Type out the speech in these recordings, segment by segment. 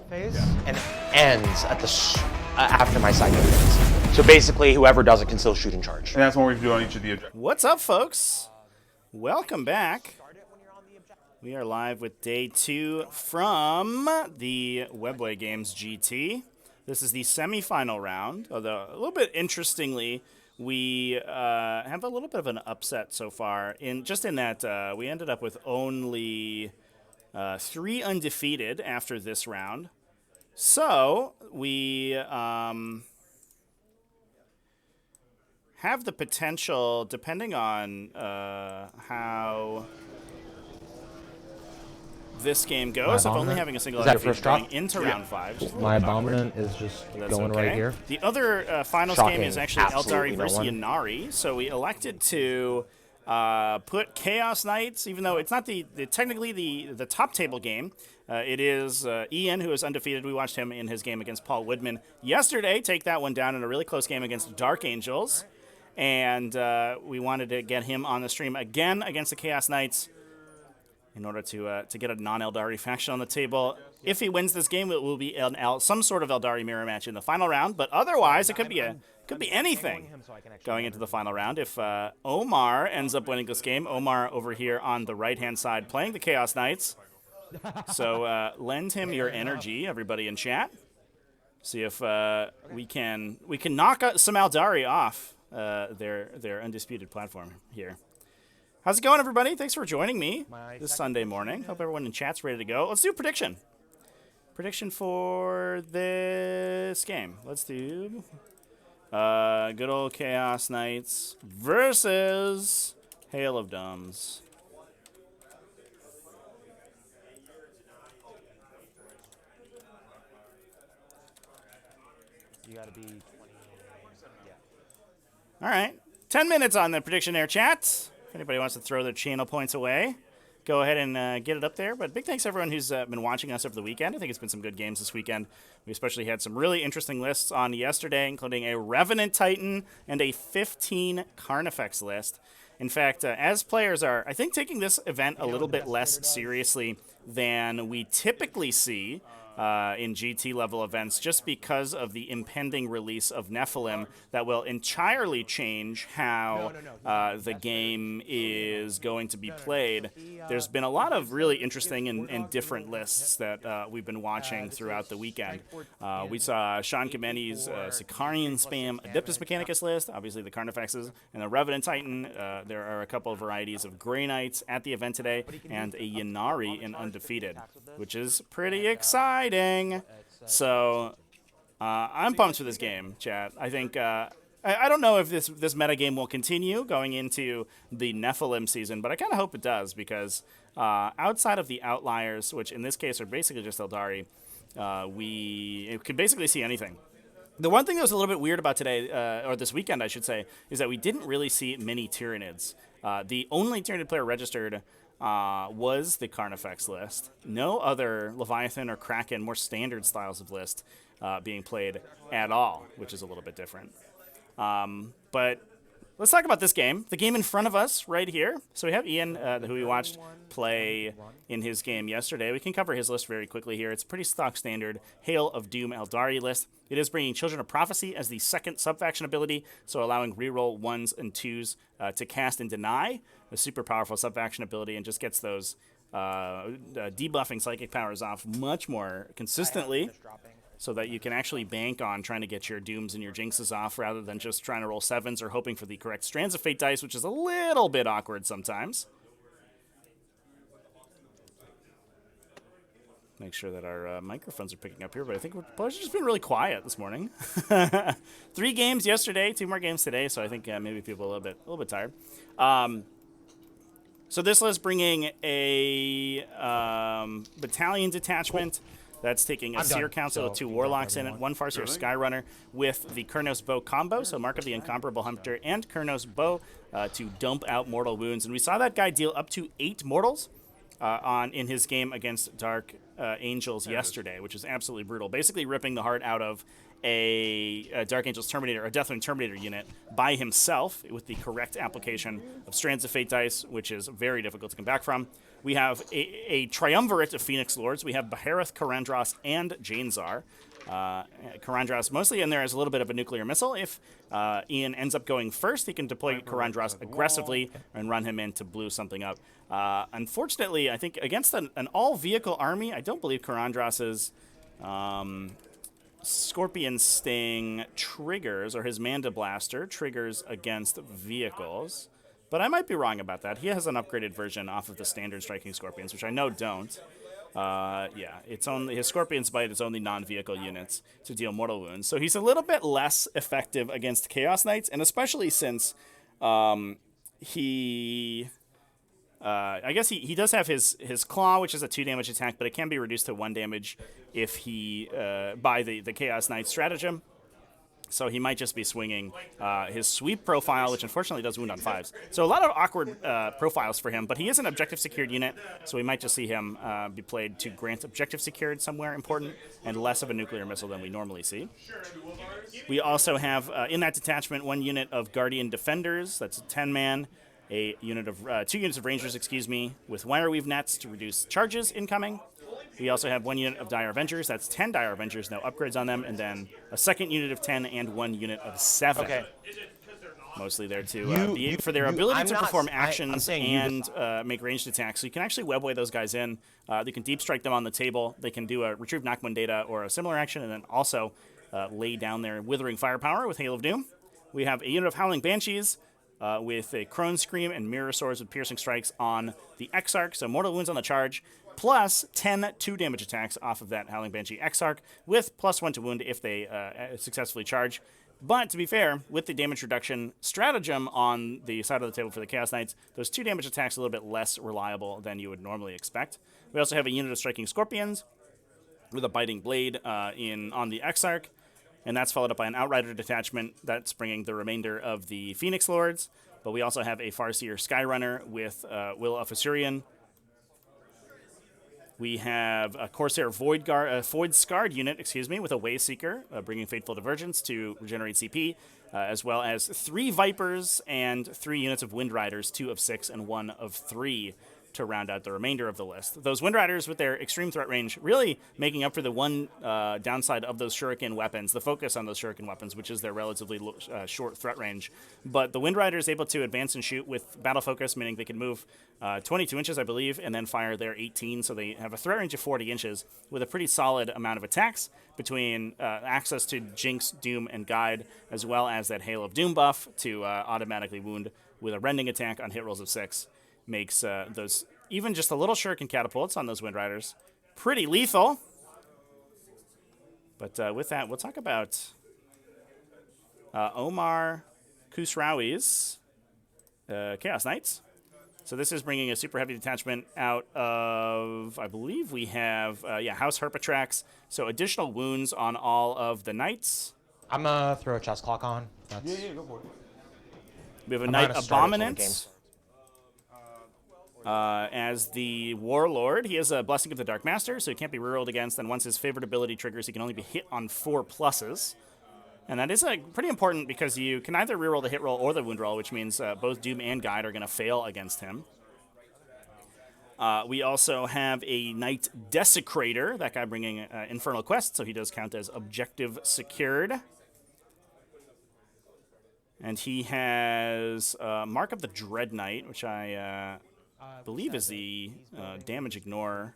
phase and ends at the after my Psycho phase. So basically, whoever does it can still shoot and charge. And that's what we do on each of the objectives. What's up, folks? Welcome back. We are live with day 2 from the Webway Games GT. This is the semifinal round, although a little bit interestingly, we have a little bit of an upset so far. In that we ended up with only 3 undefeated after this round. So we have the potential, depending on how this game goes, of only having a single undefeated going into round 5. My Abominant is just going right here. The other finals game is actually Eldari versus Yanari, so we elected to put Chaos Knights, even though it's not technically the top table game. It is Ian, who is undefeated. We watched him in his game against Paul Woodman yesterday take that one down in a really close game against Dark Angels. And we wanted to get him on the stream again against the Chaos Knights in order to get a non-Eldari faction on the table. If he wins this game, it will be some sort of Eldari mirror match in the final round. But otherwise, it could be anything going into the final round. If Omar ends up winning this game, Omar over here on the right-hand side playing the Chaos Knights. So lend him your energy, everybody in chat. See if we can knock some Eldari off their undisputed platform here. How's it going, everybody? Thanks for joining me this Sunday morning. Hope everyone in chat's ready to go. Let's do a prediction. Prediction for this game. Let's do good old Chaos Knights versus Hail of Domes. You gotta be 20. Yeah. All right. 10 minutes on the prediction there, chat. If anybody wants to throw their channel points away, go ahead and get it up there. But big thanks to everyone who's been watching us over the weekend. I think it's been some good games this weekend. We especially had some really interesting lists on yesterday, including a Revenant Titan and a 15 Carnifex list. In fact, as players are, I think, taking this event a little bit less seriously than we typically see in GT-level events, just because of the impending release of Nephilim that will entirely change how the game is going to be played. There's been a lot of really interesting and different lists that we've been watching throughout the weekend. We saw Sean Kameni's Sicarian Spam Adeptus Mechanicus list, obviously the Carnifexes, and the Revenant Titan. There are a couple of varieties of Grey Knights at the event today, and a Yanari in Undefeated, which is pretty exciting. So I'm pumped for this game, chat. I think I don't know if this metagame will continue going into the Nephilim season, but I kind of hope it does, because outside of the outliers, which in this case are basically just Eldari, we could basically see anything. The one thing that was a little bit weird about today, or this weekend, I should say, is that we didn't really see many Tyranids. The only Tyranid player registered was the Carnifex list. No other Leviathan or Kraken, more standard styles of list being played at all, which is a little bit different. But let's talk about this game. The game in front of us right here. So we have Ian, who we watched play in his game yesterday. We can cover his list very quickly here. It's pretty stock standard Hail of Doom Eldari list. It is bringing Children of Prophecy as the second subfaction ability, so allowing reroll 1s and 2s to cast and deny, a super powerful subfaction ability, and just gets those debuffing psychic powers off much more consistently, so that you can actually bank on trying to get your Dooms and your Jinxes off rather than just trying to roll 7s or hoping for the correct Strands of Fate dice, which is a little bit awkward sometimes. Make sure that our microphones are picking up here, but I think we're just been really quiet this morning. 3 games yesterday, 2 more games today, so I think maybe people are a little bit tired. So this list bringing a battalion detachment. That's taking a Seer Council with 2 Warlocks in it, 1 Farseer Skyrunner with the Kurnos Bow combo, so Mark of the Incomparable Hunter and Kurnos Bow to dump out mortal wounds. And we saw that guy deal up to 8 mortals in his game against Dark Angels yesterday, which is absolutely brutal. Basically ripping the heart out of a Dark Angels Terminator, a Deathwing Terminator unit by himself with the correct application of Strands of Fate dice, which is very difficult to come back from. We have a triumvirate of Phoenix Lords. We have Behareth, Karandros, and Janezar. Karandros mostly in there as a little bit of a nuclear missile. If Ian ends up going first, he can deploy Karandros aggressively and run him in to blue something up. Unfortunately, I think against an all-vehicle army, I don't believe Karandros's Scorpion Sting triggers, or his Manda Blaster triggers against vehicles. But I might be wrong about that. He has an upgraded version off of the standard Striking Scorpions, which I know don't. Yeah, it's only his Scorpion's Bite is only non-vehicle units to deal mortal wounds. So he's a little bit less effective against Chaos Knights, and especially since I guess he does have his Claw, which is a 2 damage attack, but it can be reduced to 1 damage if he by the Chaos Knight stratagem. So he might just be swinging his sweep profile, which unfortunately does wound on 5s. So a lot of awkward profiles for him, but he is an objective secured unit, so we might just see him be played to grant objective secured somewhere important and less of a nuclear missile than we normally see. We also have in that detachment 1 unit of Guardian Defenders, that's a 10-man, a unit of 2 units of Rangers, excuse me, with Wireweave nets to reduce charges incoming. We also have 1 unit of Dire Avengers. That's 10 Dire Avengers, no upgrades on them. And then a second unit of 10 and 1 unit of 7. Okay. Mostly there to for their ability to perform actions and make ranged attacks. So you can actually webway those guys in. They can deep strike them on the table. They can do a Retrieve Knockman Data or a similar action, and then also lay down their Withering Firepower with Hail of Doom. We have a unit of Howling Banshees with a Crone Scream and Mirror Swords with Piercing Strikes on the Exarch. So mortal wounds on the charge, plus 10 2-damage attacks off of that Howling Banshee Exarch, with plus 1 to wound if they successfully charge. But to be fair, with the damage reduction stratagem on the side of the table for the Chaos Knights, those 2 damage attacks are a little bit less reliable than you would normally expect. We also have a unit of Striking Scorpions with a Biting Blade on the Exarch, and that's followed up by an Outrider detachment that's bringing the remainder of the Phoenix Lords. But we also have a Farseer Skyrunner with Will of Asuryani. We have a Corsair Void Scarred unit, with a Way Seeker, bringing Fateful Divergence to regenerate CP, as well as 3 Vipers and 3 units of Wind Riders, 2 of 6 and 1 of 3 to round out the remainder of the list. Those Wind Riders with their extreme threat range really making up for the one downside of those Shuriken weapons, the focus on those Shuriken weapons, which is their relatively short threat range. But the Wind Rider is able to advance and shoot with battle focus, meaning they can move 22 inches, I believe, and then fire their 18, so they have a threat range of 40 inches with a pretty solid amount of attacks between access to Jinx, Doom, and Guide, as well as that Hail of Doom buff to automatically wound with a rending attack on hit rolls of 6. Makes those, even just a little shuriken catapults on those Wind Riders, pretty lethal. But with that, we'll talk about Omar Khusrawi's Chaos Knights. So this is bringing a super heavy detachment out of, I believe we have, House Herpatrax. So additional wounds on all of the Knights. I'm going to throw a chest clock on. Yeah, go for it. We have a Knight Abominant. As the Warlord, he has a Blessing of the Dark Master, so he can't be rerolled against, and once his favorite ability triggers, he can only be hit on 4 pluses. And that is pretty important because you can either reroll the hit roll or the wound roll, which means both Doom and Guide are going to fail against him. We also have a Knight Desecrator, that guy bringing Infernal Quest, so he does count as objective secured. And he has Mark of the Dread Knight, which I believe is the damage ignore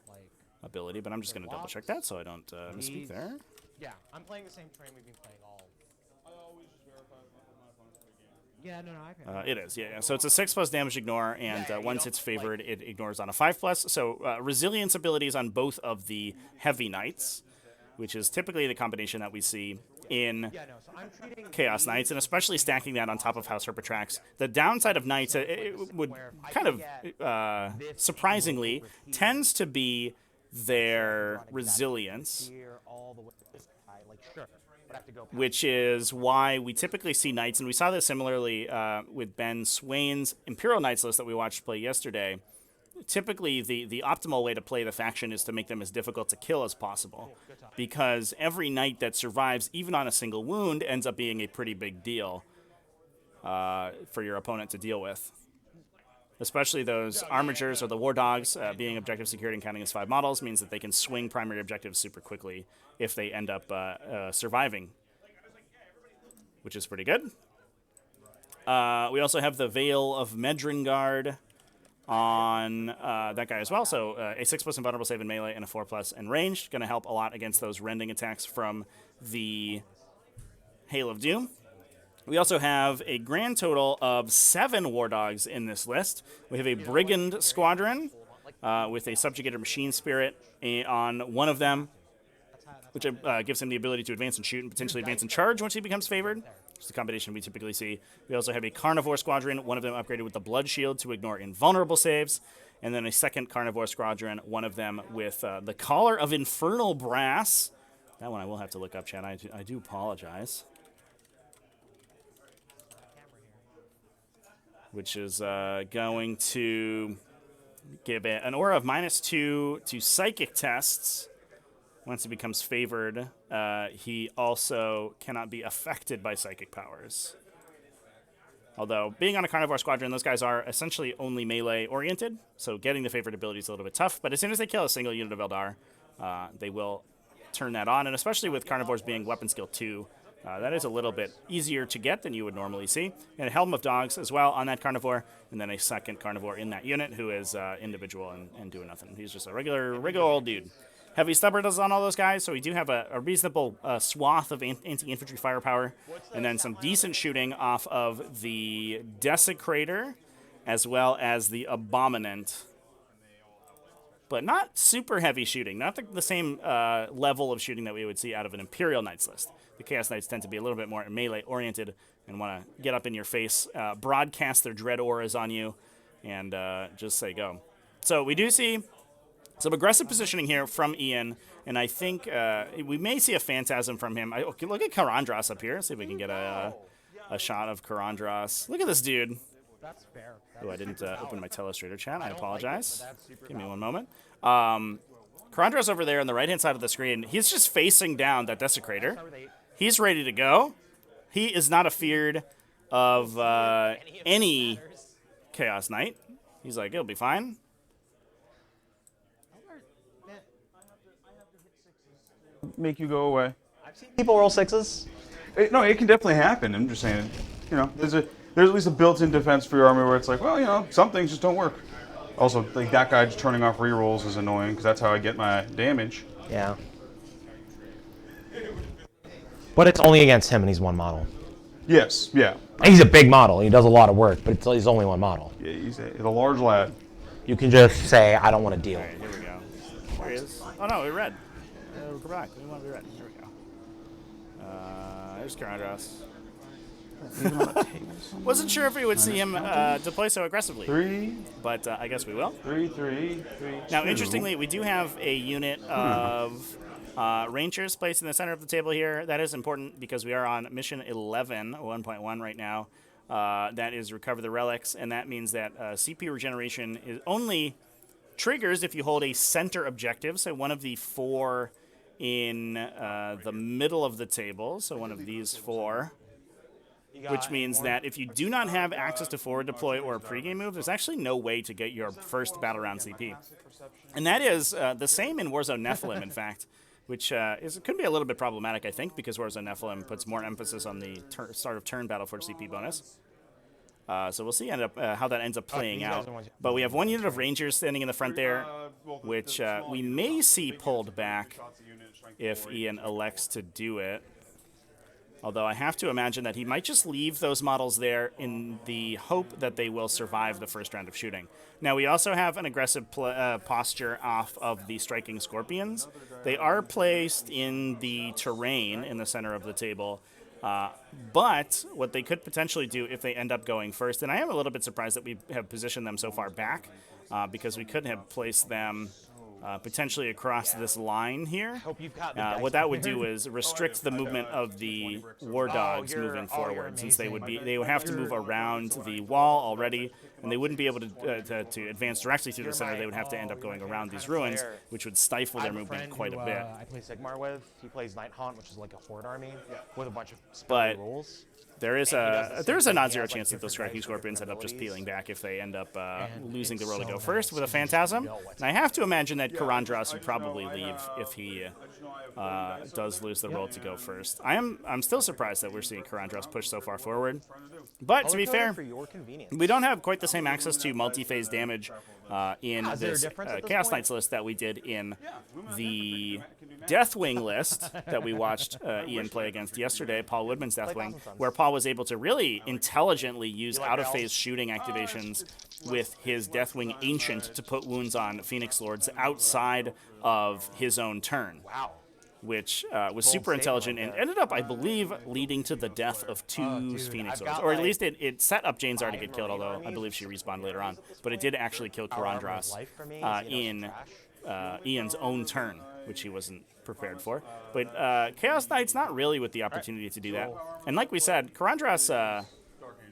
ability, but I'm just going to double check that so I don't misspeak there. Yeah, I'm playing the same train we've been playing all. I always just verify my opponents for the game. Yeah, no, I can. It is, yeah. So it's a 6+ damage ignore, and once it's favored, it ignores on a 5+. So resilience abilities on both of the heavy knights, which is typically the combination that we see in Chaos Knights, and especially stacking that on top of House Herpatrax. The downside of Knights, it would kind of surprisingly, tends to be their resilience, which is why we typically see Knights, and we saw this similarly with Ben Swain's Imperial Knights list that we watched play yesterday. typically the optimal way to play the faction is to make them as difficult to kill as possible, because every knight that survives, even on a single wound, ends up being a pretty big deal for your opponent to deal with. Especially those armatures or the war dogs, being objective secured and counting as 5 models means that they can swing primary objectives super quickly if they end up surviving, which is pretty good. We also have the Veil of Medringard on that guy as well. So a 6+ invulnerable save in melee and a 4+ in range. Going to help a lot against those rending attacks from the Hail of Doom. We also have a grand total of 7 war dogs in this list. We have a Brigand Squadron with a Subjugator Machine Spirit on one of them, which gives him the ability to advance and shoot and potentially advance and charge once he becomes favored. It's the combination we typically see. We also have a Carnivore Squadron, one of them upgraded with the Blood Shield to ignore invulnerable saves, and then a second Carnivore Squadron, one of them with the Collar of Infernal Brass. That one I will have to look up, Chad. I do apologize. Which is going to give it an aura of -2 to psychic tests. Once he becomes favored, he also cannot be affected by psychic powers. Although, being on a Carnivore Squadron, those guys are essentially only melee-oriented, so getting the favored ability is a little bit tough. But as soon as they kill a single unit of Eldar, they will turn that on. And especially with Carnivores being weapon skill 2, that is a little bit easier to get than you would normally see. And a Helm of Dogs as well on that Carnivore, and then a second Carnivore in that unit who is individual and doing nothing. He's just a regular old dude. Heavy Stubbornness on all those guys, so we do have a reasonable swath of anti-infantry firepower, and then some decent shooting off of the Desecrator, as well as the Abominant. But not super heavy shooting, not the same level of shooting that we would see out of an Imperial Knights list. The Chaos Knights tend to be a little bit more melee-oriented and want to get up in your face, broadcast their dread auras on you, and just say go. So we do see some aggressive positioning here from Ian, and I think we may see a Phantasm from him. Okay, look at Karandras up here. Let's see if we can get a shot of Karandras. Look at this dude. That's fair. Oh, I didn't open my Telestrator chat. I apologize. Give me one moment. Karandras over there on the right-hand side of the screen. He's just facing down that Desecrator. He's ready to go. He is not afeared of any Chaos Knight. He's like, it'll be fine. Make you go away. I've seen people roll 6s. No, it can definitely happen. I'm just saying, there's at least a built-in defense for your army where it's like, well, some things just don't work. Also, like that guy just turning off rerolls is annoying because that's how I get my damage. Yeah. But it's only against him, and he's one model. Yes, yeah. He's a big model. He does a lot of work, but he's only one model. Yeah, he's a large lad. You can just say, I don't want to deal. All right, here we go. There he is. Oh, no, we're red. Go back. We want to be red. Here we go. There's Karandras. Wasn't sure if we would see him deploy so aggressively. 3, but I guess we will. 3. Now, 2. interestingly, we do have a unit of Rangers placed in the center of the table here. That is important because we are on mission 11, 1.1 right now. That is Recover the Relics, and that means that CP regeneration is only triggers if you hold a center objective, so one of the 4 in the middle of the table, so one of these 4. Which means that if you do not have access to forward deploy or a pregame move, there's actually no way to get your first battle round CP. And that is the same in Warzone Nephilim, in fact, which could be a little bit problematic, I think, because Warzone Nephilim puts more emphasis on the start of turn battle for CP bonus. So we'll see how that ends up playing out. But we have one unit of Rangers standing in the front there, which we may see pulled back if Ian elects to do it. Although I have to imagine that he might just leave those models there in the hope that they will survive the first round of shooting. Now, we also have an aggressive posture off of the Striking Scorpions. They are placed in the terrain in the center of the table. But what they could potentially do if they end up going first, and I am a little bit surprised that we have positioned them so far back, because we could have placed them potentially across this line here. What that would do is restrict the movement of the war dogs moving forward, since they would have to move around the wall already, and they wouldn't be able to advance directly through the center. They would have to end up going around these ruins, which would stifle their movement quite a bit. I play Sigmar with. He plays Night Haunt, which is like a horde army with a bunch of But rules. there is a non-zero chance that those Striking Scorpions end up just peeling back if they end up losing the roll to go first with a Phantasm. And I have to imagine that Karandras would probably leave if he does lose the roll to go first. I'm still surprised that we're seeing Karandras push so far forward. But to be fair, we don't have quite the same access to multi-phase damage in this Chaos Knights list that we did in the Deathwing list that we watched Ian play against yesterday, Paul Woodman's Deathwing, where Paul was able to really intelligently use out-of-phase shooting activations with his Deathwing Ancient to put wounds on Phoenix Lords outside of his own turn. Wow. Which was super intelligent and ended up, I believe, leading to the death of two Phoenix Lords. Or at least it set up Jane Zar to get killed, although I believe she respawned later on. But it did actually kill Karandras in Ian's own turn, which he wasn't prepared for. But Chaos Knight's not really with the opportunity to do that. And like we said, Karandras,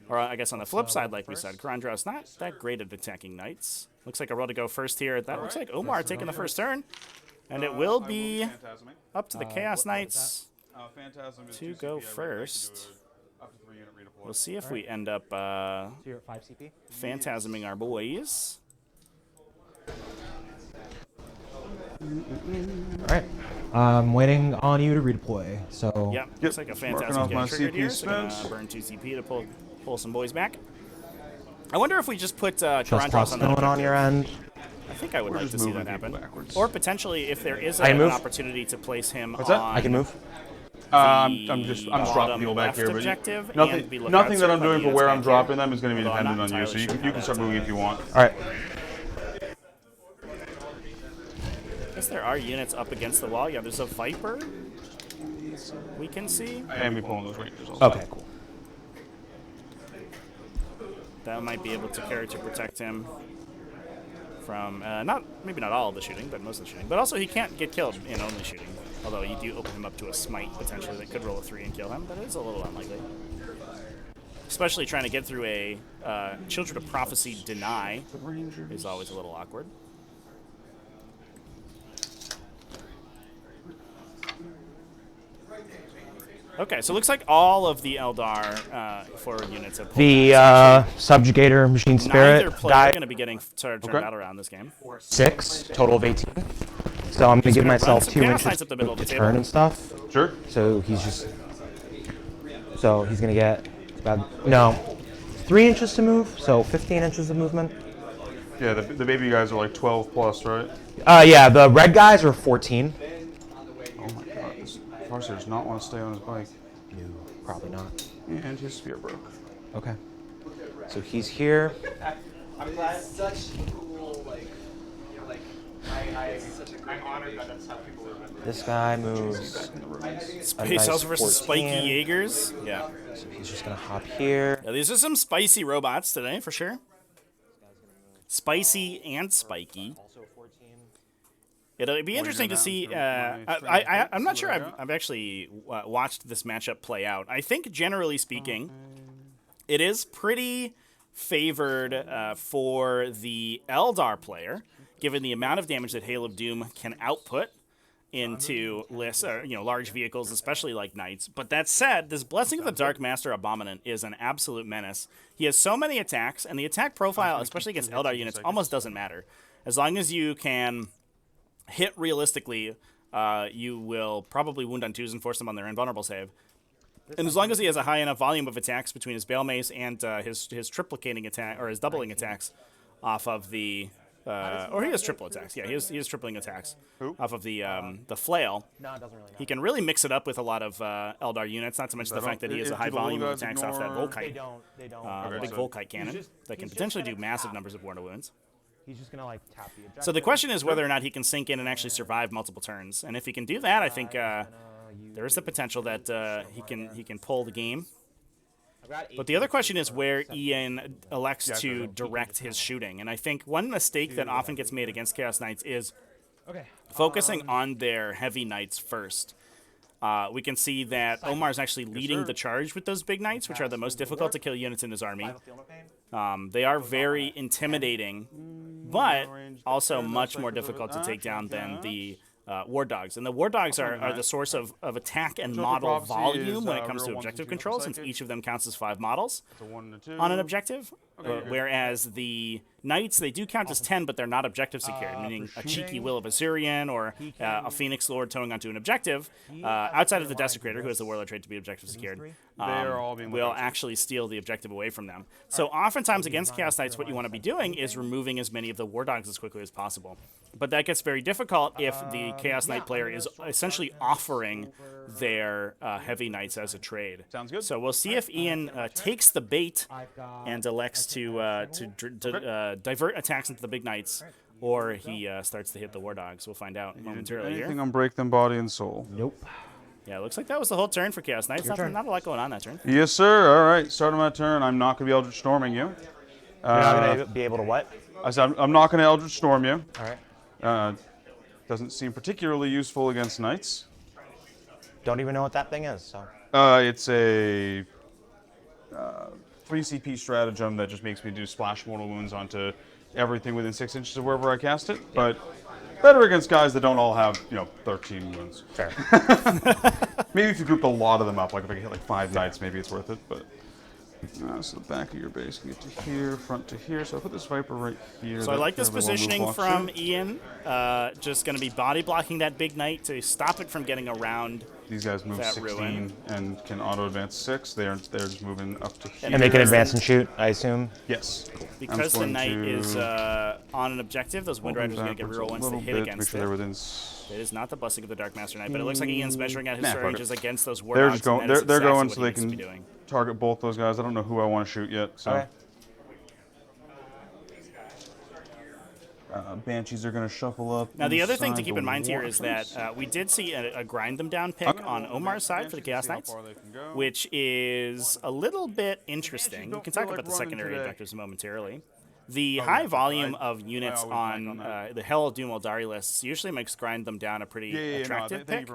or I guess on the flip side, like we said, Karandras not that great at attacking Knights. Looks like a roll to go first here. That looks like Omar taking the first turn. And it will be up to the Chaos Knights to go first. We'll see if we end up phantasming our boys. Alright. I'm waiting on you to redeploy. So Yep, looks like a phantasm getting triggered here. So gonna burn 2 CP to pull some boys back. I wonder if we just put Karandras on going on your end. I think I would like to see that happen. Backwards. Or potentially, if there is I can an move. opportunity to place him What's that? on I can move. I'm just dropping people back here, but nothing that I'm doing for where I'm dropping them is going to be dependent on you. So you can start moving if you want. All right. I guess there are units up against the wall. Yeah, there's a Viper we can see. I am pulling those Rangers. Also. Okay, cool. That might be able to character protect him from maybe not all of the shooting, but most of the shooting. But also he can't get killed in only shooting. Although you do open him up to a smite potentially that could roll a 3 and kill him, but it is a little unlikely. Especially trying to get through a Children of Prophecy deny is always a little awkward. Okay, so it looks like all of the Eldar forward units have pulled The Subjugator Machine Spirit Neither player died going to be getting turn battle round this game. 6, total of 18. So I'm going to give myself 2 Chaos inches Knights up the middle of the to turn table. and stuff. Sure. So he's going to get about 3 inches to move, so 15 inches of movement. Yeah, the baby guys are like 12 plus, right? Yeah, the red guys are 14. Oh my god, this Farseer does not want to stay on his bike. No, probably not. And his spear broke. Okay. So he's here. I'm glad. Such cool, I'm honored that that's how people remember. This guy moves. Space Elves versus 14. Spiky Jaegers. Yeah. So he's just going to hop here. Yeah, these are some spicy robots today, for sure. Spicy and spiky. It'll be interesting to see. I'm not sure I've actually watched this matchup play out. I think, generally speaking, it is pretty favored for the Eldar player, given the amount of damage that Hail of Doom can output into lists, large vehicles, especially like Knights. But that said, this Blessing of the Dark Master Abominant is an absolute menace. He has so many attacks, and the attack profile, especially against Eldar units, almost doesn't matter. As long as you can hit realistically, you will probably wound on 2s and force them on their invulnerable save. And as long as he has a high enough volume of attacks between his Bale Mace and his triplicating attack, or his doubling attacks off of the... or he has triple attacks. Yeah, he has tripling attacks off of the flail. No, it doesn't really matter. He can really mix it up with a lot of Eldar units, not to mention the fact that he has a high volume of attacks off that Volkite. They don't. The big Volkite cannon that can potentially do massive numbers of mortal wounds. He's just gonna like tap the ejector. So the question is whether or not he can sink in and actually survive multiple turns. And if he can do that, I think there is the potential that he can pull the game. But the other question is where Ian elects to direct his shooting. And I think one mistake that often gets made against Chaos Knights is focusing on their heavy knights first. we can see that Omar's actually leading the charge with those big knights, which are the most difficult to kill units in his army. They are very intimidating, but also much more difficult to take down than the War Dogs. And the War Dogs are the source of attack and model volume when it comes to objective control, since each of them counts as 5 models on an objective. Whereas the Knights, they do count as 10, but they're not objective secured, meaning a cheeky Will of Asuryani or a Phoenix Lord towing onto an objective, outside of the Desecrator, who has the Warlord trait to be objective secured, will actually steal the objective away from them. So oftentimes against Chaos Knights, what you want to be doing is removing as many of the War Dogs as quickly as possible. But that gets very difficult if the Chaos Knight player is essentially offering their Heavy Knights as a trade. Sounds good. So we'll see if Ian takes the bait and elects to divert attacks into the big knights, or he starts to hit the War Dogs. We'll find out momentarily here. Anything on Break Them Body and Soul? Nope. Yeah, it looks like that was the whole turn for Chaos Knights. Not a lot going on that turn. Yes, sir. All right, starting my turn. I'm not going to be Eldritch Storming you. You're not going to be able to what? I said I'm not going to Eldritch Storm you. All right. Doesn't seem particularly useful against knights. Don't even know what that thing is. So. It's a 3 CP stratagem that just makes me do splash mortal wounds onto everything within 6 inches of wherever I cast it. But better against guys that don't all have, 13 wounds. Fair. Maybe if you grouped a lot of them up, like if I hit like 5 knights, maybe it's worth it. But so the back of your base can get to here, front to here. So I put this Viper right here. So I like this positioning from Ian. Just going to be body blocking that big knight to stop it from getting around. These guys move that 16 ruin. and can auto advance 6. They're just moving up to here. And they can advance and shoot, I assume. Yes. Because the knight is on an objective, those Wind Riders are going to get reroll once they hit against it. It is not the Blessing of the Dark Master Knight, but it looks like Ian's measuring out his ranges against those War Dogs. They're going so they can target both those guys. I don't know who I want to shoot yet. So. Okay. Banshees are going to shuffle up. Now, the other thing to keep in mind here is that we did see a grind them down pick on Omar's side for the Chaos Knights, which is a little bit interesting. We can talk about the secondary objectives momentarily. The high volume of units on the Hell of Doom Eldari lists usually makes grind them down a pretty attractive pick,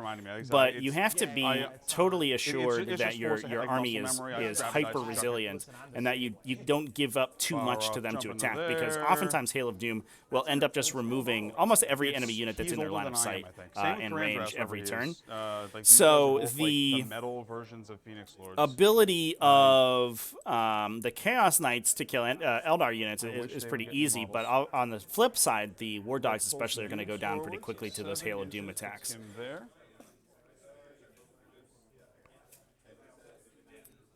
but you have to be totally assured that your army is hyper resilient and that you don't give up too much to them to attack, because oftentimes Hail of Doom will end up just removing almost every enemy unit that's in their line of sight and range every turn. So the ability of the Chaos Knights to kill Eldar units is pretty easy, but on the flip side, the War Dogs especially are going to go down pretty quickly to those Hail of Doom attacks.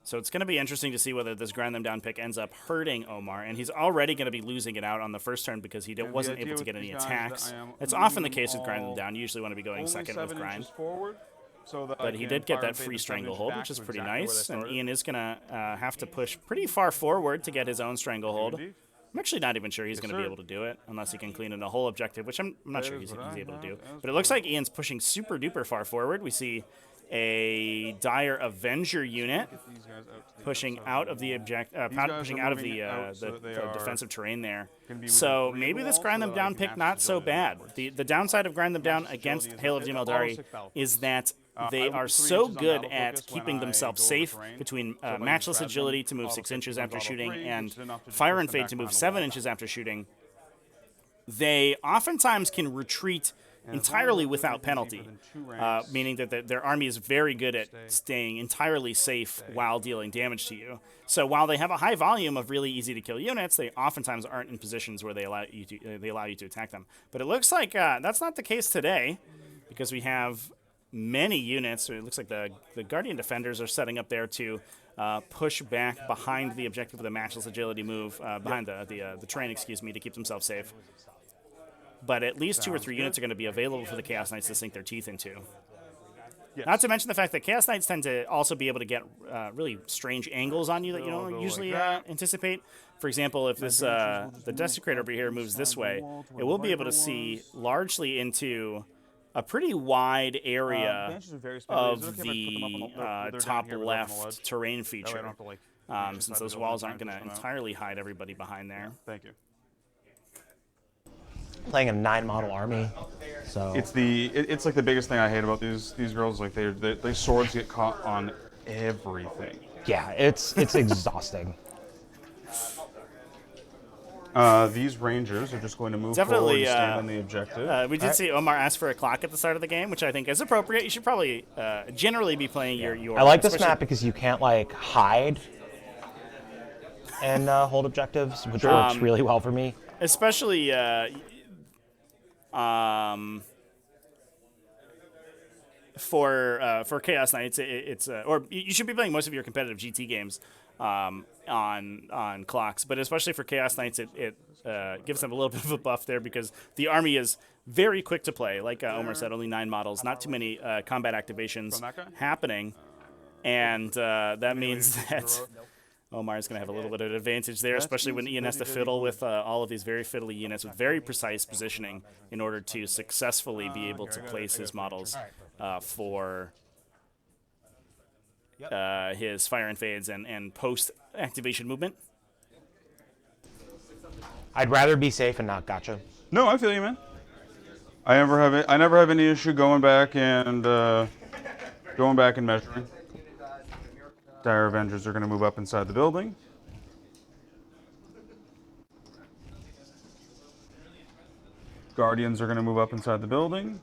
So it's going to be interesting to see whether this grind them down pick ends up hurting Omar, and he's already going to be losing it out on the first turn because he wasn't able to get any attacks. That's often the case with grind them down. You usually want to be going second with grind. But he did get that free Stranglehold, which is pretty nice, and Ian is going to have to push pretty far forward to get his own Stranglehold. I'm actually not even sure he's going to be able to do it unless he can clean in a whole objective, which I'm not sure he's able to do. But it looks like Ian's pushing super duper far forward. We see a Dire Avenger unit pushing out of the defensive terrain there. So maybe this grind them down pick not so bad. The downside of grind them down against Hail of Doom Eldari is that they are so good at keeping themselves safe between matchless agility to move 6 inches after shooting and fire and fade to move 7 inches after shooting. They oftentimes can retreat entirely without penalty, meaning that their army is very good at staying entirely safe while dealing damage to you. So while they have a high volume of really easy to kill units, they oftentimes aren't in positions where they allow you to attack them. But it looks like that's not the case today, because we have many units. It looks like the Guardian Defenders are setting up there to push back behind the objective of the matchless agility move, behind the train, to keep themselves safe. But at least 2 or 3 units are going to be available for the Chaos Knights to sink their teeth into. Yes. Not to mention the fact that Chaos Knights tend to also be able to get really strange angles on you that you don't usually anticipate. For example, if this the Desecrator over here moves this way, it will be able to see largely into a pretty wide area of the top left terrain feature, since those walls aren't going to entirely hide everybody behind there. Thank you. Playing a 9-model army So It's like the biggest thing I hate about these girls. Like they swords get caught on everything. Yeah, it's exhausting. These rangers are just going to move Definitely, forward and stand on the objective. We did see Omar ask for a clock at the start of the game, which I think is appropriate. You should probably generally be playing your. I like this especially- map because you can't like hide and hold objectives, which works really well for me. especially for Chaos Knights. It's or you should be playing most of your competitive GT games on clocks, but especially for Chaos Knights, it gives them a little bit of a buff there because the army is very quick to play. Like Omar said, only 9 models, not too many combat activations happening, and that means that Omar is going to have a little bit of an advantage there, especially when Ian has to fiddle with all of these very fiddly units with very precise positioning in order to successfully be able to place his models for his fire and fades and post-activation movement. I'd rather be safe and not gotcha. No, I feel you, man. I never have any issue going back and measuring. Dire Avengers are going to move up inside the building. Guardians are going to move up inside the building.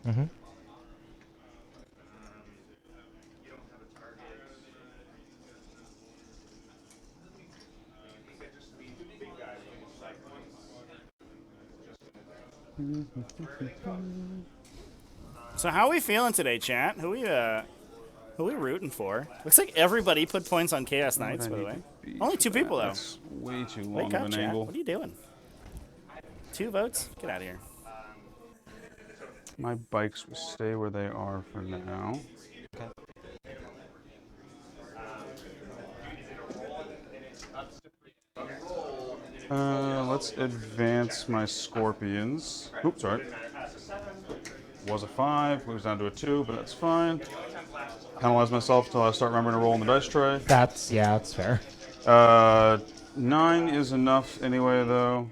So how are we feeling today, chat? Who we rooting for? Looks like everybody put points on Chaos Knights, by the way. Only 2 people, though. That's way too long Wake of up, an chat. angle. What are you doing? 2 votes? Get out of here. My bikes will stay where they are for now. Let's advance my Scorpions. Oops, sorry. Was a 5, moves down to a 2, but that's fine. Penalize myself until I start remembering to roll in the dice tray. that's fair. 9 is enough anyway, though.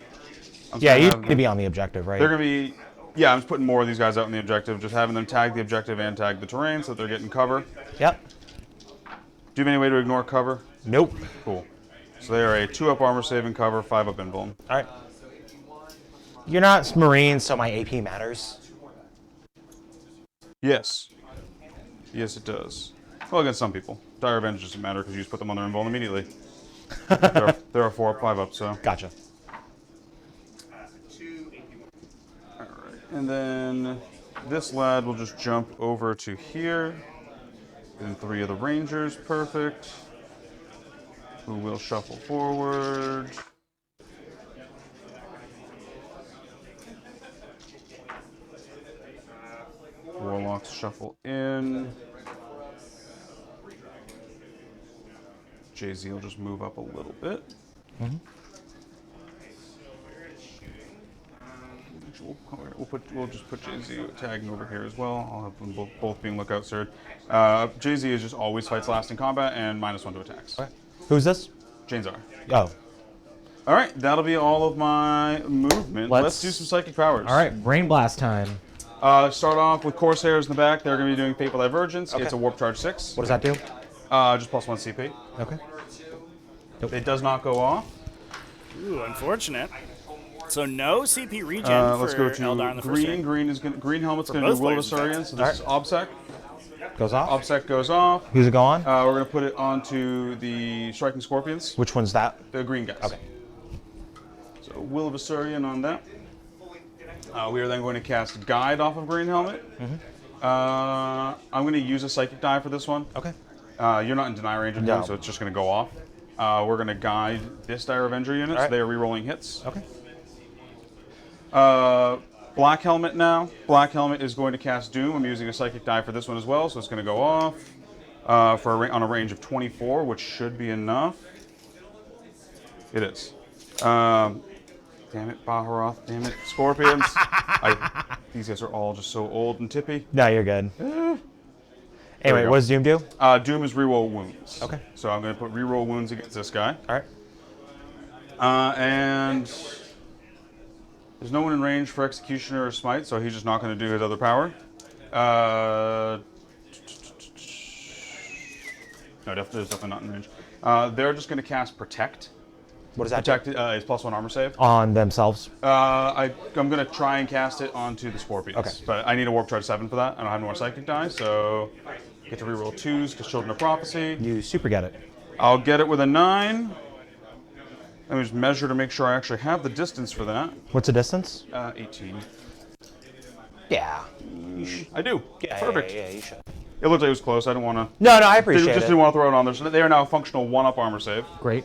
Yeah, you need to be on the objective, right? They're going to be... Yeah, I'm just putting more of these guys out in the objective, just having them tag the objective and tag the terrain so that they're getting cover. Yep. Do you have any way to ignore cover? Nope. Cool. So they are a 2-up armor saving cover, 5-up invuln. All right. You're not Marine, so my AP matters. Yes. Yes, it does. Well, against some people. Dire Avengers doesn't matter because you just put them on their invuln immediately. They're a 4-up, 5-up, so. Gotcha. Alright. And then this lad will just jump over to here. And 3 of the Rangers, perfect. Who will shuffle forward. Warlocks shuffle in. Jay-Z will just move up a little bit. We'll just put Jay-Z tagging over here as well. I'll have them both being lookout third. Jay-Z is just always fights last in combat and -1 to attacks. Okay. Who's this? Janzar. Oh. All right, that'll be all of my movement. Let's do some psychic powers. All right, Brain Blast time. Start off with Corsairs in the back. They're going to be doing Fateful Divergence. Okay. It's a Warp Charge 6. What does that do? Just +1 CP. Okay. It does not go off. Ooh, unfortunate. So no CP regen Let's for go to Eldar in the first green. turn. Green helmet's For going to do both Will of players, in Asuryani. fact. So this is OBSEC. Goes off. OBSEC goes off. Who's it go on? We're going to put it onto the Striking Scorpions. Which one's that? The green guys. Okay. So Will of Asuryani on that. We are then going to cast Guide off of Green Helmet. I'm going to use a Psychic die for this one. Okay. You're not in Deny range of No. him, so it's just going to go off. We're going to guide this Dire Avenger unit, so Alright. they are re-rolling hits. Okay. Black Helmet now. Black Helmet is going to cast Doom. I'm using a Psychic die for this one as well, so it's going to go off on a range of 24, which should be enough. It is. Damn it, Baharoth. Damn it, Scorpions. These guys are all just so old and tippy. No, you're good. Anyway, go. what does Doom do? Doom is reroll wounds. Okay. So I'm going to put reroll wounds against this guy. All right. And There's no one in range for Executioner or Smite, so he's just not going to do his other power. No, there's definitely not in range. They're just going to cast Protect. What does that Protect do? is +1 armor save. On themselves? I'm going to try and cast it onto the Scorpions. Okay. But I need a Warp Charge 7 for that. I don't have more Psychic die, so get to reroll 2s because Children of Prophecy. You super get it. I'll get it with a 9. Let me just measure to make sure I actually have the distance for that. What's the distance? 18. Yeah. I do. Yeah, Perfect. Yeah, you should. It looked like it was close. I didn't want to. No, I appreciate Just it. didn't want to throw it on there. So they are now a functional 1-up armor save. Great.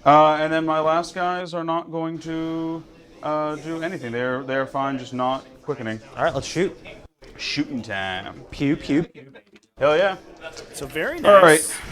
And then my last guys are not going to do anything. They're fine, just not quickening. All right, let's shoot. Shooting time. Pew, pew. Hell yeah. So very All nice. right.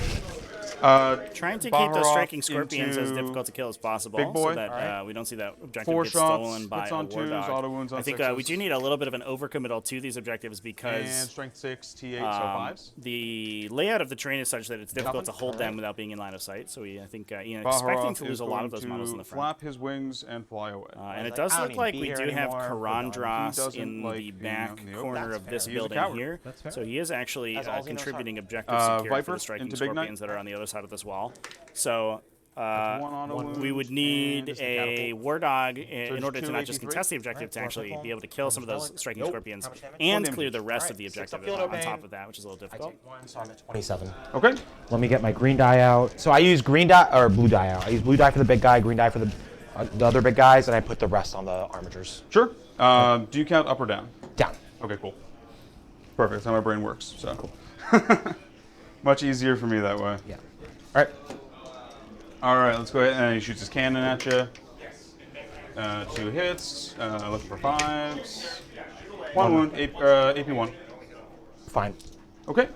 Trying to keep those Baharov striking scorpions as into difficult to kill as possible, Big boy. so that we don't see that objective 4 get shots, stolen by hits a on war 2s, dog. auto wounds on I think 6s. we do need a little bit of an overcommittal to these objectives And because strength 6, T8, so 5s. the layout of the terrain is such that it's difficult to hold them without being in line of sight. So I think expecting Baharov to lose is a lot going of those to models in the front. flap his wings and fly away. And it like, does I don't look need like to we be do here have anymore. He Karandras doesn't in like the being back out in the corner open. of this He's a building coward. here. That's fair. So he is actually As long as he knows contributing how. objective security for Viper the striking into Big Knight. scorpions that are on the other side of this wall. So One auto we wound would and need just the a catapult. war dog in there's order to 2 not just AP3. contest the objective, to actually be able to kill some of those striking scorpions How much damage? and 1 clear the damage. rest Alright, of the 6 objective field on opening. top of that, which is a little I difficult. take 1, so I'm at 27. Okay. Let me get my green die out. So I use green die, or blue die out. I use blue die for the big guy, green die for the other big guys, and I put the rest on the armatures. Sure. Do you count up or down? Down. Okay, cool. Perfect. That's how my brain works. So cool. Much easier for me that way. Yeah. All right. All right, let's go ahead. And he shoots his cannon at you. 2 hits. Looking for 5s. 1 wound. AP 1. Fine. Okay.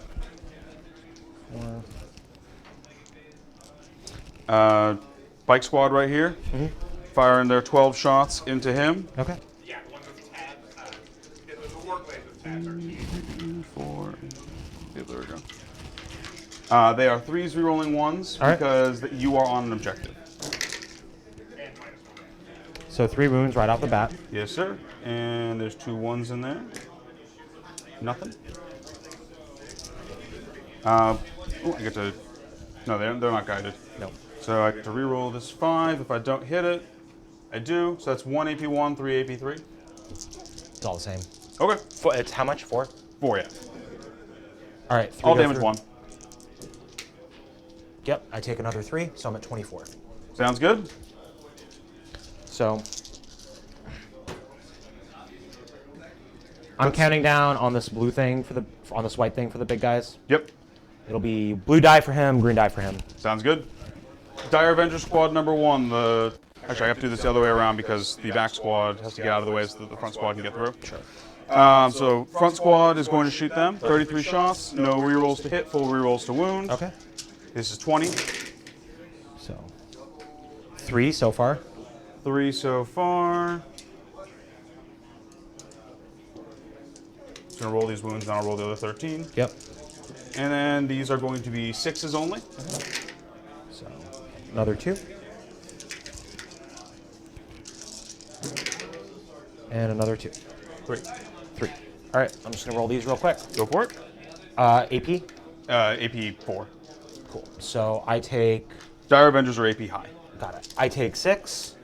Bike squad right here. Firing their 12 shots into him. Okay. Yeah, the ones with tabs. The workplace with tabs are 4. Yeah, there we go. They are 3s rerolling 1s All right. because you are on an objective. So 3 wounds right off the bat. Yes, sir. And there's 2 1s in there. Nothing. Oh, I get to. No, they're not guided. No. So I get to reroll this 5. If I don't hit it, I do. So that's 1 AP1, 3 AP3. It's all the same. Okay. It's how much? 4? 4, yeah. All right. 3 All go damage through. 1. Yep. I take another 3, so I'm at 24. Sounds good. So I'm counting down on this blue thing on this white thing for the big guys. Yep. it'll be blue die for him, green die for him. Sounds good. Dire Avenger Squad number 1. Actually, I have to do this the other way around because the back squad has to get out of the way so that the front squad can get through. Sure. So front squad is going to shoot them. 33 shots, no rerolls to hit, full rerolls to wound. Okay. This is 20. So 3 so far. 3 so far. Just gonna roll these wounds, and I'll roll the other 13. Yep. And then these are going to be 6s only. So another 2. And another 2. 3. 3. All right, I'm just gonna roll these real quick. Go for it. AP. AP 4. Cool. So I take. Dire Avengers are AP high. Got it. I take 6,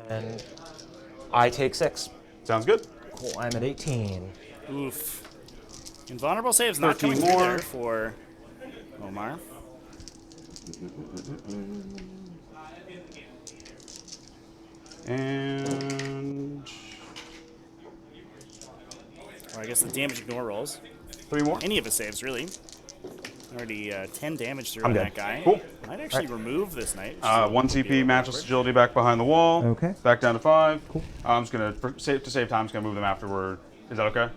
and I take 6. Sounds good. Cool. I'm at 18. Oof. Invulnerable save's not 13 coming through more. there for Omar. And Or I guess the damage ignore rolls. 3 more. Any of his saves, really. Already 10 damage through I'm on good. that guy. Cool. Might actually remove this knight. 1 CP, matchless agility back behind the wall. Okay. Back down to 5. Cool. I'm just gonna to save time. I'm just gonna move them afterward. Is that okay?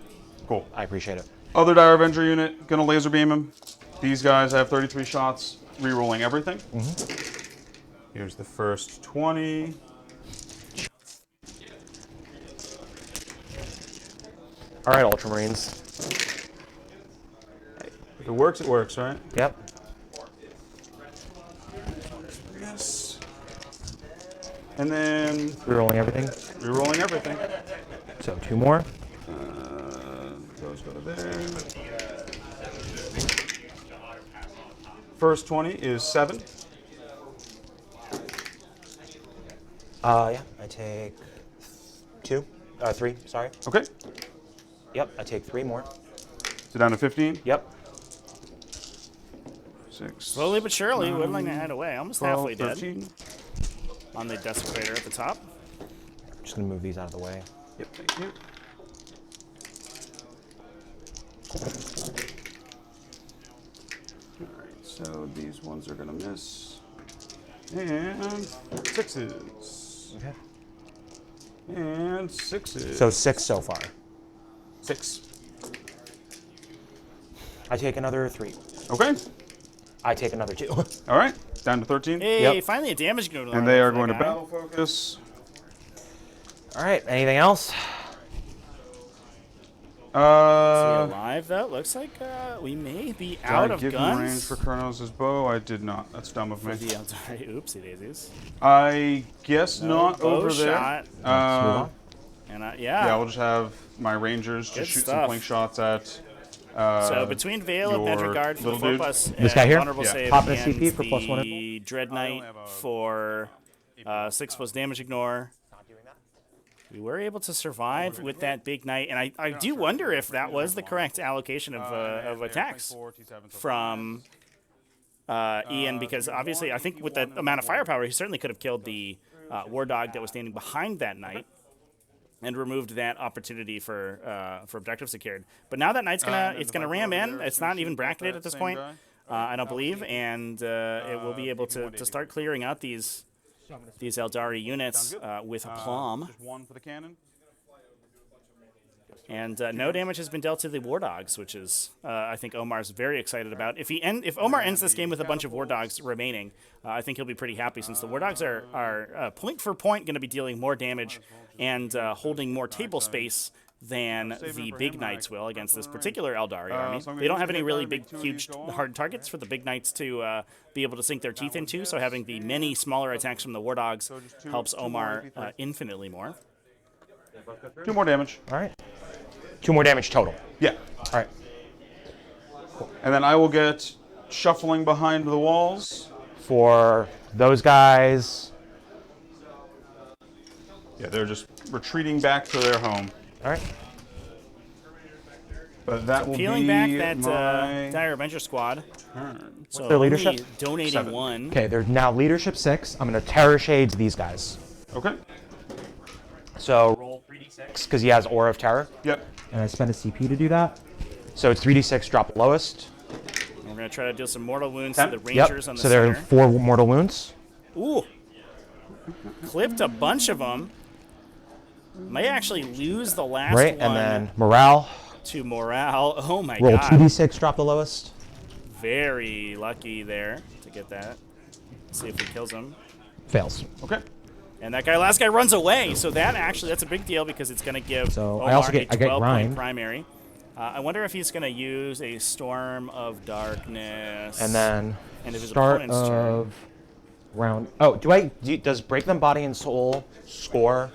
Cool. I appreciate it. Other Dire Avenger unit, gonna laser beam him. These guys have 33 shots, re-rolling everything. Here's the first 20. All right, Ultramarines. If it works, right? Yep. Yes. And then Rerolling everything. rerolling everything. So 2 more. Those go to there. First 20 is 7. Yeah, I take 3, sorry. Okay. Yep, I take 3 more. So down to 15. Yep. 6. Slowly but surely, whittling that away. Almost 12, halfway dead 13. on the Desecrator at the top. Just gonna move these out of the way. Yep, thank you. Alright, so these ones are going to miss. And 6s. Okay. And 6s. So 6 so far. 6. I take another 3. Okay. I take another 2. All right. Down to 13. Hey, Yep. finally a damage go to the And they are for going to that guy. battle focus. All right, anything else? Is he alive though? Looks like we may be out of Did I give him range guns. for Kronos' bow? I did not. That's dumb of me. The Eldari. Oopsie daisies. I guess not bow over there. shot. Let's move on. And Yeah, we'll just have my rangers Good just shoot stuff. some plank shots at. So between Veil and your Petrichard for the little dude. 4+ This guy here? vulnerable Yeah. save, Pop in a and CP for +1. the Dread Knight for 6+ damage ignore. We were able to survive with that big knight, and I do wonder if that was the correct allocation of attacks from Ian, because obviously I think with the amount of firepower, he certainly could have killed the war dog that was standing behind that knight and removed that opportunity for objective secured. But now that knight's gonna ram in. It's not even bracketed at this point, I don't believe, and it will be able to start clearing out these Eldari units with aplomb. Just 1 for the cannon. And no damage has been dealt to the War Dogs, which is, I think, Omar's very excited about. If Omar ends this game with a bunch of War Dogs remaining, I think he'll be pretty happy, since the War Dogs are point for point going to be dealing more damage and holding more table space than the Big Knights will against this particular Eldari army. They don't have any really big, huge, hard targets for the Big Knights to be able to sink their teeth into, so having the many smaller attacks from the War Dogs helps Omar infinitely more. 2 more damage. All right. 2 more damage total. Yeah. All right. And then I will get shuffling behind the walls. For those guys. Yeah, they're just retreating back to their home. All right. But that will Peeling be back that my Dire Avenger squad. turn. So their only leadership? donating 7. 1. Okay, they're now leadership 6. I'm gonna Terror Shades these guys. Okay. So roll 3d6 because he has Aura of Terror. Yep. And I spend a CP to do that. So it's 3d6 drop lowest. We're going to try to deal some mortal wounds 10? to the Yep. Rangers on the So there are center. 4 mortal wounds. Ooh. Clipped a bunch of them. May actually lose the last Right, one and then morale. to morale. Oh my Roll god. 2d6 drop the lowest. Very lucky there to get that. Let's see if he kills him. Fails. Okay. And that last guy runs away. So that's a big deal, because it's going to give So Omar I also a get 12-point grind. primary. I wonder if he's going to use a Storm of Darkness. And then End of his start opponent's turn. of round. Oh, does Break Them Body and Soul score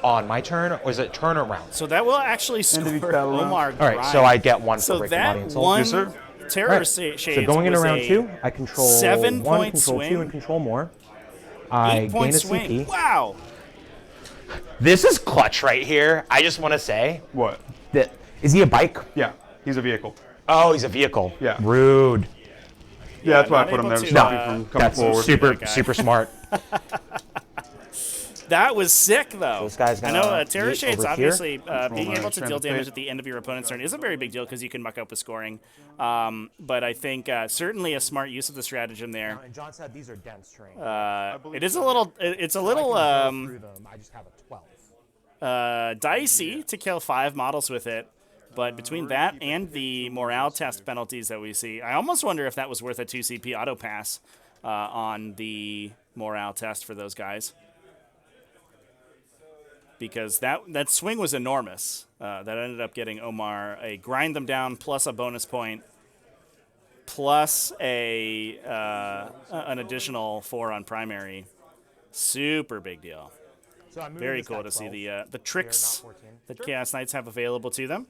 on my turn, or is it turn or round? So that will actually score each battle round. Omar. All right, so I get 1 So for Break Them Body that and Soul. one Yes, sir. Terror All right, Shades so going into was round a 2, I control 7-point 1, control swing. 2, and control more. I gain 8-point a swing. CP. Wow. This is clutch right here. I just want to say What? that is he a bike? Yeah. He's a vehicle. Oh, he's a vehicle. Yeah. Rude. Yeah, that's why I not put him able there to to, stop you from coming That's forward. super guy. super smart. That was sick, though. this guy's I know gonna Terror eat Shades, over here. obviously, being my able to strength deal of damage fate. at the end of your opponent's turn is a very big deal, because you can muck up with scoring. But I think certainly a smart use of the stratagem there. And John said these are dense terrain. It is a little, it's a little through them. I just have a 12. dicey to kill 5 models with it. But between that and the morale test penalties that we see, I almost wonder if that was worth a 2 CP auto pass on the morale test for those guys. Because that swing was enormous. That ended up getting Omar a grind them down plus a bonus point, plus an additional 4 on primary. Super big deal. So I'm moving Very this cool guy to see 12. the tricks 14. that Chaos Knights have available to them.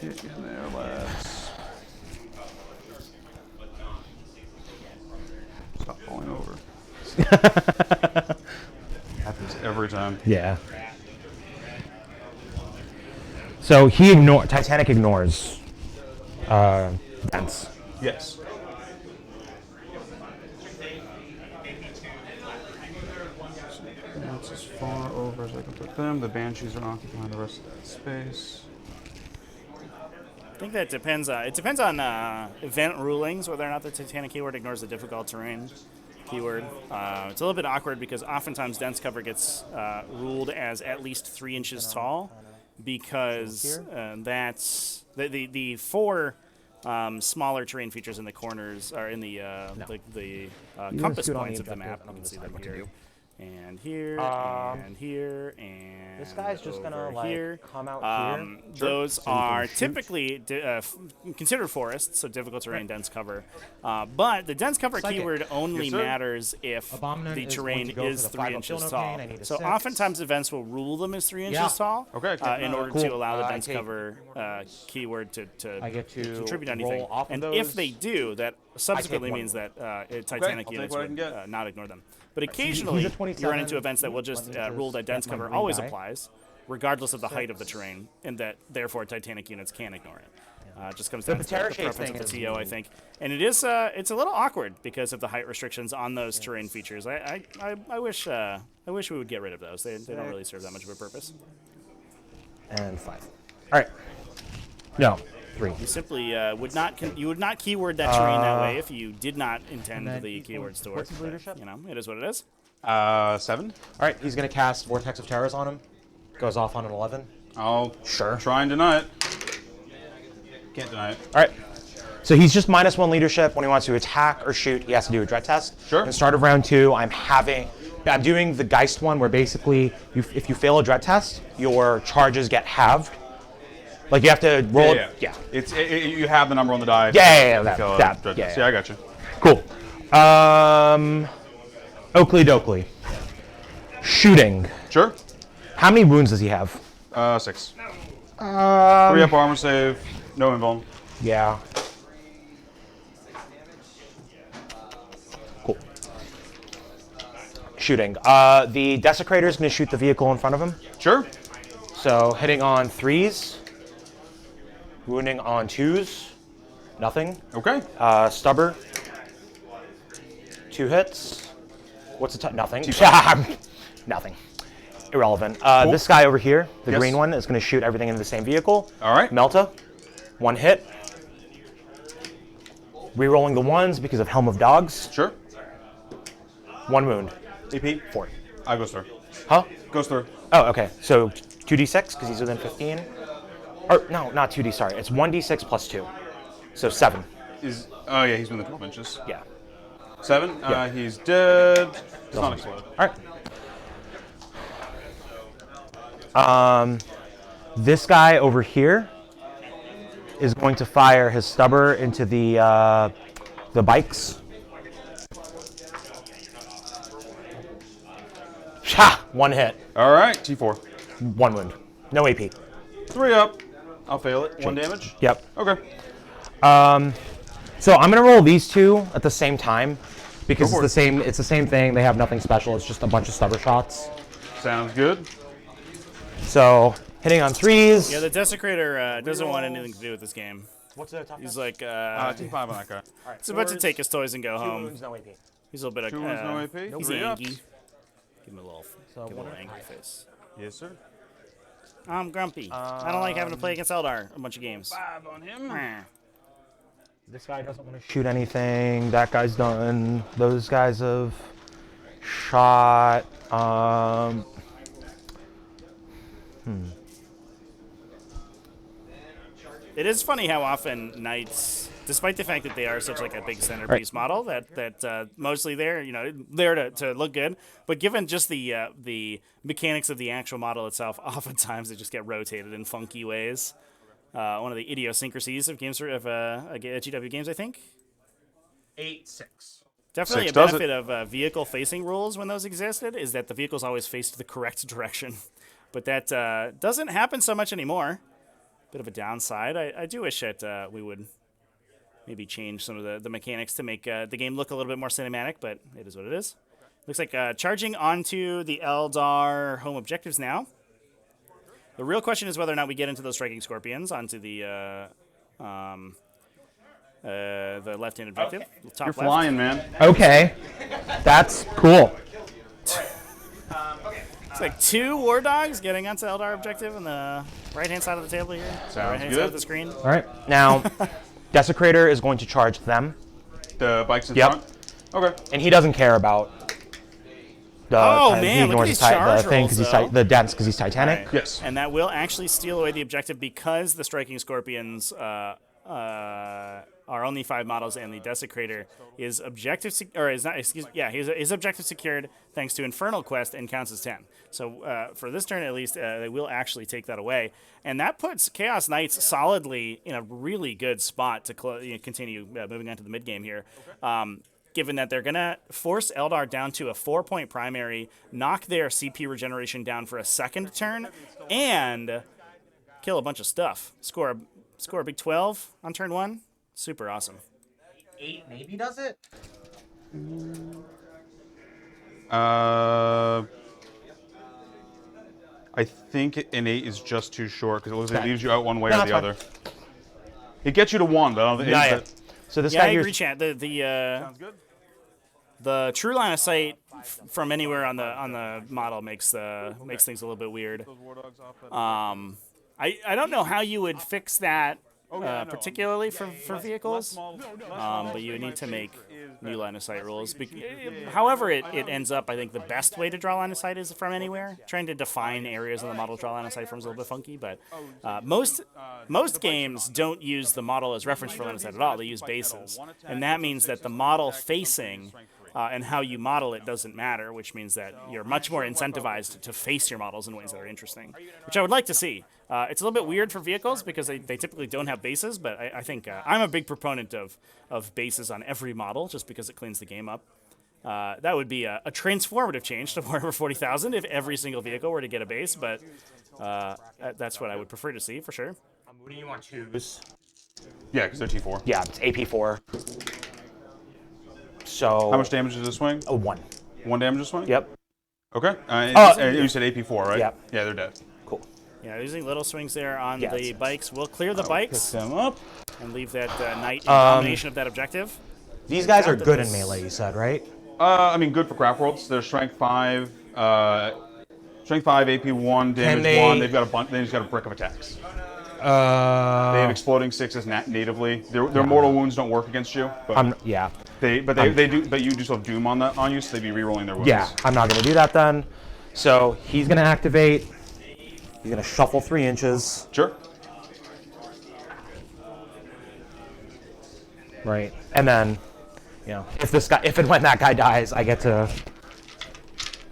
Get in there, lads. Stop falling over. Happens every time. Yeah. So Titanic ignores Dents. Yes. That's as far over as I can put them. The Banshees are occupying the rest of that space. I think that depends. It depends on event rulings whether or not the Titanic keyword ignores the difficult terrain keyword. It's a little bit awkward because oftentimes dense cover gets ruled as at least 3 inches tall because that's the 4 smaller terrain features in the corners are in the compass scoot on points the of the map. objective, and You can I'm see gonna them decide what to here. do. And here, and here, and This guy's just gonna over like here. come out here. Those So you can are shoot. typically considered forests, so difficult terrain, dense cover. But the dense cover Psychic. keyword only Yes, sir. matters if Abominant the is terrain going to go is for the 3 5 up inches shield tall. pane. I need a So 6. oftentimes events will rule them as 3 inches Yeah. tall Okay, in order Cool. to allow the I dense take- cover keyword to I get to contribute roll anything. off of And those. if they do, that subsequently one means more. that Titanic I'll take units what I can would get. not ignore them. But he's occasionally, a you run 27. into events that will just Let me rule that dense get my cover green always die. applies, regardless of the height of the terrain, and that therefore Titanic units can ignore it. It just comes down to the terror shape preference of thing the is- TO, I think. And it is it's a little awkward because of the height restrictions on those terrain features. I wish we would get rid of those. They don't really serve that much of a purpose. And 5. All right. No, 3. You simply would not keyword that terrain that way if you did not intend then the he's going- keywords to work. what's his But, leadership? you know, it is what it is. 7. All right, he's gonna cast Vortex of Terror on him. Goes off on an 11. I'll Sure. try and deny it. Can't deny it. All right. So he's just -1 leadership. When he wants to attack or shoot, he has to do a dread test. Sure. At the start of round 2, I'm doing the Geist one where basically if you fail a dread test, your charges get halved. Like you have to roll it. Yeah. You have the number on the die. Yeah, You feel that, dread yeah, test. yeah. I got you. Cool. Oakley Dokley. Shooting. Sure. How many wounds does he have? 6. 3 up armor save. No invuln. Yeah. Cool. Shooting. The Desecrator is going to shoot the vehicle in front of him. Sure. So hitting on 3s. Wounding on 2s. Nothing. Okay. Stubber. 2 hits. What's the nothing. Nothing. Irrelevant. This guy over here, the Yes. green one, is going to shoot everything into the same vehicle. All right. Melta. 1 hit. Rerolling the 1s because of Helm of Dogs. Sure. 1 wound. AP. 4. I goes through. Huh? Goes through. Oh, okay. So 2d6 because he's within 15. Or no, not 2d. Sorry, it's 1d6 plus 2. So 7. Oh yeah, he's been the 12 inches. Yeah. 7. Yeah. He's dead. Does not explode. All right. This guy over here is going to fire his stubber into the bikes. Ha! 1 hit. All right. T4. 1 wound. No AP. 3 up. I'll fail it. 1 damage. Yep. Okay. So I'm gonna roll these 2 at the same time because Go it's for the it. same. It's the same thing. They have nothing special. It's just a bunch of stubber shots. Sounds good. So hitting on 3s. Yeah, the Desecrator doesn't want anything to do with this game. What's the top? He's like, T5 on that guy. he's about to take his toys and go home. wounds, no AP. He's a little bit of 2 wounds, no AP. he's 3 ups. angry. Give him a little, give him a one little angry face. Yes, sir. I'm grumpy. I don't like having to play against Eldar a bunch of games. 5 on him. Meh. This guy doesn't want to shoot anything. That guy's done. Those guys have shot. It is funny how often knights, despite the fact that they are such like a big centerpiece model, that mostly they're there to look good, but given just the mechanics of the actual model itself, oftentimes they just get rotated in funky ways. one of the idiosyncrasies of games of GW games, I think. 8-6. Definitely Six a does benefit of vehicle facing rules when those existed is that the vehicles always faced the correct direction. But that doesn't happen so much anymore. Bit of a downside. I do wish that we would maybe change some of the mechanics to make the game look a little bit more cinematic, but it is what it is. Looks like charging onto the Eldar home objectives now. The real question is whether or not we get into those striking scorpions onto the left-hand objective. Top You're left. flying, man. Okay, that's cool. It's like 2 war dogs getting onto Eldar objective on the right-hand side of the table here. Right-hand side good. of the screen. All right, now Desecrator is going to charge them, The bike's in Yep. front? Okay. and he doesn't care about the. Oh, he man, look ignores at these the charge thing rolls, because though. the dents because he's Titanic. Right. Yes. And that will actually steal away the objective because the striking scorpions are only 5 models, and the Desecrator is objective his objective secured thanks to Infernal Quest and counts as 10. So for this turn at least, they will actually take that away, and that puts Chaos Knights solidly in a really good spot to continue moving on to the mid game here. Given that they're going to force Eldar down to a 4-point primary, knock their CP regeneration down for a second turn, and kill a bunch of stuff. Score a big 12 on turn 1. Super awesome. 8 maybe does it. I think an 8 is just too short because it looks like it leaves you out one way No, or that's the fine. other. It gets you to 1, but I don't think Yeah, it's So this Yeah, guy I here. agree, Chad. The true line of sight from anywhere on the model makes things a little bit weird. I don't know how you would fix that particularly for vehicles, but you need to make new line of sight rules. However, it ends up, I think the best way to draw line of sight is from anywhere. Trying to define areas on the model to draw line of sight from is a little bit funky, but most games don't use the model as reference for line of sight at all. They use bases, and that means that the model facing and how you model it doesn't matter, which means that you're much more incentivized to face your models in ways that are interesting, which I would like to see. It's a little bit weird for vehicles because they typically don't have bases, but I think I'm a big proponent of bases on every model just because it cleans the game up. That would be a transformative change to Warhammer 40,000 if every single vehicle were to get a base, but that's what I would prefer to see for sure. What do you want to choose? Yeah, because they're T4. Yeah, it's AP4. So. How much damage does it swing? 1. 1 damage to swing? Yep. Okay. Oh, You said AP4, right? Yep. Yeah, they're dead. Cool. Yeah, using little swings there on Yeah, the bikes. We'll clear the bikes Pick them up. and leave that knight in domination of that objective. These guys are That good in is- melee, you said, right? I mean, good for craft worlds. They're strength 5, AP1, damage they- 1. They've got a bunch. They just got a brick of attacks. They have exploding 6s natively. Their mortal wounds don't work against you, but Yeah. they do. But you do still have Doom on you, so they'd be rerolling their wounds. Yeah, I'm not going to do that then. So he's going to activate. He's going to shuffle 3 inches. Sure. Right. And then, if and when that guy dies, I get to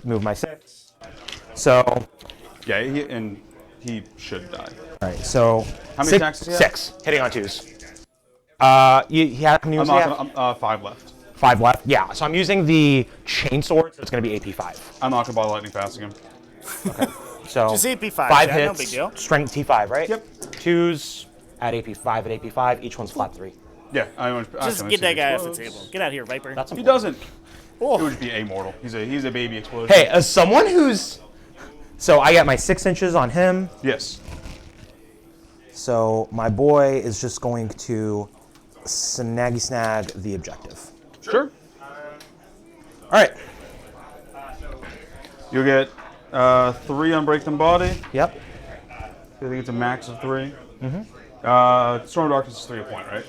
move my 6. So, Yeah, he should die. all right. So How many 6, attacks does he have? 6 hitting on 2s. How many I'm was he not have? gonna, 5 left. 5 left. Yeah. So I'm using the chain sword, so it's going to be AP5. I'm not gonna bother lightning fasting him. So Just AP5, 5 yeah, no hits, big deal. strength T5, right? Yep. 2s at AP5 at AP5. Each one's flat 3. Yeah, Just get that guy off the table. Get out of here, Viper. That's He important. doesn't. It would be amortal. He's a baby explosion. Hey, as someone who's... So I get my 6 inches on him. Yes. So my boy is just going to snag the objective. Sure. All right. You'll get 3 on break them body. Yep. I think it's a max of 3. Storm of Darkness is 3 a point, right?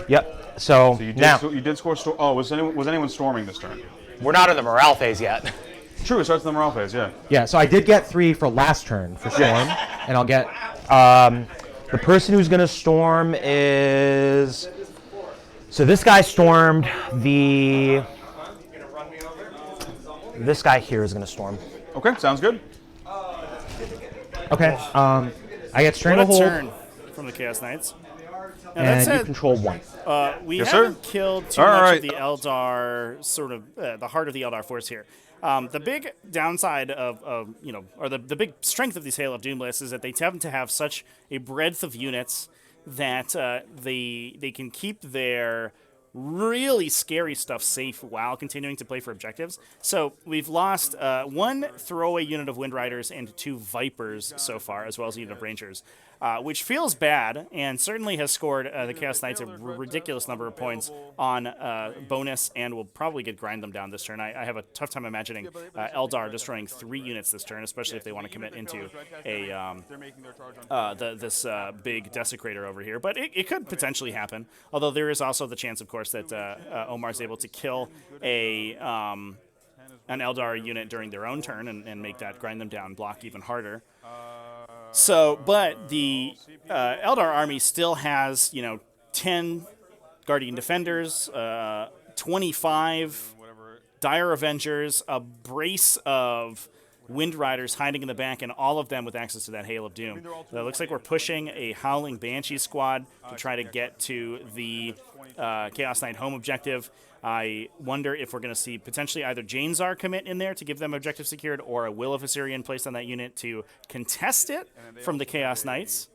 Yep. So You did, now you did score. Was anyone storming this turn? we're not in the morale phase yet. True, it starts in the morale phase. Yeah. Yeah, so I did get 3 for last turn for Storm, and I'll get The person who's going to storm is... So this guy stormed the... This guy here is going to storm. Okay, sounds good. okay. I get What a Stranglehold. turn from the Chaos Knights. Now, And that you said, control one. we Yes, haven't sir. killed too All much right. of the Eldar, sort of the heart of the Eldar force here. The big downside of or the big strength of these Hail of Doom lists is that they tend to have such a breadth of units that they can keep their really scary stuff safe while continuing to play for objectives. So we've lost one throwaway unit of Wind Riders and 2 Vipers so far, as well as a unit of Rangers, which feels bad and certainly has scored the Chaos Knights a ridiculous number of points on bonus and will probably grind them down this turn. I have a tough time imagining Eldar destroying 3 units this turn, especially if they want to commit into this big Desecrator over here. But it could potentially happen, although there is also the chance, of course, that Omar's able to kill an Eldar unit during their own turn and make that grind them down block even harder. So, but the Eldar army still has, 10 Guardian Defenders, 25 Dire Avengers, a brace of Wind Riders hiding in the back, and all of them with access to that Hail of Doom. So it looks like we're pushing a Howling Banshee squad to try to get to the Chaos Knight home objective. I wonder if we're going to see potentially either Janezar commit in there to give them objective secured, or a Will of Asuryani placed on that unit to contest it from the Chaos Knights.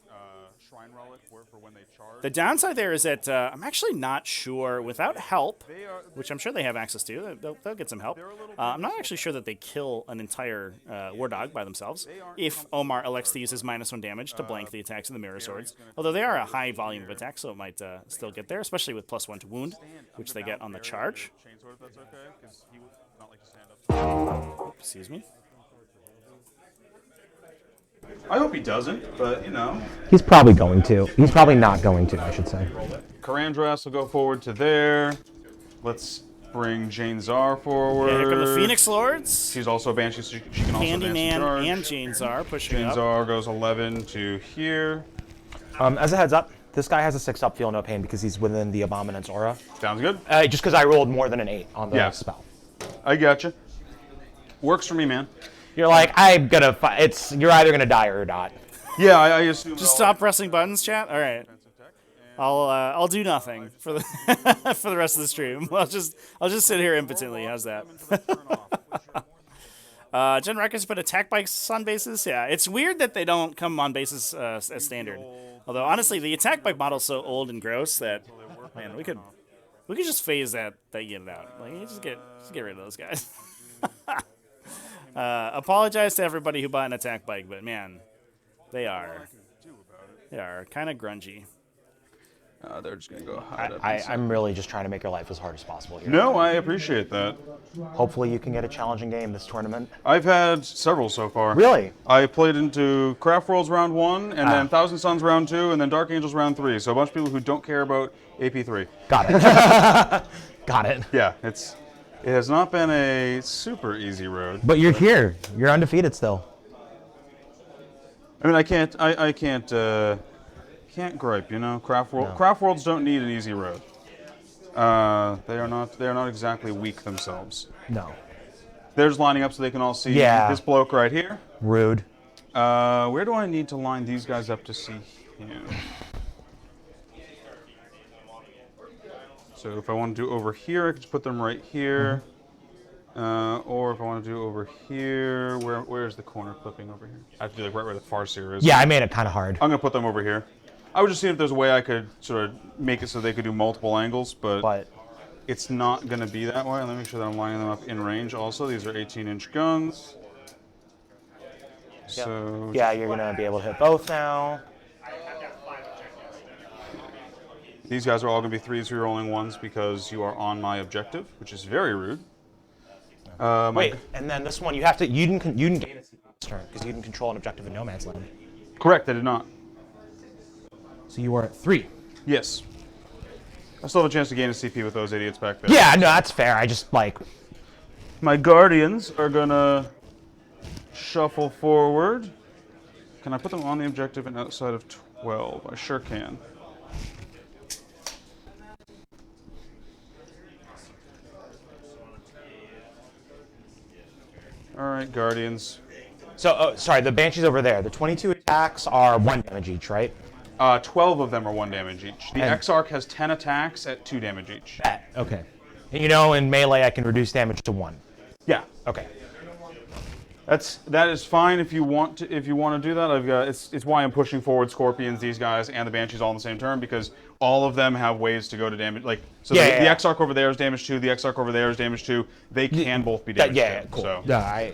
The downside there is that I'm actually not sure, without help, which I'm sure they have access to, they'll get some help. I'm not actually sure that they kill an entire War Dog by themselves if Omar elects to use his -1 damage to blank the attacks of the Mirror Swords. Although they are a high volume of attack, so it might still get there, especially with +1 to wound, which they get on the charge. Excuse me. I hope he doesn't, but He's probably going to. He's probably not going to, I should say. Karandras will go forward to there. Let's bring Janezar forward. Yeah, here come the Phoenix Lords. She's also a Banshee, so she can also advance in charge. Candyman and Janezar pushing up. Janezar goes 11 to here. As a heads up, this guy has a 6-up, feel no pain, because he's within the Abominance aura. Sounds good. Just because I rolled more than an 8 on the spell. I gotcha. Works for me, man. You're like, I'm gonna you're either gonna die or not. Yeah, I assume. Just stop pressing buttons, chat. All right. I'll do nothing for the for the rest of the stream. I'll just sit here impotently. How's that? Gen Records put attack bikes on bases. Yeah, it's weird that they don't come on bases as standard. Although honestly, the attack bike model's so old and gross that man, we could just phase that unit out. Like, just get rid of those guys. Apologize to everybody who bought an attack bike, but man, they are kind of grungy. They're just gonna go hide up. I'm really just trying to make your life as hard as possible here. No, I appreciate that. Hopefully you can get a challenging game this tournament. I've had several so far. Really? I played into Craft Worlds round 1, and then Thousand Suns round 2, and then Dark Angels round 3. So a bunch of people who don't care about AP3. Got it. Got it. Yeah, it has not been a super easy road. But you're here. You're undefeated still. I mean, I can't gripe, Craft Worlds don't need an easy road. They are not exactly weak themselves. No. They're just lining up so they can all see this bloke right here. Rude. Where do I need to line these guys up to see him? So if I want to do over here, I can just put them right here. Or if I want to do over here, where's the corner clipping over here? I have to do like right where the Farseer is. Yeah, I made it kind of hard. I'm going to put them over here. I was just seeing if there's a way I could sort of make it so they could do multiple angles, but it's not going to be that way. Let me make sure that I'm lining them up in range also. These are 18-inch guns. So yeah, you're going to be able to hit both now. These guys are all going to be 3s re-rolling 1s because you are on my objective, which is very rude. Wait, and then this one you didn't gain a CP this turn because you didn't control an objective in No Man's Land. Correct, I did not. So you were at 3. Yes. I still have a chance to gain a CP with those idiots back there. Yeah, no, that's fair. I just my Guardians are gonna shuffle forward. Can I put them on the objective and outside of 12? I sure can. All right, Guardians. So, sorry, the Banshees over there. The 22 attacks are 1 damage each, right? 12 of them are 1 damage each. The And- Exarch has 10 attacks at 2 damage each. Okay. And you know, in melee, I can reduce damage to 1. Yeah. Okay. That is fine if you want to do that. I've got it's why I'm pushing forward Scorpions, these guys, and the Banshees all in the same turn, because all of them have ways to go to damage. Like the Exarch over there is damage 2, the Exarch over there is damage 2. They can both be damage 2. Cool. So Yeah,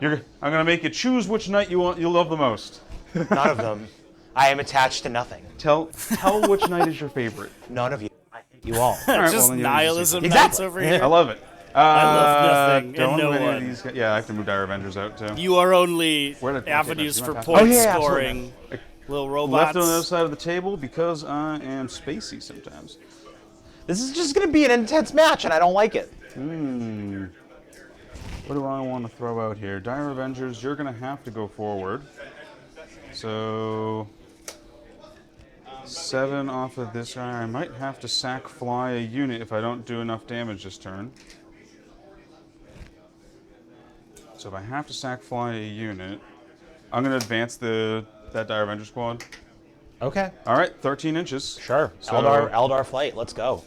I'm gonna make you choose which knight you love the most. none of them. I am attached to nothing. Tell which knight is your favorite. None of you. I hate you all. All right, Just well, then nihilism Exactly. nights over here. I love it. I love nothing don't and no have any of one. these guys. Yeah, I have to move Dire Avengers out too. You are only Where did- okay, avenues no, for you might point have- Oh, yeah, scoring. Little robots. Left on the other side of the table because I am spacey sometimes. This is just going to be an intense match, and I don't like it. What do I want to throw out here? Dire Avengers, you're going to have to go forward. So 7 off of this guy. I might have to sack fly a unit if I don't do enough damage this turn. So if I have to sack fly a unit, I'm going to advance that Dire Avenger squad. Okay. All right, 13 inches. Sure. So- Eldar flight. Let's go.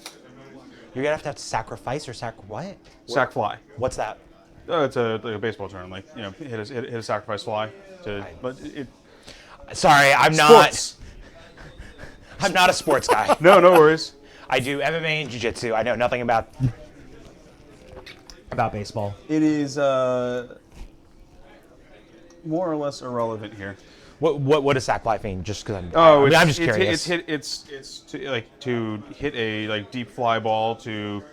You're going to have sacrifice or what? Sack fly. What's that? It's like a baseball term, like hit a sacrifice fly. But it Sorry, I'm not. sports. I'm not a sports guy. No worries. I do MMA and jiu-jitsu. I know nothing about baseball. It is more or less irrelevant here. what does sack fly mean? Just because I'm just curious. It's to hit a deep fly ball to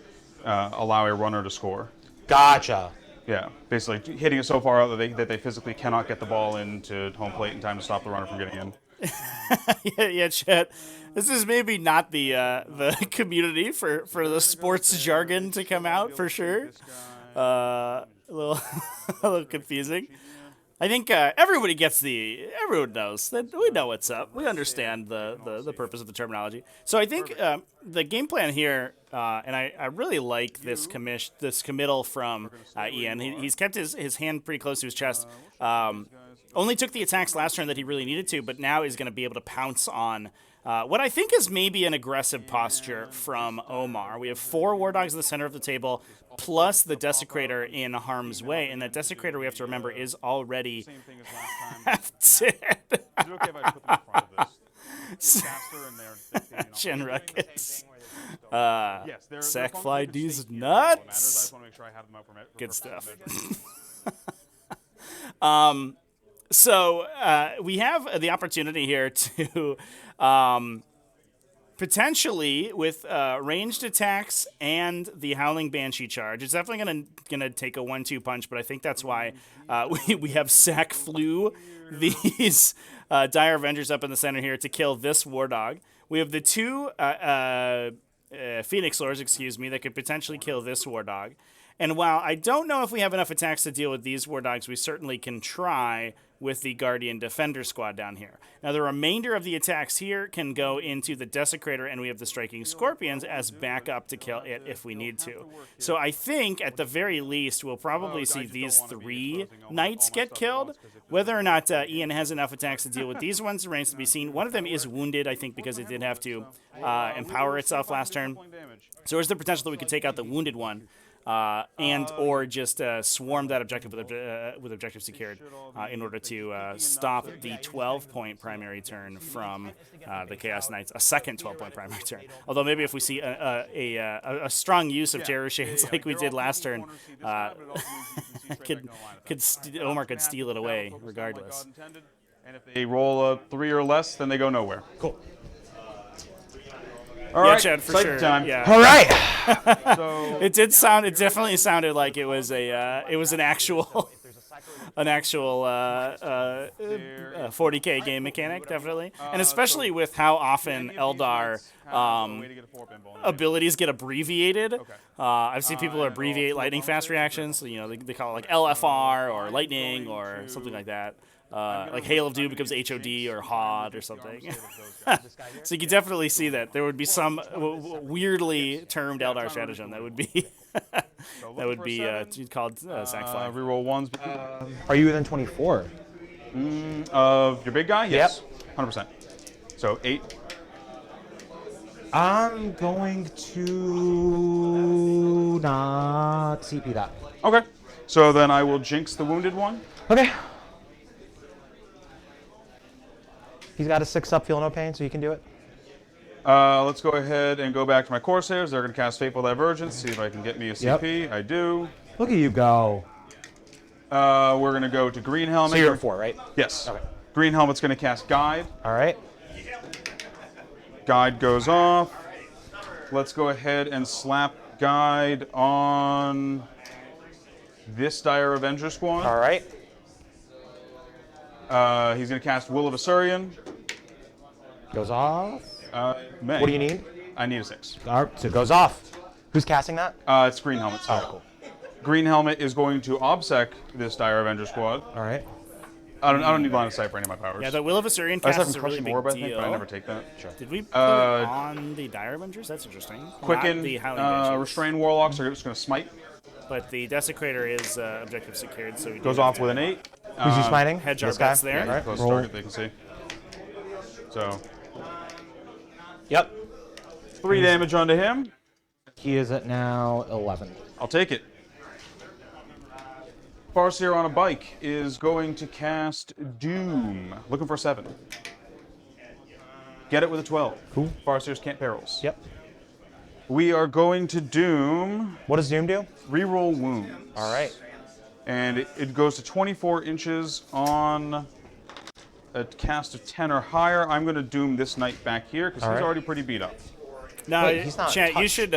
allow a runner to score. Gotcha. Yeah, basically hitting it so far out that they physically cannot get the ball into home plate in time to stop the runner from getting in. yeah, Chet. This is maybe not the community for the sports jargon to come out for sure. A little a little confusing. I think everybody everyone knows that we know what's up. We understand the purpose of the terminology. So I think the game plan here, and I really like this committal from Ian. He's kept his hand pretty close to his chest. Only took the attacks last turn that he really needed to, but now is going to be able to pounce on what I think is maybe an aggressive posture from Omar. We have 4 War Dogs in the center of the table, plus the Desecrator in harm's way. And that Desecrator, we have to remember, is already half dead. Is it okay if I put them in front of this? Shen Ruckus. Yes, they're Sack functionally fly distinct these here. It matters. I nuts. just want to make sure I have them out for Good stuff. Avengers. So we have the opportunity here to potentially, with ranged attacks and the Howling Banshee charge, it's definitely gonna take a 1-2 punch. But I think that's why we have Sack flew these Dire Avengers up in the center here to kill this War Dog. We have the 2 Phoenix Lords, that could potentially kill this War Dog. And while I don't know if we have enough attacks to deal with these War Dogs, we certainly can try with the Guardian Defender squad down here. Now, the remainder of the attacks here can go into the Desecrator, and we have the Striking Scorpions as backup to kill it if we need to. So I think, at the very least, we'll probably see these 3 Knights get killed. Whether or not Ian has enough attacks to deal with these ones remains to be seen. One of them is wounded, I think, because it did have to empower itself last turn. So there's the potential that we could take out the wounded one. And or just swarm that objective with objective secured in order to stop the 12-point primary turn from the Chaos Knights, a second 12-point primary turn. Although maybe if we see a strong use of Terror Shades like we did last turn, Omar could steal it away regardless. And if they roll a 3 or less, then they go nowhere. Cool. All Yeah, right, Chad, for psych sure. time. Yeah. All right. So It definitely sounded like it was an actual 40k game mechanic, definitely, and especially with how often Eldar abilities get abbreviated. I've seen people abbreviate lightning fast reactions. So, they call it like LFR or lightning or something like that. Like Hail of Doom becomes HOD or HOD or something. So you can definitely see that there would be some weirdly termed Eldar stratagem that would be called Sack Fly. reroll 1s Are you within 24? of your big guy. Yes, 100%. So 8. I'm going to not CP that. Okay. So then I will jinx the wounded one. Okay. He's got a 6 up, feel no pain, so he can do it. Let's go ahead and go back to my Corsairs. They're going to cast Fateful Divergence, see if I can get me a CP. Yep. I do. Look at you go. We're going to go to Green Helmet. So you're at 4, right? Yes. Okay. Green Helmet's going to cast Guide. All right. Guide goes off. Let's go ahead and slap Guide on this Dire Avenger squad. All right. He's going to cast Will of Asuryani. Goes off. May. What do you need? I need a 6. All right, so it goes off. Who's casting that? It's Green Helmet. Oh, cool. Green Helmet is going to obsec this Dire Avenger squad. All right. I don't need line of sight for any of my powers. Yeah, the Will of Asuryani I just cast have is a really Crushing big Orb, I think, deal. but I never take that. Sure. Did we put it on the Dire Avengers? That's interesting. Quicken, Not the Howling Banshees. Restrain Warlocks are just going to smite. But the Desecrator is objective secured, so we Goes do off have with to an 8. Who's he smiting? hedge our This guy? bets there. Yeah, All right. close Roll. target they can see. So Yep. 3 damage onto him. He is at now 11. I'll take it. Farseer on a bike is going to cast Doom. Looking for a 7. Get it with a 12. Cool. Farseers can't perils. Yep. We are going to Doom. What does Doom do? Reroll wounds. All right. And it goes to 24 inches on a cast of 10 or higher. I'm going to Doom this knight back here because All he's right. already pretty beat up. No, Wait, he's not Chat, you touched. should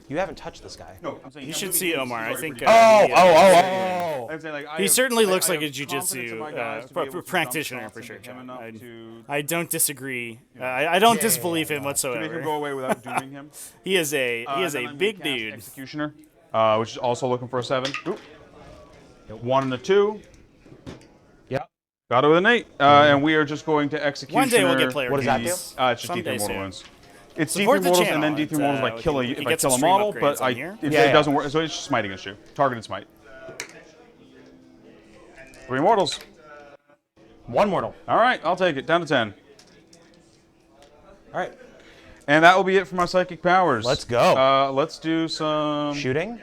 You haven't touched this guy. No, I'm saying you should see Omar. I think Oh. I'm saying, like, he certainly looks like a have confidence in my guys to be able to practitioner jump for sure. him Chat. enough to I don't disagree. I don't disbelieve him make him whatsoever. go away without dooming him. He is a Then I'm gonna big cast dude. Executioner, which is also looking for a 7. Oop. 1 and a 2. Yep. Got it with an 8. And we are just going to Executioner. One day we'll get player What does that keys. do? It's just Someday D3 mortal soon. wounds. It's Support D3 the mortals channel. and then D3 mortals if I we kill can get a some stream model, upgrades but on it here. Yeah. doesn't work. So it's just smiting issue. Targeted smite. 3 mortals. 1 mortal. All right, I'll take it. Down to 10. All right. And that will be it for my psychic powers. Let's go. Let's do some Shooting.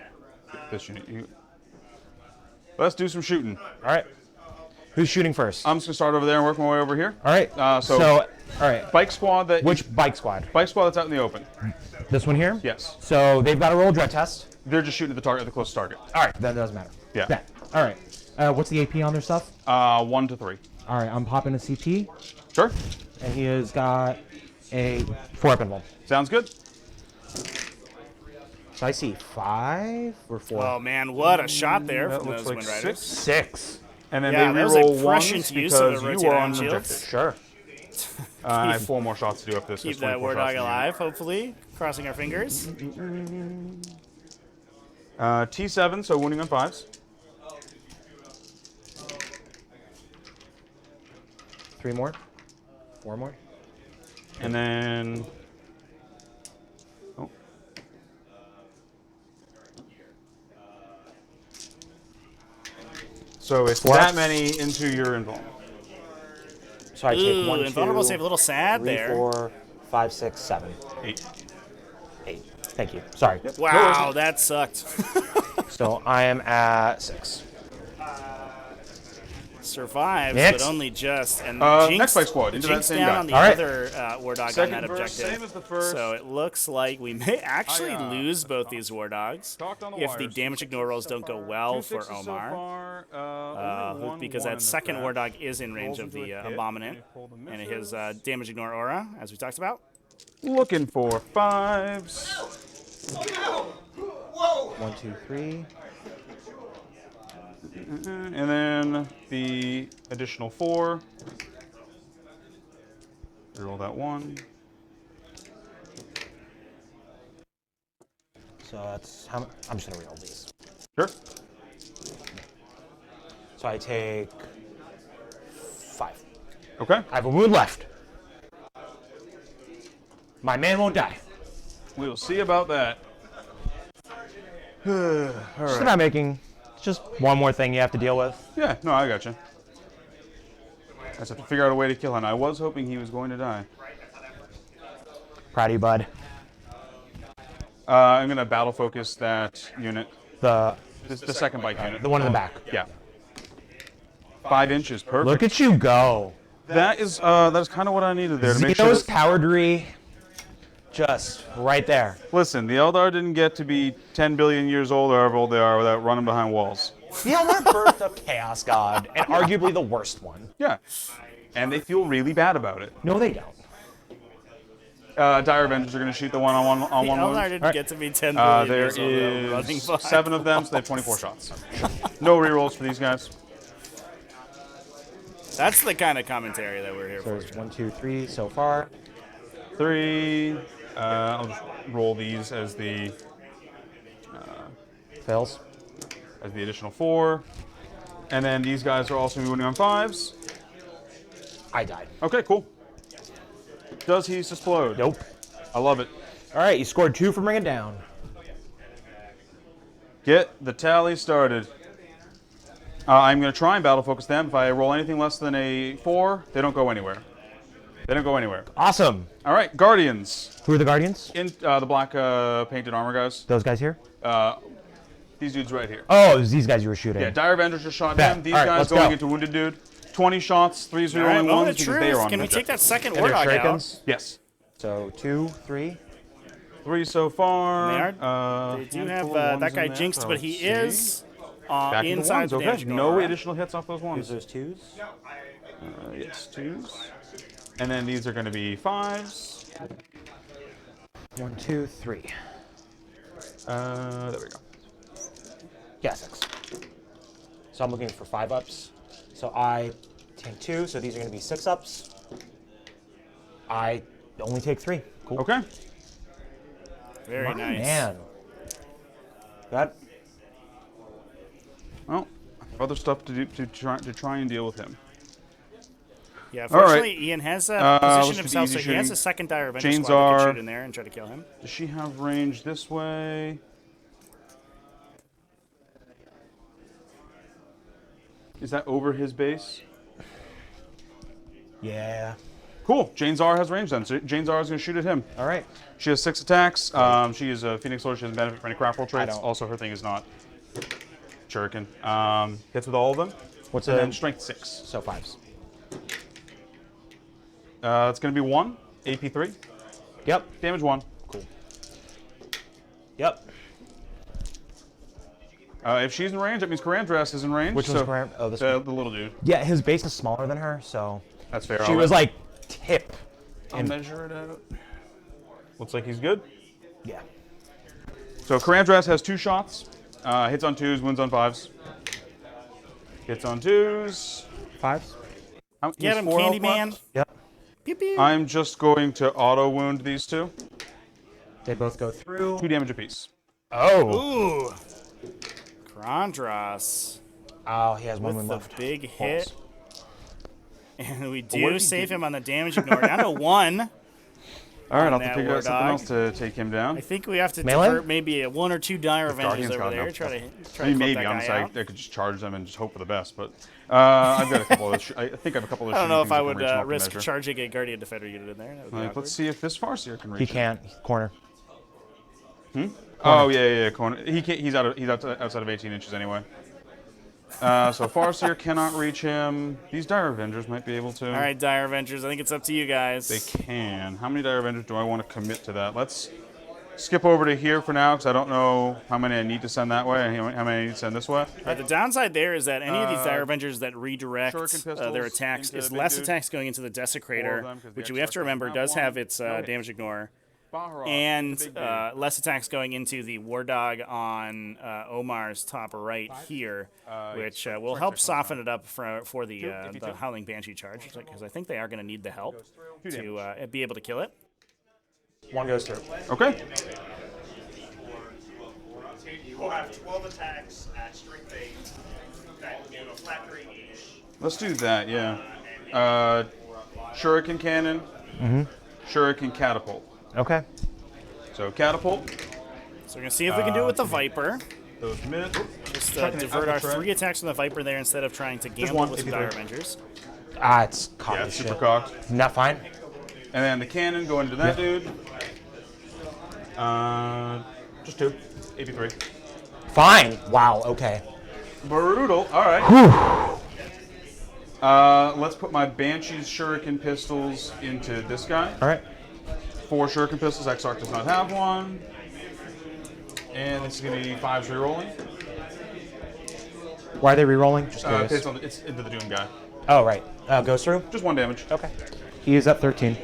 Let's do some shooting. All right. Who's shooting first? I'm just gonna start over there and work my way over here. All right. So- all right. Bike squad Which bike squad? that's out in the open. This one here? Yes. So they've got to roll a dread test. They're just shooting at the target, the closest target. All right. That doesn't matter. Yeah. Bet. All right. What's the AP on their stuff? 1 to 3. All right, I'm popping a CP, Sure. And he has got a 4-up involved. Sounds good. So I see 5 or 4. Oh man, what a shot there That from looks those like Wind Riders. 6. And then Yeah, they that was a reroll prescient ones use of the because you rotating are ion unobjected. shields. Sure. I have 4 more shots to do after this. Keep That's that 24 War shots Dog to do. alive, hopefully. Crossing our fingers. T7, so wounding on 5s. 3 more. 4 more. And then... Oh. So it's What? that many into your invuln. So I take Ooh, 1, 2, Invulnerable save a little sad 3, there. 4, 5, 6, 7, 8. 8. Thank you. Sorry. Wow, that sucked. So I am at 6. Survives, Next. but only just. And next bike squad, into that Jinx same down guy. on the All right. other War Dog Second on that verse, objective. same as the first. So it looks like we may actually I, lose both these War Dogs talked on the if the wires. damage ignore rolls don't go well 2 for sixes so Omar. far, only one Because one that in this second draft. War Dog is in range Rolls of into the a hit, Abominant and they pull the and his misses. damage ignore aura, as we talked about. Looking for 5s. 1, 2, 3. And then the additional 4. Reroll that 1. So that's how I'm just gonna reroll these. Sure. So I take 5. Okay. I have a wound left. My man won't die. We will see about that. All Just right. about making just one more thing you have to deal with. Yeah, no, I got you. I just have to figure out a way to kill him. I was hoping he was going to die. Proud of you, bud. I'm going to battle focus that unit. The The second bike unit. the one in the back. Yeah. 5 inches, perfect. Look at you go. That is kind of what I needed there to make sure. Xeno's That, cowardry, just right there. listen, the Eldar didn't get to be 10 billion years old, or however old they are, without running behind walls. The Eldar birthed a chaos god, and arguably the worst one. Yeah. And they feel really bad about it. No, they don't. Dire Avengers are going to shoot the one-on-one on one Eldar wound. didn't get to be 10 billion There years old without running is by. 7 of them, so they have 24 shots. No rerolls for these guys. That's the kind of commentary that we're here So for. there's 1, 2, 3 so far. 3. I'll just roll these as the Fails. additional 4. And then these guys are also winning on 5s. I died. Okay, cool. Does he explode? Nope. I love it. All right, you scored 2 from Bring It Down. Get the tally started. I'm going to try and battle focus them. If I roll anything less than a 4, they don't go anywhere. They don't go anywhere. Awesome. All right, Guardians. Who are the Guardians? In the black painted armor guys. Those guys here? These dudes right here. Oh, it was these guys you were shooting. Yeah, Dire Avengers just shot Bet. them. These All right, guys let's going go. into Wounded Dude. 20 shots, 3 All right, rolling moment ones of because they are truth. on Can we take that second And they're Warthog out? Shurikens? Yes. So 2, 3. 3 so far. They do have handful of that ones guy in there, jinxed, so but he let's see. is Back into inside ones. the Okay, damage no aura. additional hits off those ones. Those 2s. Yes, 2s. And then these are going to be 5s. 1, 2, 3. There we go. Yeah, 6. So I'm looking for 5 ups. So I take 2, so these are going to be 6 ups. I only take 3. Cool. Okay. Very My nice. man. That. Well, I have other stuff to do to try and deal with him. Yeah, right. fortunately, Ian has let's do positioned the himself easy so he has shooting. a second Dire Avenger Chains squad that are- can shoot in there and try to kill him. Does she have range this way? Is that over his base? Yeah. Cool. Jane Zara has range then. So Jane Zara is going to shoot at him. All right. She has 6 attacks. She is a Phoenix Lord. She doesn't benefit from any craft roll traits. don't. Also, her thing is not Shuriken. Hits with all of them. What's And a then strength 6. So 5s. It's going to be 1. AP 3. Yep. Damage 1. Cool. Yep. If she's in range, that means Karandras is in range. Which one's Karam? Oh, this the one. little dude. Yeah, his base is smaller than her, so That's fair. she was like tip. I'll measure it out. Looks like he's good. Yeah. So Karandras has 2 shots. Hits on 2s, wins on 5s. Hits on 2s. 5s. He Get has him, 4 health Candyman. left. Yep. Pew, pew. I'm just going to auto wound these 2. They both go through. 2 damage apiece. Oh. Ooh. Krandras Oh, he has one with wound the left. big Pulse. hit. And we what do did he save do? him on the damage ignore down to 1. All right, I'll have that to figure out something Warthog. else to take him down. I think we have to Melee? divert maybe 1 or 2 Dire Avengers Guardians over got there. enough Try to I clip mean, maybe. that Honestly, guy I out. could just charge them and just hope for the best. But I've got a couple of. I think I have a couple of. I don't know shooting if I things would can reach off the risk measure. charging a Guardian Defender unit in there. That would be Like, awkward. let's see if this Farseer can reach. He it. can't. Corner. Oh yeah, corner. He can't. He's outside of 18 inches anyway. So Farseer cannot reach him. These Dire Avengers might be able to. All right, Dire Avengers. I think it's up to you guys. They can. How many Dire Avengers do I want to commit to that? Let's skip over to here for now because I don't know how many I need to send that way and how many I need to send this way. The downside there is that any of these Dire Avengers that redirect Shuriken their pistols attacks into is big less dude. attacks going into the Four Desecrator, of them, 'cause the which we have to Exarch remember does does not have one. its No hit. damage ignore, Baharov, and the big dude. less attacks going into the War Dog on Omar's top right here, which will help soften it up for the Howling Banshee charge, because I think they are going to need the help to be able to kill it. 1 goes through. Okay. You will have 12 attacks at strength 8. That will give a flat 3 each. Let's do that. Yeah. Shuriken cannon. Shuriken catapult. Okay. So catapult. So we're going to see if we can do it with the Viper. Those mid. Just Chucking it divert up our the tread. 3 attacks from the Viper there instead of trying to gamble one, with some maybe Dire three. Avengers. It's cocked. Yeah, as it's super shit. cocked. Not fine. And then the cannon going into that dude. Just 2. AP3. Fine. Wow. Okay. Brutal. All right. Let's put my Banshee's Shuriken pistols into this guy. All right. 4 Shuriken pistols. Exarch does not have one. And this is going to be 5s rerolling. Why are they re-rolling? Just curious. It's into the Doom guy. Oh, right. Goes through? Just 1 damage. Okay. He is at 13.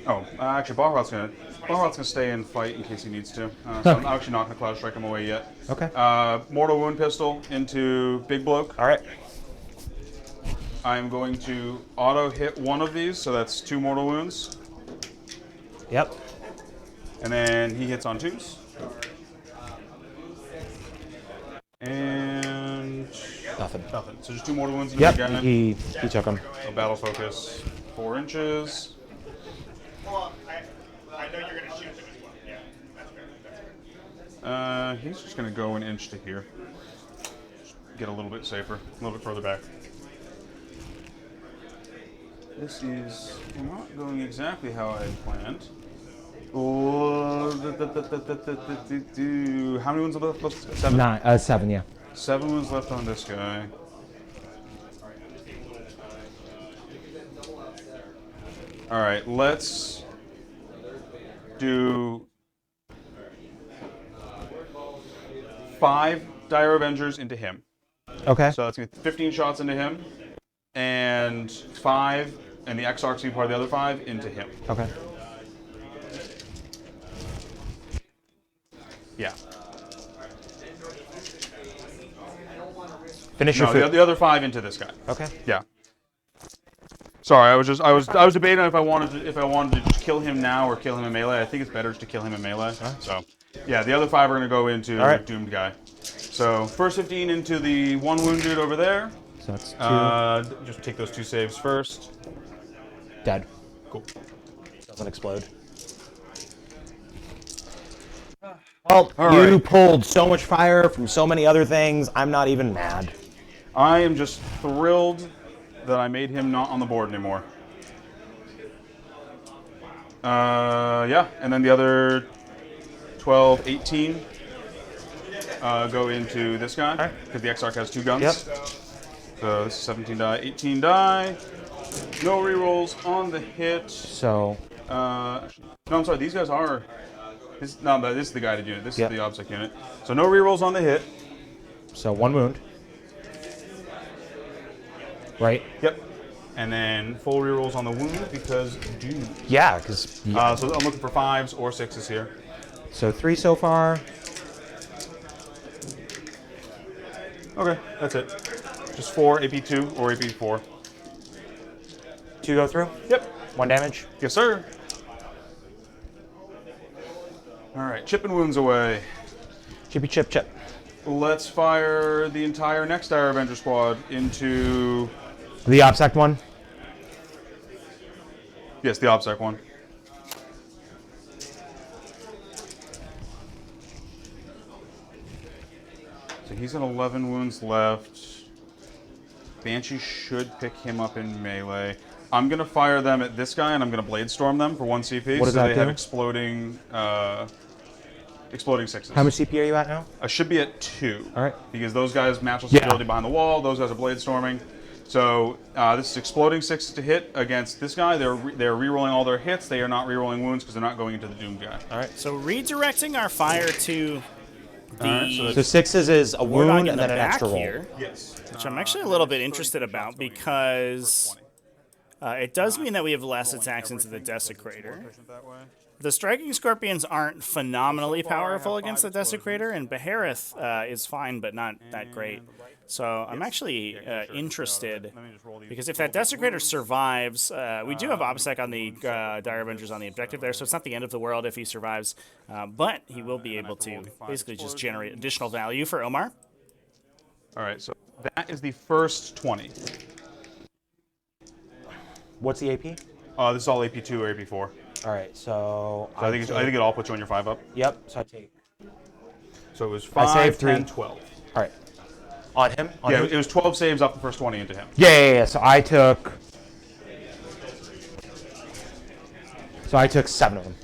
Oh, actually, Barhart's gonna stay and fight in case he needs to. So I'm actually not gonna Cloud Strike him away yet. Okay. Mortal Wound Pistol into Big Bloke. All right. I'm going to auto hit 1 of these, so that's 2 mortal wounds. Yep. And then he hits on 2s. And Nothing. nothing. So just 2 mortal wounds. Yep. Guy. He took him. So battle focus 4 inches. Well, I know you're going to shoot him as well. Yeah, that's fair. That's fair. He's just gonna go an inch to here. Just get a little bit safer, a little bit further back. This is not going exactly how I had planned. Oh, how many wounds are left? 7? 7, yeah. 7 wounds left on this guy. All right, let's do 5 Dire Avengers into him. Okay. So that's going to be 15 shots into him, and 5, and the Exarch's part of the other 5 into him. Okay. Yeah. Finish your No, food. the other 5 into this guy. Okay. Yeah. Sorry, I was debating if I wanted to just kill him now or kill him in melee. I think it's better just to kill him in melee. So, yeah, the other 5 are going to go into Doomed guy. So first 15 into the 1 wound dude over there. So it's 2. Just take those 2 saves first. Dead. Cool. Doesn't explode. Well, All you right. pulled so much fire from so many other things. I'm not even mad. I am just thrilled that I made him not on the board anymore. Yeah, and then the other 12, 18 go into this guy, because the Exarch has 2 guns. Yep. So this is 17 die, 18 die. No rerolls on the hit. So, No, I'm sorry, these guys are... This is the guided unit. This Yep. is the OBSEC unit. So no rerolls on the hit. so 1 wound. Right? Yep. And then full rerolls on the wound because dude. Yeah, because... So I'm looking for 5s or 6s here. So 3 so far. Okay, that's it. Just 4 AP2 or AP4. 2 go through. Yep. 1 damage. Yes, sir. All right, chipping wounds away. Chippy chip chip. Let's fire the entire next Dire Avenger squad into... The OPSEC one. Yes, the OBSEC one. So he's at 11 wounds left. Banshee should pick him up in melee. I'm going to fire them at this guy, and I'm going to Blade Storm them for 1 CP. What does so that they do? have exploding 6s. How much CP are you at now? I should be at 2. All right. Because those guys matchless Yeah. ability behind the wall. Those guys are Blade Storming. So this is exploding 6 to hit against this guy. They're rerolling all their hits. They are not rerolling wounds because they're not going into the Doom guy. All right. So redirecting our fire to the Alright, so So 6s is a Warthog wound in and the then an back extra roll. here, Yes. which I'm actually a little bit interested about because it does mean that we have less attacks into the Desecrator. The Striking Scorpions aren't phenomenally powerful against the Desecrator, and Behareth is fine, but not that great. So I'm actually interested, because if that Desecrator survives, we do have OBSEC on the Dire Avengers on the objective there, so it's not the end of the world if he survives, but he will be able to basically just generate additional value for Omar. All right, so that is the first 20. What's the AP? This is all AP2 or AP4. All right, so So I think it all puts you on your 5 up. Yep. So I take. So it was I 5, saved 10, 3. 12. All right. On him? On Yeah, him? it was 12 saves off the first 20 into him. Yeah. So I took 7 of them.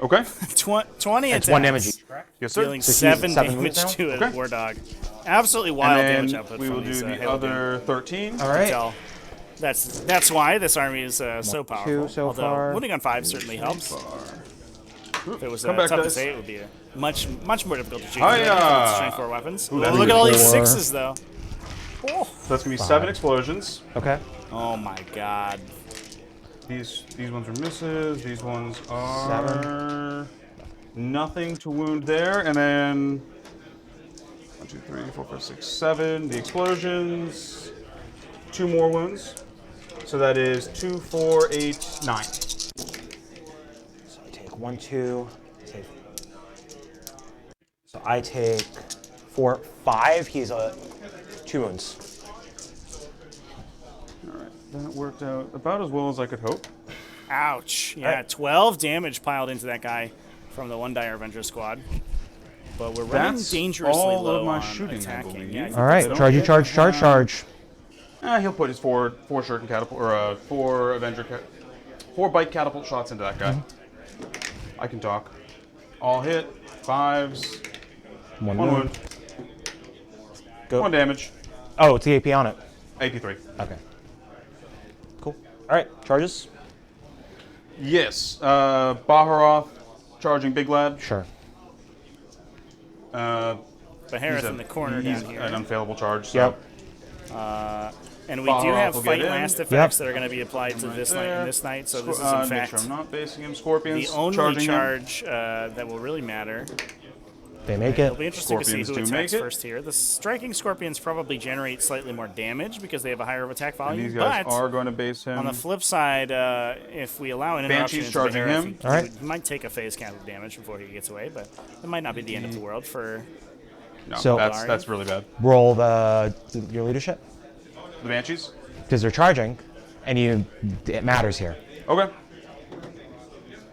Okay. 20 It's attacks. 1 damage each. Yes, sir. Dealing So he's 7 7 damage moves to now? a Okay. War Dog. Absolutely wild And damage then output we will from do these the Halo Doom. other 13. All right. Tell. That's why this army is so powerful. so Although far. wounding on 5 certainly helps. If it was Come back, tough to guys. say, it would be much more difficult to shoot. Hiya! Strength 4 weapons. Ooh, that's Look a at all these 4. 6s though. Oh. So that's going to be 7 explosions. Okay. Oh my god. These ones are misses. These ones are nothing to wound there. And then 1, 2, 3, 4, 5, 6, 7. The explosions. 2 more wounds. So that is 2, 4, 8, 9. So I take 1, 2. So I take 4, 5. He's 2 wounds. All right, that worked out about as well as I could hope. Ouch. Yeah, Alright. 12 damage piled into that guy from the 1 Dire Avenger squad. But we're running That's dangerously all low of my on shooting, I attacking. believe. Yeah, I think All right. that's Charge, it. charge. He'll put his 4 shuriken catapult or 4 Avenger 4 bite catapult shots into that guy. I can talk. All hit. 5s. 1 wound. Go. 1 damage. Oh, it's the AP on it. AP3. Okay. Cool. All right. Charges? Yes. Baharoth charging Big Lad. Sure. Behareth in the corner he's down here. an unfailable charge. So. Yep. And we do have will fight get in. last effects that are going to be applied to this night there. and this night. So this is Make in fact sure I'm not basing him. Scorpions the only charging him. charge that will really matter. They make It'll it. be interesting to see Scorpions who do make attacks it. first here. The striking Scorpions probably generate slightly more damage because they have a higher attack And volume. these guys But are going to base him. on the flip side, if we allow an interruption Banshee's into charging Behareth, him. All right. he might take a phase count of damage before he gets away, but it might not be the end of the world for No, So- that's really bad. Roll your leadership The Banshees? because they're charging, and it matters here. Okay.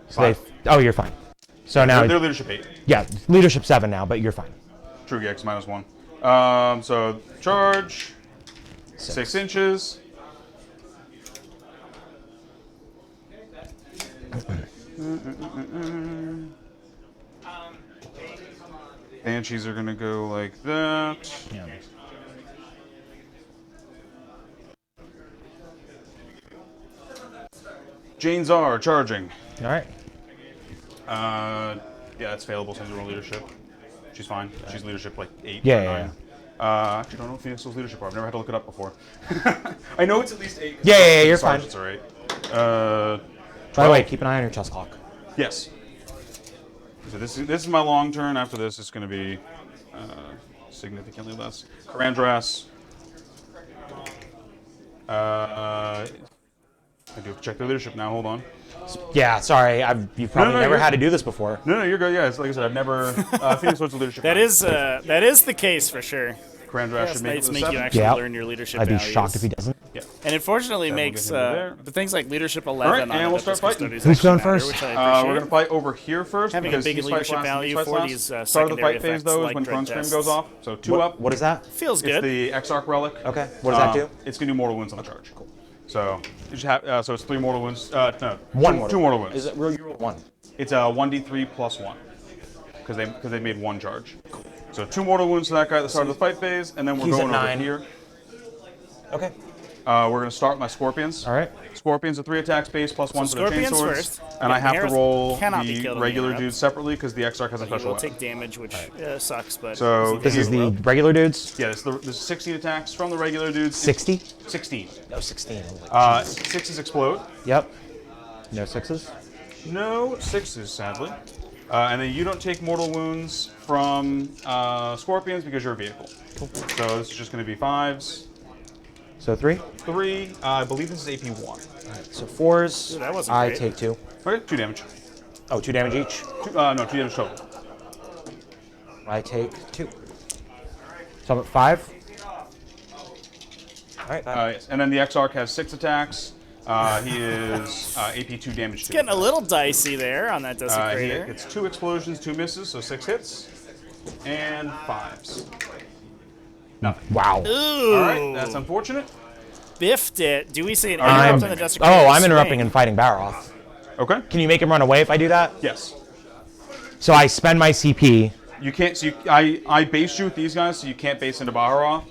So oh, you're fine. So now, Their leadership 8. yeah, leadership 7 now, but you're fine. True Gex -1. So charge. 6 inches. Banshees are going to go like that. Yeah. Jane's are charging. All right. Yeah, it's failable since you're leadership. She's fine. She's leadership like 8 Yeah, or yeah, 9. Actually, I don't know if Phoenix's leadership are. I've never had to look it up before. I know it's at least 8. Yeah, you're fine. Sergeants are 8. By the way, keep an eye on your chest clock. Yes. So this is my long turn. After this, it's going to be significantly less. Karandras. I do have to check their leadership now. Hold on. Yeah, sorry, you've probably no, never you're- had to do this before. No, you're good. Yeah, it's like I said, I've never. Phoenix Lord's leadership. that is the case for sure. Karandras should make it Knights with make a you 7. actually Yeah. learn your leadership I'd be values. shocked if he doesn't. Yeah. And it fortunately we'll makes get him over there. the things like leadership 11 All right, on and the we'll start Discus fighting. Custodies Who's actually going matter, first? which I appreciate. We're going to fight over here first Having a because big these leadership fights last, value these for fights these last. Start of the secondary fight phase effects though is like when Dread Krung Scream Tests. goes off. So 2 up. What is that? Feels It's good. the Exarch relic. Okay. What does that do? It's going to do mortal wounds on the charge. Cool. So you just have so it's 3 mortal wounds. No, two mortal wounds. Is it real? You roll 1. It's a 1d3 plus 1 because they made 1 charge. So 2 mortal wounds to that guy at the start of the fight phase, and then we're He's at going over 9. here. Okay. We're going to start my Scorpions. All right. Scorpions are 3 attacks base plus 1 for their chain Scorpions swords. first. And I have to Harris roll cannot be the killed in the regular interrupt. dudes separately because the Exarch has a He special will weapon. take damage, which sucks, but So This is the hero. regular dudes. Yeah, this is 16 attacks from the regular dudes. 60? 16. No, 16. I'm like, 6s explode. yep. No 6s? No 6s, sadly. And then you don't take mortal wounds from Scorpions because you're a vehicle. Cool. So this is just going to be 5s. So 3? 3, I believe this is AP 1. So 4s. Ooh, that wasn't I great. take 2. Okay, 2 damage. Oh, 2 damage each. No, 2 damage total. I take 2. So I'm at 5. All right. Yes. And then the Exarch has 6 attacks. He is AP 2 damage to. getting a little dicey there on that He Desecrator. gets 2 explosions, 2 misses, so 6 hits, and 5s. Nothing. Wow. Ooh. All right, that's unfortunate. Biffed it. Do we see an I'm, interrupt on the Desecrator? oh, I'm interrupting swing? and fighting Baroth. Okay. Can you make him run away if I do that? Yes. So I spend my CP. You can't. So I based you with these guys, so you can't base into Baharoth,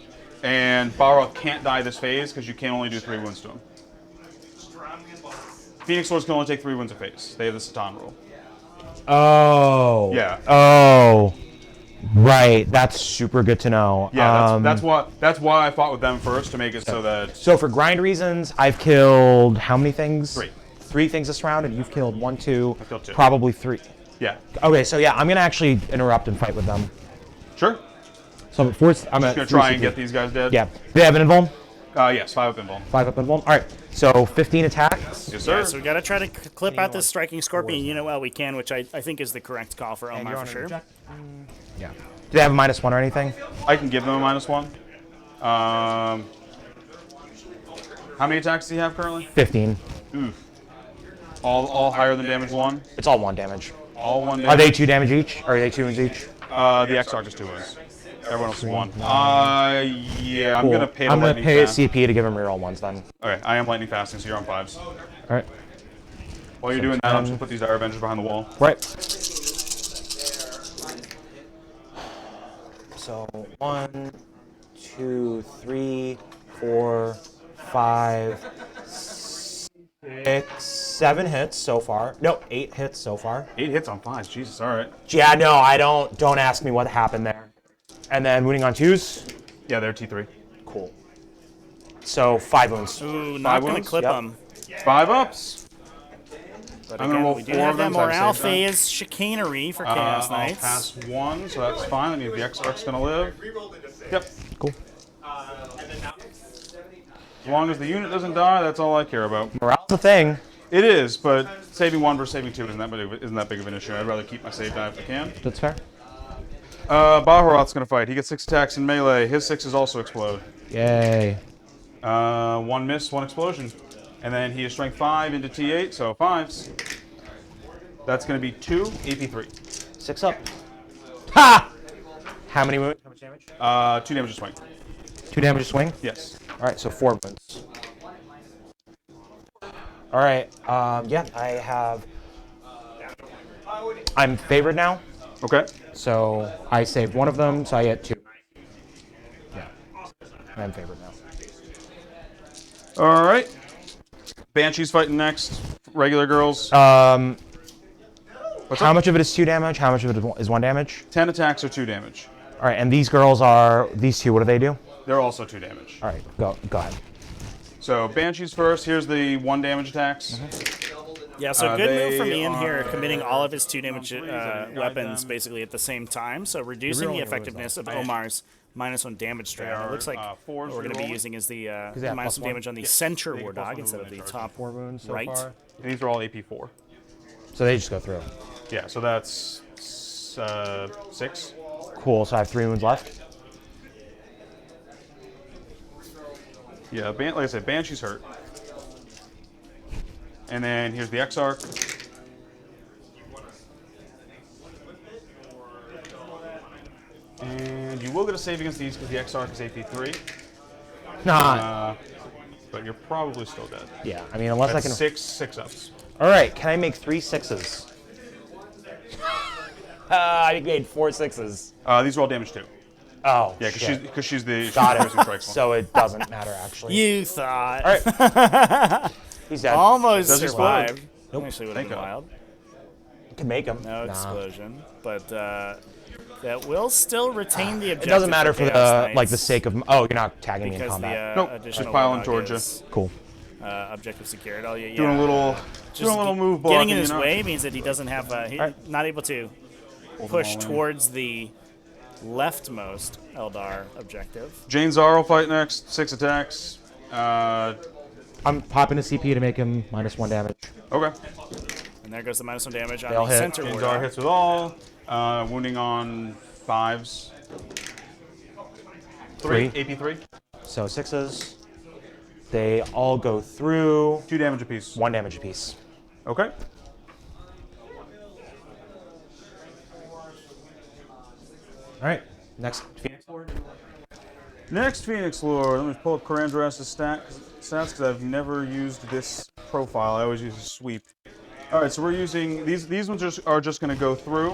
and Baharoth can't die this phase because you can only do 3 wounds to him. Phoenix Swords can only take 3 wounds a phase. They have the Satan rule. Oh. Yeah. Oh. Right. That's super good to know. Yeah, that's why I fought with them first to make it so that. So for grind reasons, I've killed how many things? 3. 3 things this round, and you've killed 1, 2, I've killed 2. probably 3. Yeah. Okay, so yeah, I'm gonna actually interrupt and fight with them. Sure. So I'm Just gonna try and get these guys dead. Yeah. Do they have an invuln? Yes, 5 up invuln. 5 up invuln. All right. So 15 attacks. Yes, sir. Yeah, so we got to try to clip out this Striking Scorpion, you know, while we can, which I think is the correct call for Omar for sure. Yeah. Do they have a -1 or anything? I can give them a -1. How many attacks do you have currently? 15. Oof. All higher than damage 1. It's all 1 damage. All 1 damage. Are they 2 damage each? Or are they 2 wounds each? The Exarch is 2 wounds. Everyone else is 1. Yeah, I'm gonna pay. I'm gonna lightning pay a fast. CP to give him reroll ones then. Okay, I am lightning fasting, so you're on 5s. All right. While you're doing that, I'm just gonna put these Dire Avengers behind the wall. Right. So 1, 2, 3, 4, 5, 6, 7 hits so far. No, 8 hits so far. 8 hits on 5s. Jesus. All right. Yeah, no, I don't. Don't ask me what happened there. And then wounding on 2s. Yeah, they're T3. Cool. So 5 wounds. Ooh, not going to wounds? clip Yep. them. 5 ups. But I'm gonna again, roll we do 4 have of that them, so I morale save that. phase chicanery for Chaos I'll Knights. pass 1, so that's fine. That means the Exarch's gonna live. Yep. Cool. As long as the unit doesn't die, that's all I care about. Morale's a thing. It is, but saving 1 versus saving 2 isn't that big of an issue. I'd rather keep my save die if I can. That's fair. Baharoth's gonna fight. He gets 6 attacks in melee. His 6s also explode. Yay. 1 miss, 1 explosion. And then he is strength 5 into T8, so 5s. That's gonna be 2 AP3. 6 up. Ha! How many wounds? How much damage? 2 damage to swing. 2 damage to swing? Yes. All right, so 4 wounds. All right, yeah, I have. I'm favored now, Okay. so I saved 1 of them, so I get 2. Yeah, I'm favored now. All right. Banshee's fighting next. Regular girls. How up? much of it is 2 damage? How much of it is 1 damage? 10 attacks or 2 damage. All right, and these girls are these 2. What do they do? They're also 2 damage. All right, go ahead. So Banshee's first. Here's the 1 damage attacks. Yeah, so good move from they Ian here, are- committing all of his 2 damage weapons basically at the same time, so reducing the effectiveness of Omar's -1 damage strat. It looks like fours what we're going to be rolling. using is the yeah, -1 +1. damage on the center War Dog instead of the top 4 wounds so right. far. And these are all AP4. So they just go through. Yeah, so that's 6. Cool, so I have 3 wounds left. Yeah, like I said, Banshee's hurt. And then here's the Exarch. And you will get a save against these because the Exarch is AP3. Nah. But you're probably still dead. Yeah, I mean, unless That's I can. 6 ups. All right, can I make 3 6s? I made 4 6s. These are all damage too. Oh, Yeah, shit. because she's the Got piercing strikes one. So it doesn't matter, actually. You thought. All right. He's dead. Almost Does survived. explode. Nope. Actually would have Thank been God. wild. Can make him. No explosion, but that will still retain the objective. It doesn't matter for Chaos the Knights sake of. Oh, you're not tagging me in because combat. the Nope, additional just piling War Dog towards you. is, Cool. objective secured. Oh, yeah, Doing a little, Just move getting blocking, in his you know? way means that he doesn't have. Not able to push towards the leftmost Eldar objective. Jane Zar will fight next. 6 attacks. I'm popping a CP to make him -1 damage. Okay. And there goes the -1 damage on They all the hit. center Jane War Zar Dog. hits with all. Wounding on 5s. 3. 3. AP3. So 6s. They all go through. 2 damage apiece. 1 damage apiece. Okay. All right. Next. Phoenix Lord. Next Phoenix Lord. Let me pull up Carandras's stats because I've never used this profile. I always use a sweep. All right, so we're using these ones are just going to go through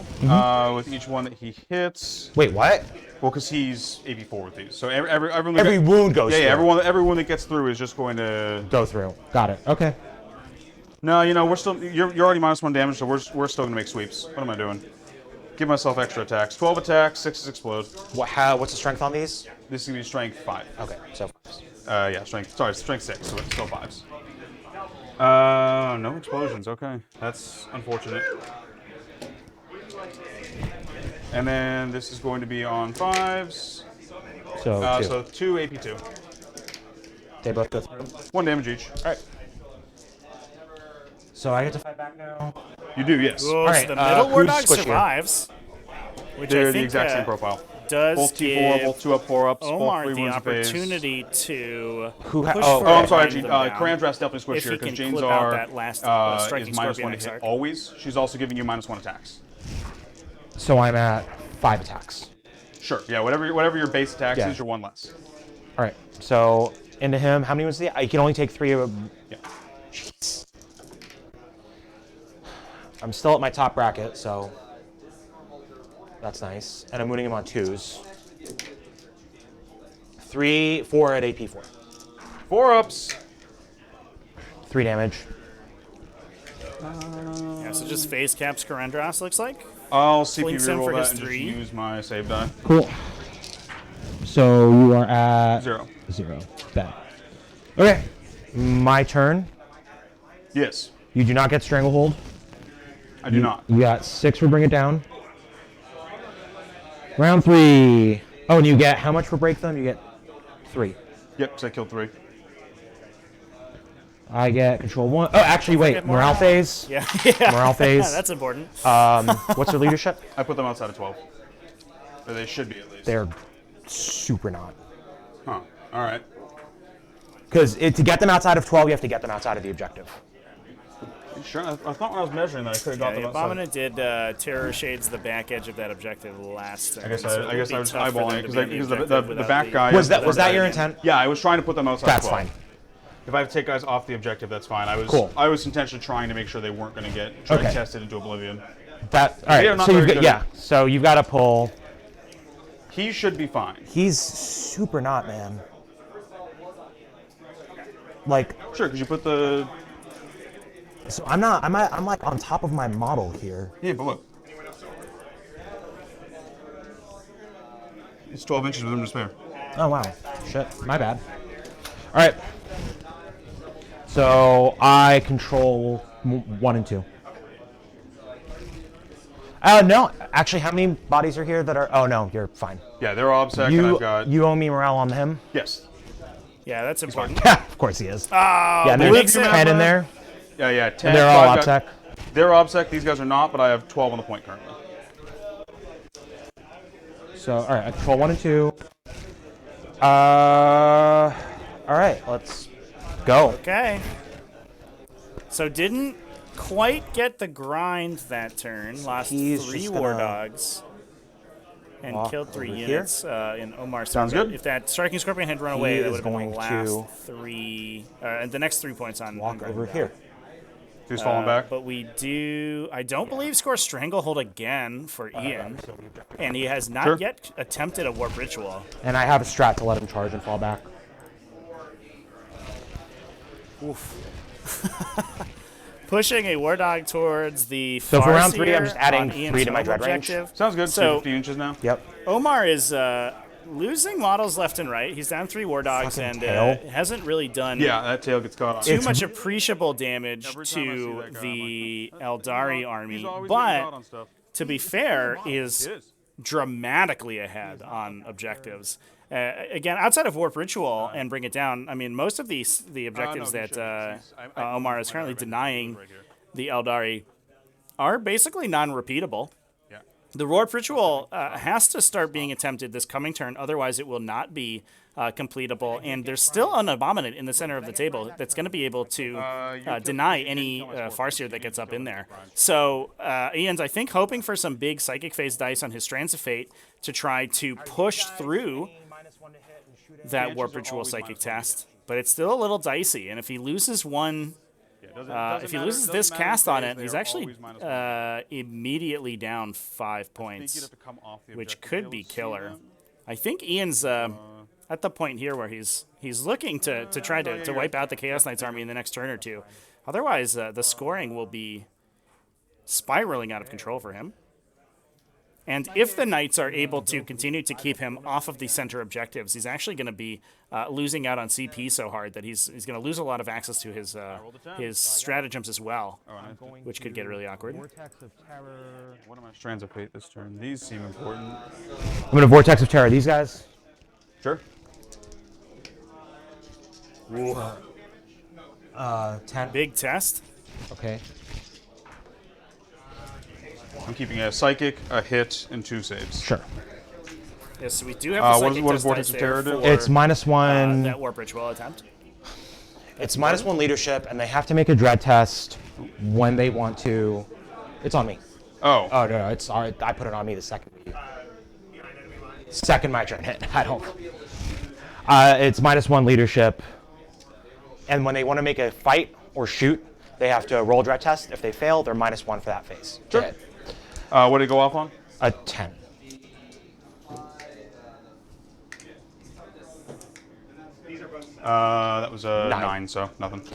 with each one that he hits. Wait, what? Well, because he's AP4 with these, so every wound goes through. Yeah, every wound that gets through is just going to Go through. Got it. Okay. No, you know we're still you're already -1 damage, so we're still going to make sweeps. What am I doing? Give myself extra attacks. 12 attacks, 6 explode. What's the strength on these? This is going to be strength 5. Okay, so Yeah, strength 6, so it's still 5s. No explosions. Okay, that's unfortunate. And then this is going to be on 5s. So, 2. So 2 AP2. they both go through. 1 damage each. All right. So I get to fight back now. You do, yes. Well, right, the middle War who's Dog squishier? survives, which They're I think the exact same profile. does Both T4, give both 2 up, 4 ups, Omar both 3 the wounds of phase. opportunity to Who ha- push oh, for Oh, it I'm sorry, and actually, bring them down. Carandra's definitely If he squishier because can Jane's clip out are that last striking is Scorpion -1 to hit exarch. always. She's also giving you -1 attacks. so I'm at 5 attacks. Sure, yeah, whatever your base attacks Yeah. is, you're 1 less. All right. So into him. How many was the? You can only take 3 of them. Yeah. Jeez. I'm still at my top bracket, so that's nice. And I'm moving him on 2s. 3, 4 at AP4. 4 ups. 3 damage. Yeah, so just phase caps Karandras, looks like. I'll CP Flinks him reroll for that his and 3. just use my save die. Cool. So you are at 0. 0. Bet. Okay. My turn. Yes, You do not get stranglehold. I do not. You got 6 for bring it down. Round 3. Oh, and you get how much for break them? You get 3. Yep, so I killed 3. I get control 1. Oh, actually, wait. get Morale morale. phase. Yeah, Morale phase. that's important. What's their leadership? I put them outside of 12. Or they should be at least. They're super not. Huh. All right. Because to get them outside of 12, you have to get them outside of the objective. Sure. I thought when I was measuring that I could have got The them outside. Abominant did Terror Shades the back edge of that objective last turn. I guess so it I would be was tough for eyeballing them it to be because on the objective the without back the- guy. Was that your intent? Yeah, I was trying to put them outside. That's 12. fine. If I have to take guys off the objective, that's fine. Cool. I was intentionally trying to make sure they weren't going to get Okay. tested into oblivion. All They are right. not So very you've got, good. yeah. So you've got to pull. He should be fine. He's super not, man. Like, Sure, because you put the so I'm not. I'm like on top of my model here. yeah, but look, it's 12 inches with him to spare. Oh wow. Shit. My bad. All right. So I control 1 and 2. No, actually, how many bodies are here that are? Oh no, you're fine. Yeah, they're obsec, and I've got You owe me morale on him. yes. Yeah, that's important. Yeah, of course he is. Oh, Yeah, but there's makes it- 10 in there. Yeah, 10. And they're so all I've got- OPSEC. They're obsec. These guys are not, but I have 12 on the point currently. So all right, I control 1 and 2. All right, let's go. Okay. So didn't quite get the grind that turn. Lost He's 3 just War gonna Dogs. And walk killed 3 over here. units in Omar's Sounds turn. good. If that Striking Scorpion had run He away, that is would have been going the last to 3, and the next 3 points on Walk on over Grind. here. Who's falling back? But we do, I don't believe, score Stranglehold again for Ian. And he has not Sure. yet attempted a Warp Ritual. And I have a strat to let him charge and fall back. Pushing a War Dog towards the So for round 3, Farseer I'm just adding on Ian's 3 to my home dread range. objective. Sounds good. So 50 inches now. Yep. Omar is losing models left and right. He's down 3 War Dogs Fucking and tail. hasn't really done Yeah, that tail gets caught on. too much appreciable damage Every time I see to that guy, I'm the like, Eldari army. He's always getting caught But on stuff. to be fair, is He is. dramatically ahead on objectives. Again, outside of Warp Ritual and Bring It Down, I mean, most of the objectives no, he that should. I Omar is currently right here. denying Right here. the Eldari are basically non-repeatable. Yeah. The Warp Ritual has to start being attempted this coming turn, otherwise it will not be completable. And there's still an Abominant in the center of the table that's going to be able to deny any Farseer that gets up in there. So Ian's, I think, hoping for some big Psychic Phase dice on his Strands of Fate to try to push through that Warp Ritual Psychic test, but it's still a little dicey. And if he loses one, if he loses this cast on it, he's actually immediately down 5 points, which could be killer. I think Ian's at the point here where he's looking to try to wipe out the Chaos Knights army in the next turn or two. Otherwise, the scoring will be spiraling out of control for him. And if the Knights are able to continue to keep him off of the center objectives, he's actually going to be losing out on CP so hard that he's going to lose a lot of access to his stratagems as well, which could get really awkward. Vortex of Terror. What am I strands of fate this turn? These seem important. I'm going to Vortex of Terror. These guys. Sure. 10. Big test. Okay. I'm keeping a psychic, a hit, and 2 saves. Sure. Yes, so we do have the psychic what does test Vortex dice of Terror there do? for, It's -1. that Warp Ritual attempt. It's -1 leadership, and they have to make a dread test when they want to. It's on me. Oh. Oh no, it's all right. I put it on me the second. Second my turn hit. I don't. It's -1 leadership, and when they want to make a fight or shoot, they have to roll dread test. If they fail, they're -1 for that phase. Sure. Hit. What did it go off on? A 10. That was a 9. 9, so nothing.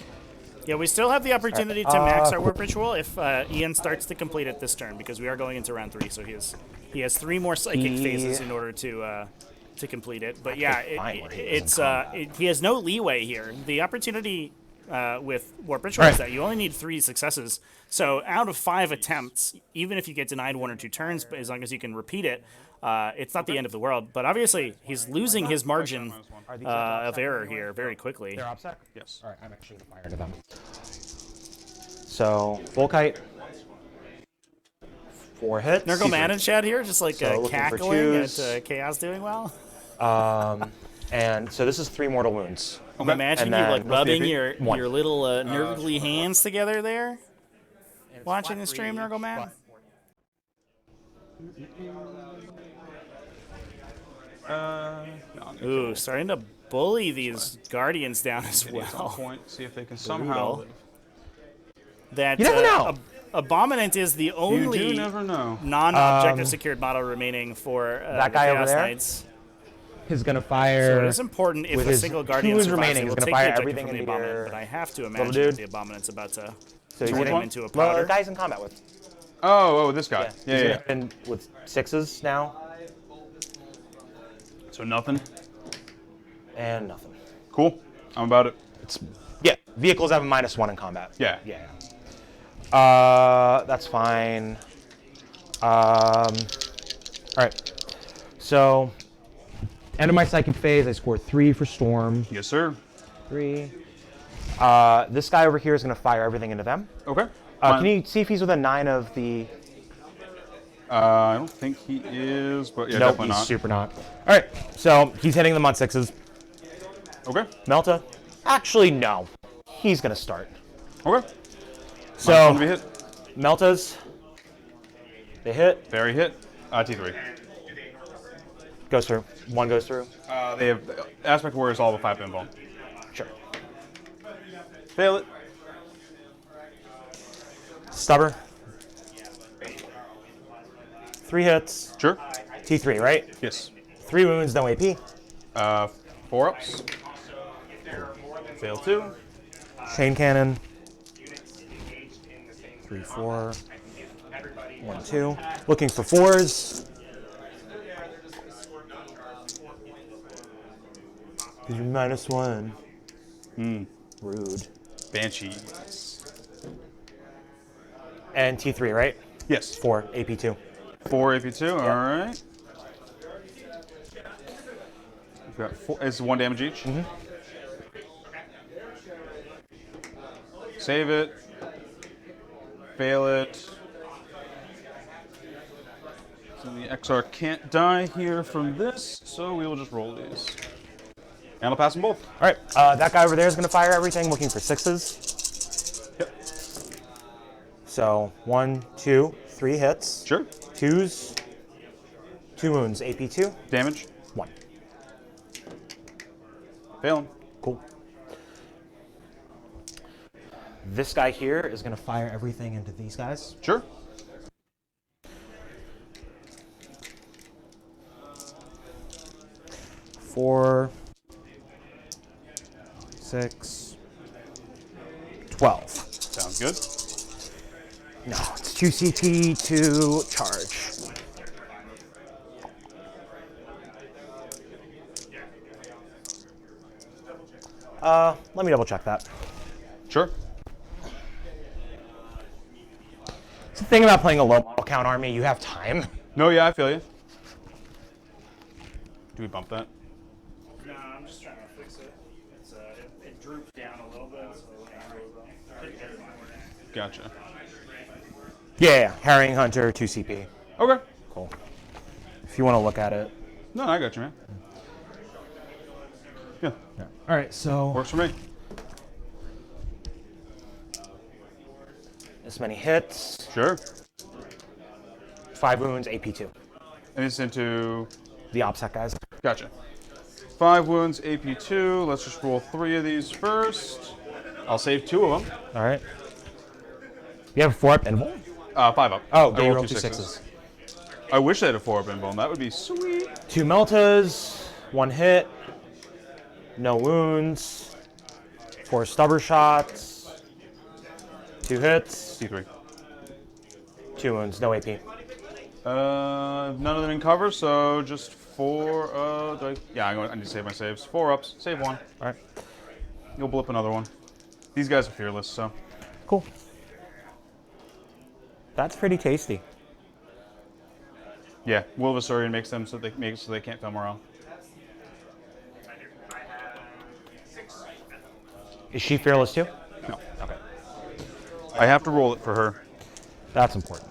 Yeah, we still have the opportunity to max our Warp Ritual if Ian starts to complete it this turn, because we are going into round 3, so he has 3 more psychic phases in order to complete it. But yeah, he has no leeway here. The opportunity with Warp Ritual is that you only need 3 successes. So out of 5 attempts, even if you get denied 1 or 2 turns, but as long as you can repeat it, it's not the end of the world. But obviously, he's losing his margin of error here very quickly. They're OPSEC? Yes. All right, I'm actually going to fire into them. So, Volkite. 4 hits. Nurgle Man in chat here, just like So looking for cackling at 2s. Chaos doing well. And so this is 3 mortal wounds. I'm imagining And you like then rubbing BP? your little nerdly hands together there, watching the stream, Nurgle Man. Ooh, starting to bully these Guardians down as At some well. point, see if they can somehow. That You never know. Abominant is the You only do never know. non-objective secured model remaining for that the guy over Chaos there? Knights. He's gonna So fire. it is important if with a his single 2 Guardian is survives, remaining, they he's will gonna take fire the objective everything from the into Abominant, your but I have to little imagine dude. that the Abominant's about to So he's turn him getting into a well, powder. the guy's in combat with. Oh, this guy. Yeah, He's yeah. gonna end with 6s now, So nothing. and nothing. Cool. I'm about it. Yeah, vehicles have a -1 in combat. Yeah. Yeah. That's fine. All right. So, end of my psychic phase, I score 3 for Storm. Yes, sir. 3. This guy over here is going to fire everything into them. Okay. Can you see if he's within 9 of the? I don't think he is, but yeah, Nope, definitely he's not. super not. All right, so he's hitting them on 6s. Okay. Melta? Actually, no. He's going to start. Okay. So, One to be hit. Meltas, they hit, Very hit. T3. goes through. 1 goes through. They have aspect warriors all the 5 pinball. Sure. Fail it. Stubber. 3 hits. Sure. T3, right? Yes. 3 wounds, no AP. 4 ups. Fail 2. Chain cannon. 3, 4. 1, 2. Looking for 4s. You're -1. Rude. Banshee. And T3, right? Yes. 4, AP2. 4 AP2. All right. We've got 4. It's 1 damage each. Save it. Fail it. So the XR can't die here from this, so we will just roll these. And I'll pass them both. All right, that guy over there is going to fire everything, looking for 6s. Yep. So 1, 2, 3 hits. Sure. 2s. 2 wounds, AP2. Damage. 1. Failing. Cool. This guy here is going to fire everything into these guys. Sure. Four, 6, 12. Sounds good. No, it's 2 CP, 2 charge. Let me double check that. Sure. It's the thing about playing a low model count army, you have time. No, yeah, I feel you. Do we bump that? No, I'm just trying to fix it. It drooped down a little bit, so Gotcha. Yeah, Harrying Hunter, 2 CP. Okay. Cool. If you want to look at it. No, I got you, man. Yeah. All right, so Works for me. This many hits, Sure. 5 wounds, AP2. And it's into... The OPSEC guys. Gotcha. 5 wounds, AP2. Let's just roll 3 of these first. I'll save 2 of them. All right. You have a 4-up invul? 5 up. Oh, I they rolled roll 2 2 sixes. sixes. I wish they had a 4-up invuln. That would be sweet. 2 Meltas, 1 hit, no wounds, 4 stubber shots, 2 hits, C3. 2 wounds, no AP. None of them in cover, so just 4. Yeah, I need to save my saves. 4 ups. Save 1. All right. You'll blip another one. These guys are fearless, so. Cool. That's pretty tasty. Yeah, Will of Asuryani makes them so they can't film around. Is she fearless too? No. Okay. I have to roll it for her. That's important.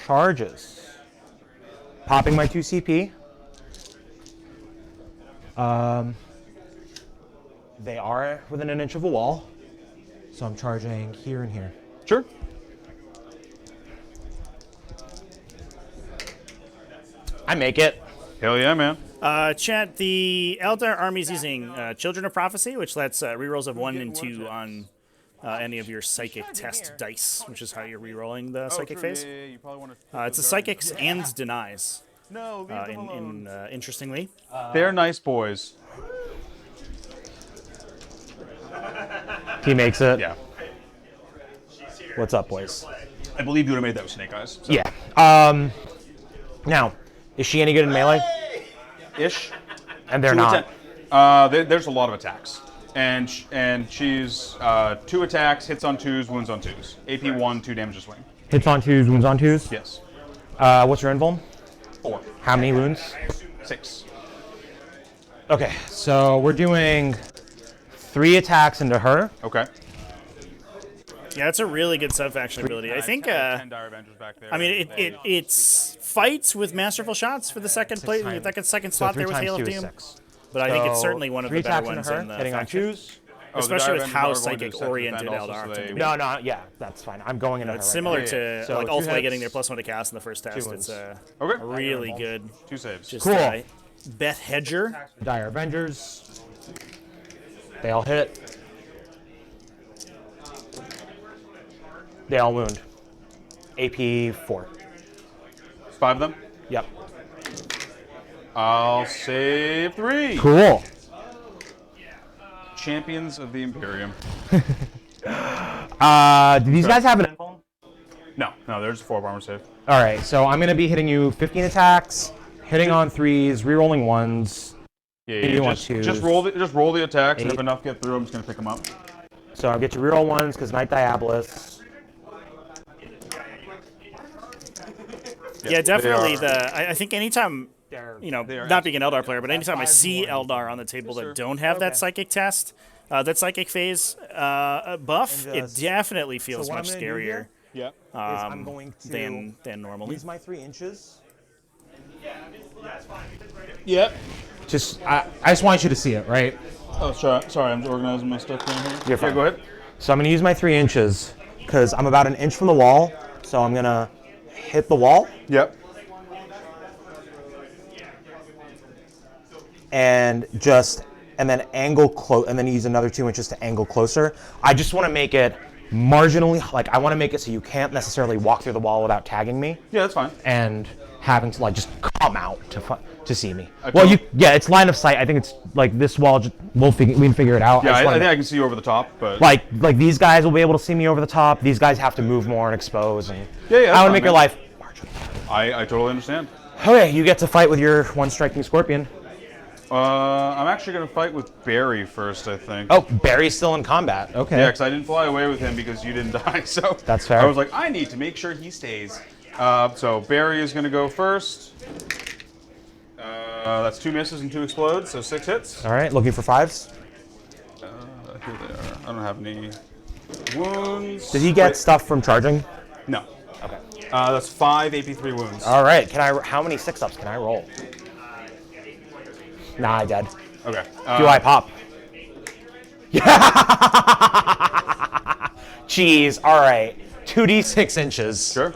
Charges. Popping my 2 CP. They are within an inch of a wall, so I'm charging here and here. Sure. I make it. Hell yeah, man. Chat, the Eldar army's using Children of Prophecy, which lets rerolls of 1 and 2 on any of your psychic test dice, which is how you're rerolling the psychic phase. Yeah, you probably want to It's a psychics and denies. No, leave them alone. Interestingly. They're nice boys. He makes it. Yeah. What's up, boys? I believe you would have made that with Snake Eyes. So. Yeah. Now, is she any good in melee? Ish. And they're 2 not. There's a lot of attacks. And she's 2 attacks, hits on 2s, wounds on 2s. AP 1, 2 damage a swing. Hits on 2s, wounds on 2s? Yes. What's your invuln? 4. How many wounds? 6. Okay, so we're doing 3 attacks into her. Okay. Yeah, it's a really good sub-faction ability. I think, 10 dire Avengers back there. I mean, it's fights with Masterful Shots for the second place, the second slot there with Hail of Doom. But I think it's certainly one of the better ones in the hitting on faction. 2s. Especially with how Avengers are going to psychic-oriented defend also, Eldar so tend to be. No, yeah, that's fine. I'm going into her. It's right similar now. to So like 2 ultimately hits, getting their +1 to cast in the first test. wounds. It's Okay. a really good. 2 saves. Just, Cool. Beth Hedger. Dire Avengers. They all hit. They all wound. AP 4. 5 of them. Yep. I'll save 3. Cool. Champions of the Imperium. Do these guys have an invuln? No, there's a 4 armor save. All right, so I'm going to be hitting you 15 attacks, hitting on 3s, rerolling 1s. Yeah, want just 2s. roll the attacks, and if 8. enough get through, I'm just gonna pick them up. So I'll get to reroll 1s because Knight Diabolus. Yeah, definitely. They are- I think anytime, not being an Eldar player, but anytime I see Eldar on the table that don't have that psychic test, that psychic phase buff, it just- definitely feels what much I'm gonna do scarier here Yeah. I'm going to than normally. use my 3 inches. Yep. I just want you to see it, right? Oh, sorry, I'm organizing my stuff down here. You're fine. Yeah, go ahead. So I'm going to use my 3 inches because I'm about an inch from the wall. So I'm going to hit the wall. Yep. and then angle close, and then use another 2 inches to angle closer. I just want to make it marginally, like I want to make it so you can't necessarily walk through the wall without tagging me. Yeah, that's fine. And having to like just come out to see me. Well, it's line of sight. I think it's like this wall. We can figure it out. Yeah, I think I can see you over the top, but like these guys will be able to see me over the top. These guys have to move more and expose, and yeah, I want to make your life marginal. I totally understand. Okay, you get to fight with your one striking scorpion. I'm actually going to fight with Barry first, I think. Oh, Barry's still in combat. Okay. Yeah, because I didn't fly away with him because you didn't die, so that's fair. I was like, I need to make sure he stays. So Barry is going to go first. That's 2 misses and 2 explodes, so 6 hits. All right, looking for 5s. Here they are. I don't have any wounds. Did he get stuff from charging? No. Okay. That's 5 AP3 wounds. All right. How many 6-ups can I roll? Nah, I dead. Okay. Do I pop? Jeez. All right. 2d6 inches. Sure.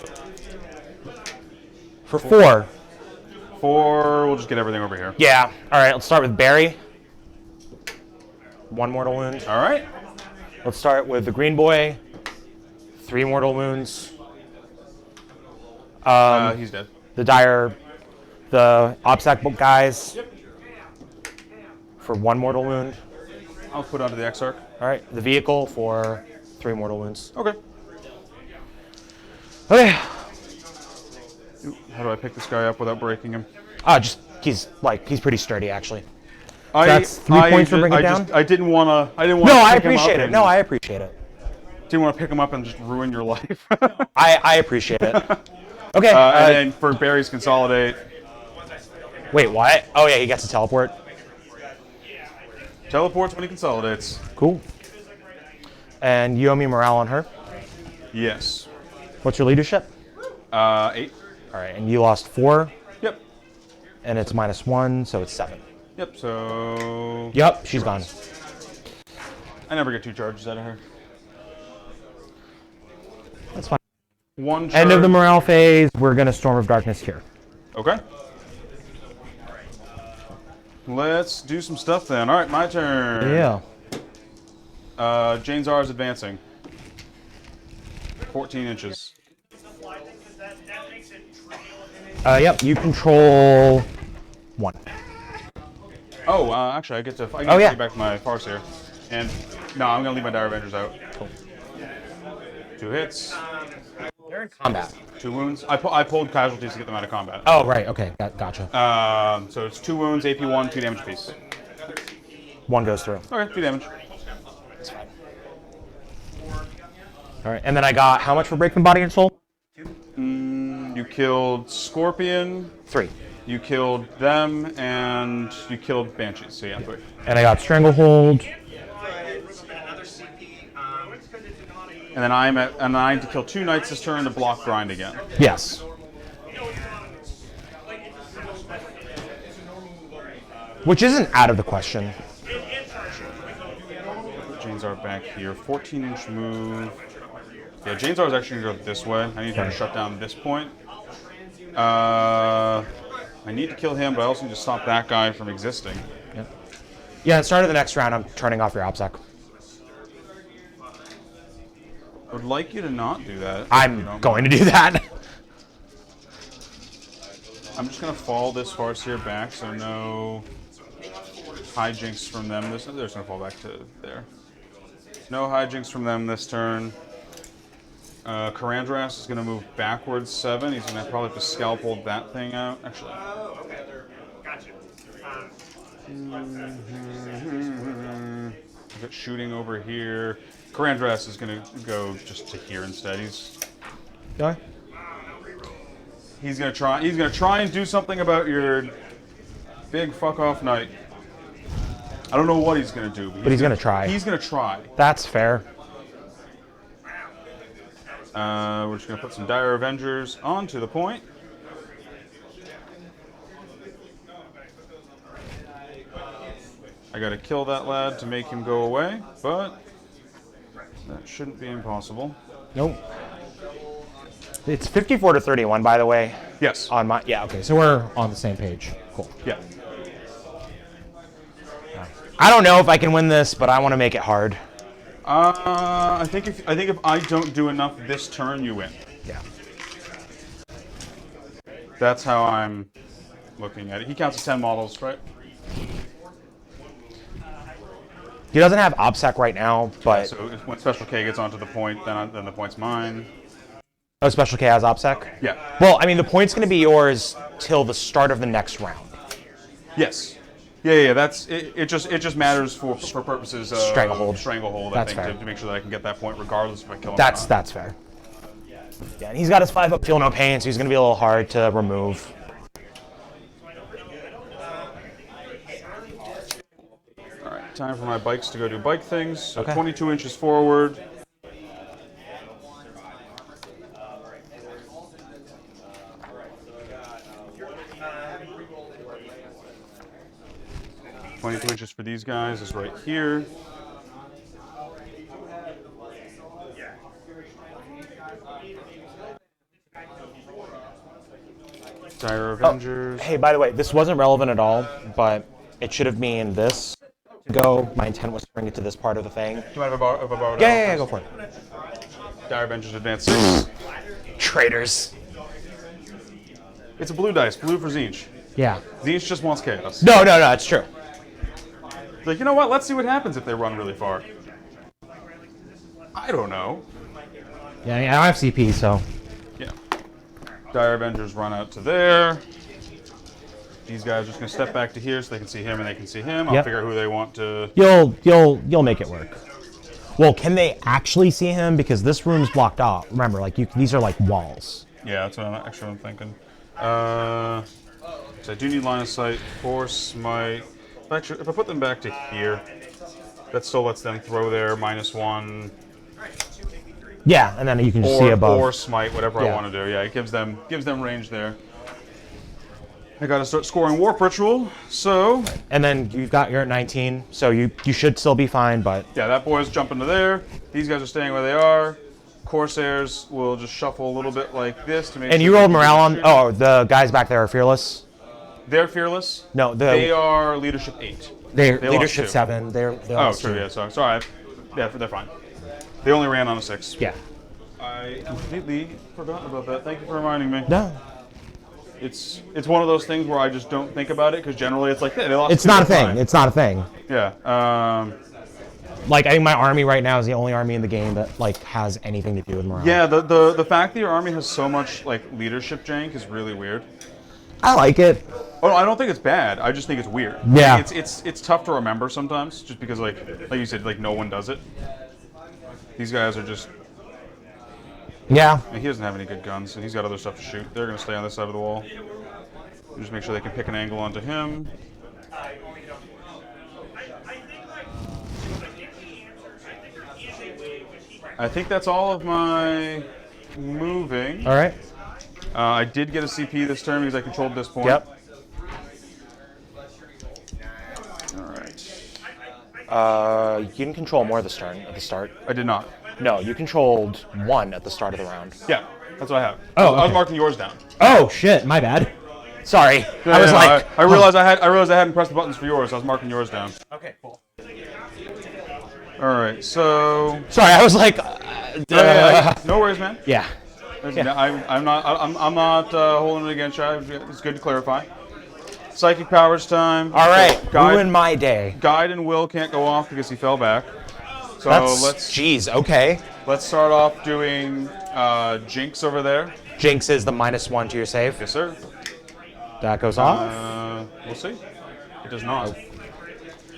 For 4. 4. We'll just get everything over here. Yeah. All right. Let's start with Barry. 1 mortal wound. All right. Let's start with the green boy. 3 mortal wounds. He's dead. The OBSAC guys. For 1 mortal wound. I'll put onto the Exarch. All right. The vehicle for 3 mortal wounds. Okay. Okay. How do I pick this guy up without breaking him? He's pretty sturdy actually. So that's 3 points for bringing it down. I didn't want to. No, I appreciate it. No, I appreciate it. Didn't want to pick him up and just ruin your life. I appreciate it. Okay. And then for Barry's consolidate. Wait, what? Oh yeah, he gets to teleport. Teleports when he consolidates. Cool. And you owe me morale on her. Yes. What's your leadership? 8. All right, and you lost 4. Yep. And it's -1, so it's 7. Yep. So. Yep, she's gone. I never get 2 charges out of her. That's fine. 1 charge. End of the morale phase. We're gonna Storm of Darkness here. Okay. Let's do some stuff then. All right, my turn. Yeah. Jane Czar is advancing. 14 inches. Yep. You control 1. Oh, actually, I get to get back to my farce here. And no, I'm gonna leave my Dire Avengers out. Cool. 2 hits. They're in combat. 2 wounds. I pulled casualties to get them out of combat. Oh right. Okay. Gotcha. So it's 2 wounds, AP 1, 2 damage apiece. 1 goes through. Okay, 2 damage. That's fine. All right, and then I got how much for breaking body and soul? You killed Scorpion. 3. You killed them, and you killed Banshees. So yeah, 3. And I got stranglehold. And then I need to kill 2 knights this turn to block grind again. Yes. Which isn't out of the question. Jane Czar back here. 14-inch move. Yeah, Jane Czar is actually going to go this way. I need her to shut down this point. I need to kill him, but I also need to stop that guy from existing. Yep. Yeah, at the start of the next round, I'm turning off your OBSAC. I would like you to not do that. I'm going to do that. I'm just going to fall this Farseer back, so no hijinks from them. They're just going to fall back to there. No hijinks from them this turn. Karandras is going to move backwards 7. He's going to probably have to scalp hold that thing out. Actually. I've got shooting over here. Karandras is going to go just to here instead. He's going to try and do something about your big fuck off knight. I don't know what he's going to do, but he's going to try. He's going to try. That's fair. We're just going to put some Dire Avengers onto the point. I got to kill that lad to make him go away, but that shouldn't be impossible. Nope. It's 54-31, by the way. Yes. On my okay, so we're on the same page. Cool. Yeah. I don't know if I can win this, but I want to make it hard. I think if I don't do enough this turn, you win. Yeah. That's how I'm looking at it. He counts as 10 models, right? He doesn't have OBSEC right now, but... So when Special K gets onto the point, then the point's mine. Oh, Special K has OBSEC? Yeah. Well, I mean, the point's going to be yours till the start of the next round. Yes. Yeah. That's it. It just matters for purposes of stranglehold. That's I think fair. to make sure that I can get that point regardless if I kill him. That's fair. Yeah, and he's got his 5-up Feel No Pain, so he's going to be a little hard to remove. All right, time for my bikes to go do bike things. So Okay. 22 inches forward. $22 inches for these guys is right here. Dire Avengers. Hey, by the way, this wasn't relevant at all, but it should have been this to go. My intent was to bring it to this part of the thing. Do you mind if I borrow it? Yeah, go for it. Dire Avengers Advance 6. Traitors. It's a blue dice, blue for Zinch. Yeah. Zinch just wants chaos. No, it's true. Like, you know what? Let's see what happens if they run really far. I don't know. Yeah, I mean, I don't have CP, so. Yeah. Dire Avengers run out to there. These guys are just gonna step back to here so they can see him and they can see him. I'll Yep. figure out who they want to. You'll make it work. Well, can they actually see him? Because this room's blocked off. Remember, like these are like walls. Yeah, that's what I'm thinking. So I do need line of sight for smite. Actually, if I put them back to here, that still lets them throw their -1 Yeah, and then you can just see above. or smite, whatever I Yeah. want to do. Yeah, it gives them range there. I got to start scoring Warp Ritual. So And then you're at 19, so you should still be fine. But yeah, that boy's jumping to there. These guys are staying where they are. Corsairs will just shuffle a little bit like this to make. and sure you they rolled can morale on. shoot. Oh, the guys back there are fearless. They're fearless. No, They are leadership 8. they're they lost leadership 2. 7. They're Oh, true. Yeah, sorry. Yeah, they're fine. They only ran on a 6. Yeah. I completely forgot about that. Thank you for reminding me. No, It's one of those things where I just don't think about it because generally it's like they lost. it's 2, not a they're thing. fine. It's not a thing. Yeah. Like I think my army right now is the only army in the game that like has anything to do with morale. Yeah. The fact that your army has so much like leadership jank is really weird. I like it. Oh, no, I don't think it's bad. I just think it's weird. Yeah. It's tough to remember sometimes, just because like you said, like no one does it. These guys are just. Yeah. And he doesn't have any good guns, and he's got other stuff to shoot. They're gonna stay on this side of the wall. Just make sure they can pick an angle onto him. I think that's all of my moving. All right. I did get a CP this turn because I controlled this point. Yep. All right. You didn't control more this turn at the start. I did not. No, you controlled 1 at the start of the round. Yeah, that's what I have. Oh, I was okay. marking yours down. Oh shit, my bad. Sorry, I was like, I realized I hadn't pressed the buttons for yours. So I was marking yours down. okay, cool. All right, so Sorry, I was like, no worries, man. yeah. I'm not holding it against you. It's good to clarify. Psychic powers time. All right, Guide, ruin my day. Guide and Will can't go off because he fell back. So Jeez, okay. let's start off doing Jinx over there. Jinx is the -1 to your save. Yes, sir. That goes off. We'll see. It does not.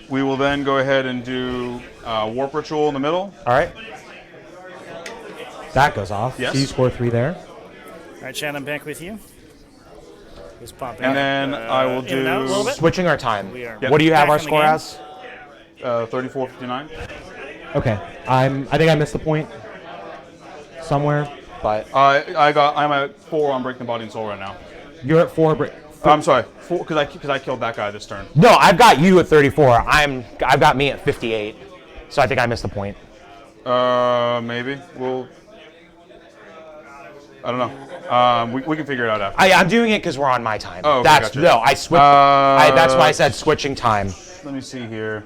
We will then go ahead and do Warp Ritual in the middle. All right. That goes off. Yes. So you score 3 there. All right, Chad, I'm back with you. Just popping. And then I will in and out a little do bit. Switching our time. We are What do you have back our in the score game. as? 34:59. Okay. I think I missed the point somewhere. But I'm at 4 on Breaking the Body and Soul right now. You're at 4. I'm sorry, 4 because I killed that guy this turn. no, I've got you at 34. I've got me at 58. So I think I missed the point. Maybe I don't know. We can figure it out after. I'm doing it because we're on my time. Oh, okay, that's gotcha. no. I switched. That's why I said switching time. Let me see here.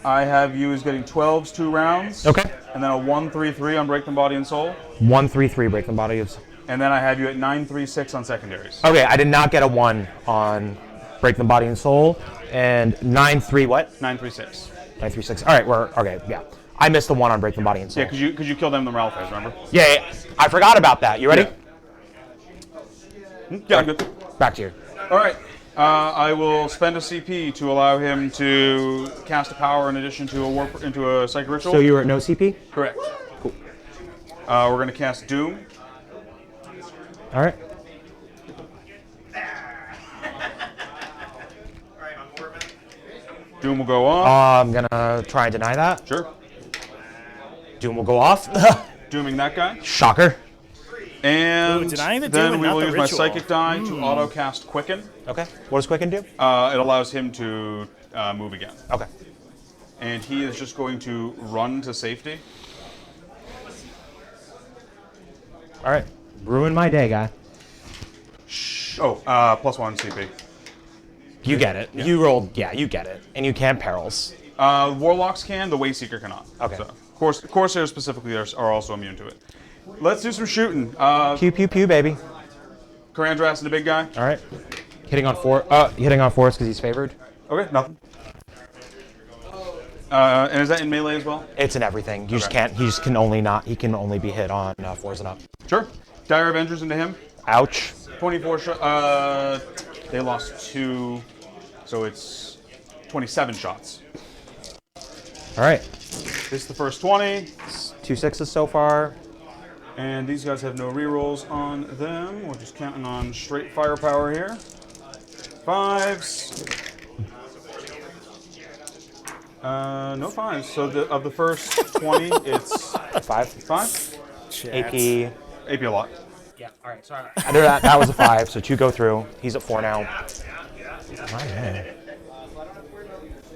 I have you as getting 12s 2 rounds. Okay. And then a 1-3-3 on Break Them Body and Soul. 1-3-3 break the body of. And then I have you at 9-3-6 on secondaries. Okay, I did not get a 1 on break the body and soul, and 9-3 what? 9-3-6. 9-3-6. All right, we're okay. Yeah, I missed the 1 on break the body and soul. Yeah, because you killed them the Ralphs, remember? Yeah, I forgot about that. You ready? Yeah, I'm good. Back to you. All right. I will spend a CP to allow him to cast a power in addition to a psychic ritual. So you were at no CP? Correct. Cool. We're going to cast Doom. All right. Doom will go off. I'm gonna try and deny that. Sure. Doom will go off. Dooming that guy. Shocker. And Ooh, denying the Doom then and we not will the use my ritual. psychic die to auto cast Quicken. Okay. What does Quicken do? It allows him to move again. Okay. And he is just going to run to safety. All right. Ruin my day, guy. Oh, +1 CP. You get it. You rolled. Yeah, you get it. And you can perils. Warlocks can, the Wayseeker cannot. Okay. So, Corsairs specifically are also immune to it. Let's do some shooting. Pew pew pew, baby. Karandras and the big guy. All right. Hitting on four. Hitting on force because he's favored. Okay, nothing. And is that in melee as well? It's in everything. You just can't. He just can only not. He can only be hit on 4s and up. Sure. Dire Avengers into him. Ouch. 24 they lost 2, so it's 27 shots. All right. This is the first 20. 2 6s so far. And these guys have no rerolls on them. We're just counting on straight firepower here. 5s. No 5s. So of the first 20, it's 5. AP. AP a lot. Yeah, all right, sorry. That was a 5, so 2 go through. He's at 4 now.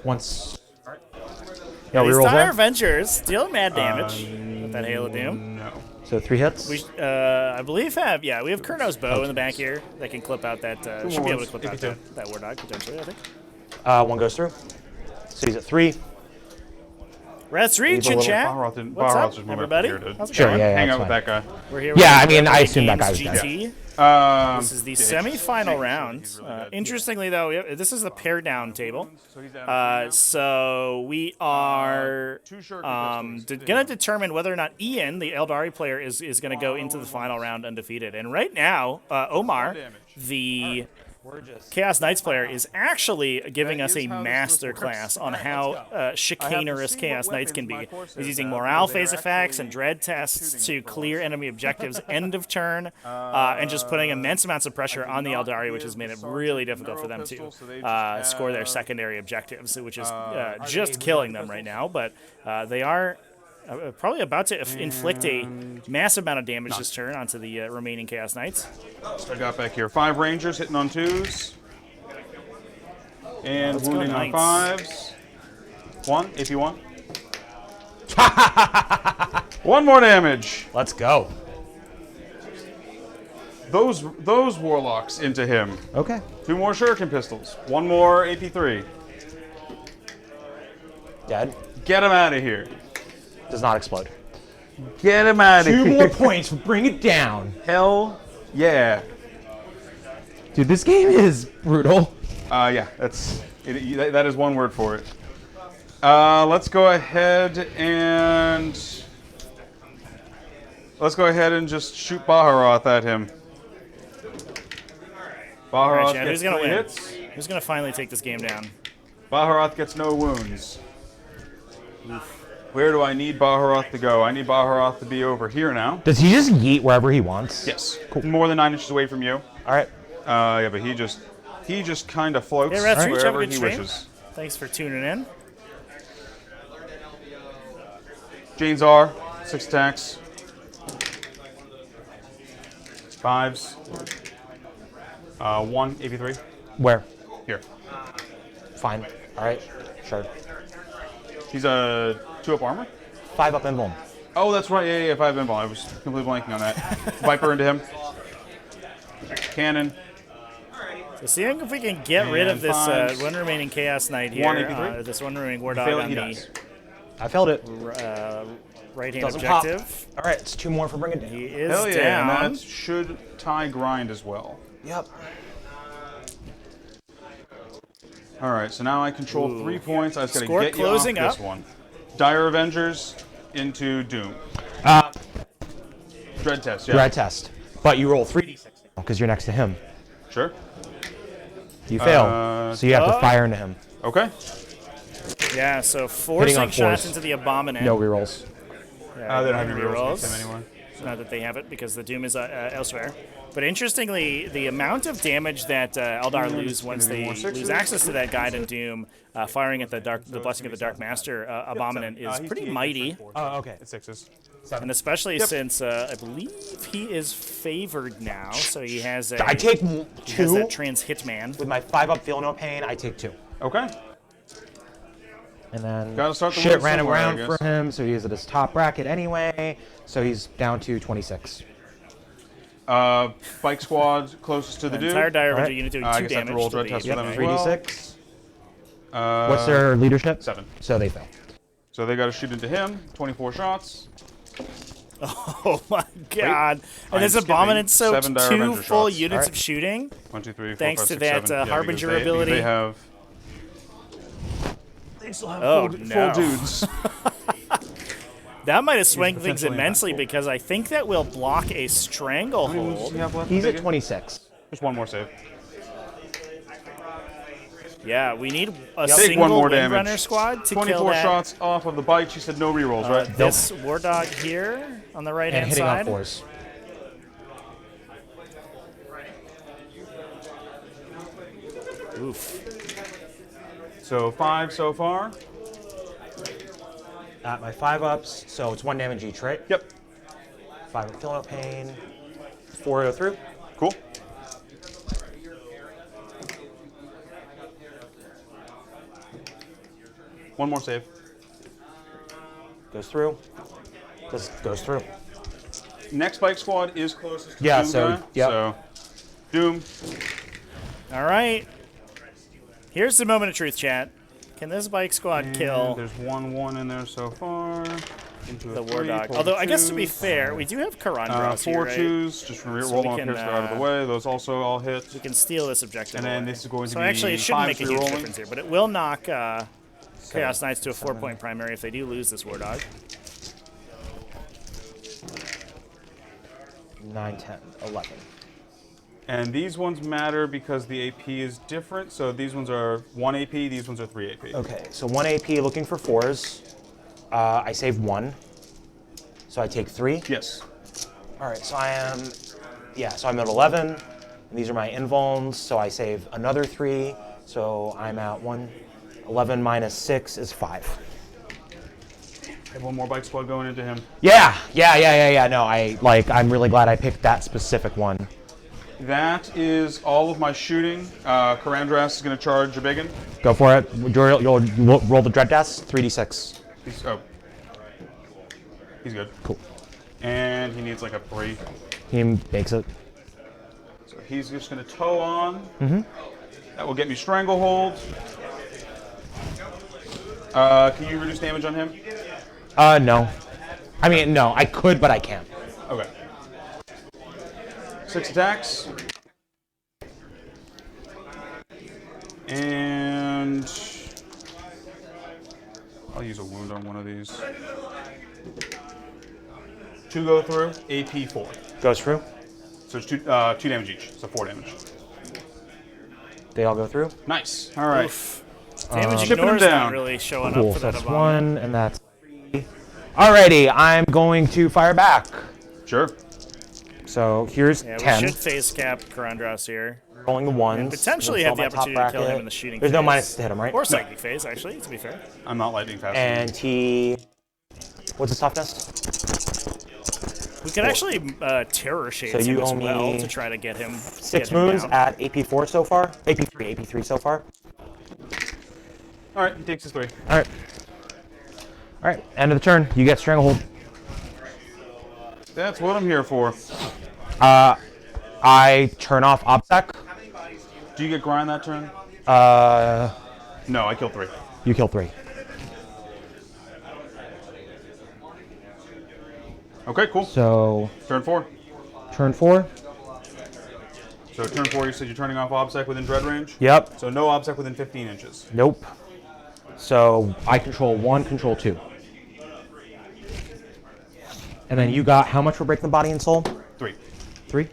Once. No These rerolls Dire there. Avengers deal mad damage with that Hail of Doom. No. So 3 hits. We, I believe, we have Kurno's bow in the back here that can clip out that. Should be able to clip out that War Dog potentially, I think. 1 goes through. So he's at 3. Let's reach in chat. What's up, just moved everybody? Up here to How's it Sure, going? yeah, hang that's out with fine. that guy. We're here. Yeah, with I mean, I Webway assume that Games guy was GT. This is the Ditch. semi-final round. Interestingly, though, this is the pair down table. So we are going to determine whether or not Ian, the Eldari player, is going to go into the final round undefeated. And right now, Omar, the Chaos Knights player, is actually giving us a master class on how chicanerous Chaos Knights can be. He's using morale phase effects and dread tests to clear enemy objectives end of turn, and just putting immense amounts of pressure on the Eldari, which has made it really difficult for them to score their secondary objectives, which is just killing them right now. But they are probably about to inflict a massive amount of damage this turn onto the remaining Chaos Knights. So I got back here 5 Rangers hitting on 2s. And wounding on 5s. 1, AP 1. 1 more damage. Let's go. Those Warlocks into him. Okay. 2 more Shuriken Pistols. 1 more AP 3. Dead. Get him out of here. Does not explode. Get him out of here. 2 more points. Bring it down. Hell yeah. Dude, this game is brutal. Yeah, that is one word for it. Let's go ahead and just shoot Baharoth at him. All right, Baharoth Chad, gets who's going to 3 win? hits. Who's going to finally take this game down? Baharoth gets no wounds. Where do I need Baharoth to go? I need Baharoth to be over here now. Does he just yeet wherever he wants? Yes. Cool. More than 9 inches away from you. All right. Yeah, but he just kind of floats Hey, Rats, Reach, have a wherever good he stream. wishes. Thanks for tuning in. Jane's R, 6 attacks. 5s. 1 AP3. Where? Here. Fine. All right. Sure. He's a 2-up armor. 5 up emblem. Oh, that's right. Yeah, 5 invul. I was completely blanking on that. Viper into him. Cannon. So seeing if we can get rid of And this fives. one remaining Chaos Knight here. 183. This one remaining War Dog Feel it, on he the does. I felt it. right-hand Doesn't pop. objective. All right, it's 2 more for bringing down. He is Hell yeah, down. and that should tie grind as well. Yep. All right, so now I control 3 points. I just got to Score get you off closing this up. one. Dire Avengers into Doom. Dread test, yeah. Dread test. But you roll 3d6 because you're next to him. Sure. You fail, so you have to fire into him. Okay. Yeah, so Hitting forcing on shots force. into the Abominant. No rerolls. Yeah, They don't have any rerolls. rolls against him anyway. Not that they have it because the Doom is elsewhere. But interestingly, the amount of damage that Eldar lose once gonna be they more sixes. lose access to that guide in Doom, firing at the Blessing of the Dark Master Abominant is He's pretty D8 mighty. for 4. Oh, okay. It's 6s. And especially since I believe he is favored now, so he has a I take he has 2 that trans hitman. with my 5-up. Feel no pain. I take 2. Okay. And then Gotta start the shit win ran somewhere, I around guess. for him, so he's at his top bracket anyway. So he's down to 26. Bike squad closest to the dude. Entire Dire Avenger Alright. unit doing I 2 guess I have damage. to roll to dread the test for them as 3d6. well. What's their leadership? 7. So they fail. So they got to shoot into him. 24 shots. Oh my god! I'm And this skipping Abominant soaked 7 Dire 2 Avenger full shots. units Alright. of shooting. 1, 2, 3, 4, Thanks 5, to 6, that, 7. Yeah, Harbinger because ability. They have. Oh full no! dudes. That might have swung things potentially immensely impactful. because I think that will block a stranglehold. He's at 26. Just one more save. Yeah, we need a Take single one more Windrunner damage. squad to kill 24 that. shots off of the bite. She said no rerolls, right? This War Dog here on the right And hand hitting on side. 4s. Oof. So 5 so far. At my 5-ups, so it's 1 damage each, right? Yep. 5 up, feel no pain. 4 go through. Cool. One more save. Goes through. Just goes through. Next bike squad is closest to Yeah, Doom so, guy. yep. So Doom. All right. Here's the moment of truth, chat. Can this bike squad And kill there's 1-1 in there so far. Into the a War 3, Dog? pull Although, the I guess to be 2s. fair, we do have Karandros here, 4 right? 2s. Just roll we them up can, here so they're out of the way. Those also all hit. We can steal this objective. And then away. this is going to so be actually, it shouldn't make a 5s huge rerolling. difference here, but it will knock Chaos Knights to a 4-point primary if they do lose this War Dog. 9, 10, 11. And these ones matter because the AP is different. So these ones are 1 AP, these ones are 3 AP. Okay, so 1 AP looking for 4s. I save 1. So I take 3. Yes. All right, so so I'm at 11. And these are my invulns, so I save another 3. So I'm at 11 minus 6 is 5. I have one more bike squad going into him. Yeah. No, I'm really glad I picked that specific one. That is all of my shooting. Karandras is going to charge a biggin. Go for it. You'll roll the dread test. 3d6. He's good. Cool. And he needs like a 3. He makes it. So he's just going to toe on. Mm-hmm. That will get me stranglehold. Can you reduce damage on him? No. I mean, no. I could, but I can't. Okay. 6 attacks. And I'll use a wound on one of these. 2 go through, AP 4. Goes through. So it's 2 damage each, so 4 damage. They all go through. Nice. All right. Damage Shipping ignore's him not down. really showing Cool. up for So that that's Abominant. 1, and that's 3. Alrighty, I'm going to fire back. Sure. So here's Yeah, 10. we should face cap Karandros here. Rolling the 1s. And potentially Then have the fill my top opportunity to kill him bracket. in the shooting There's no phase. minus to hit him, right? Or psychic phase, actually, to be fair. I'm not lightning fast. And he... What's his toughness? We could actually terror shades So you him as owe me well to try to get him 6 get him moons down. at AP4 so far. AP3 so far. All right, he takes his 3. Alright. Alright, end of the turn. You get Stranglehold. That's what I'm here for. I turn off OBSEC. Do you get grind that turn? No, I kill 3. You kill 3. Okay, cool. So Turn 4. turn 4. So turn 4, you said you're turning off obsec within dread range? Yep. So no obsec within 15 inches. Nope. So I control 1, control 2. And then you got how much for Break the Body and Soul? 3. 3.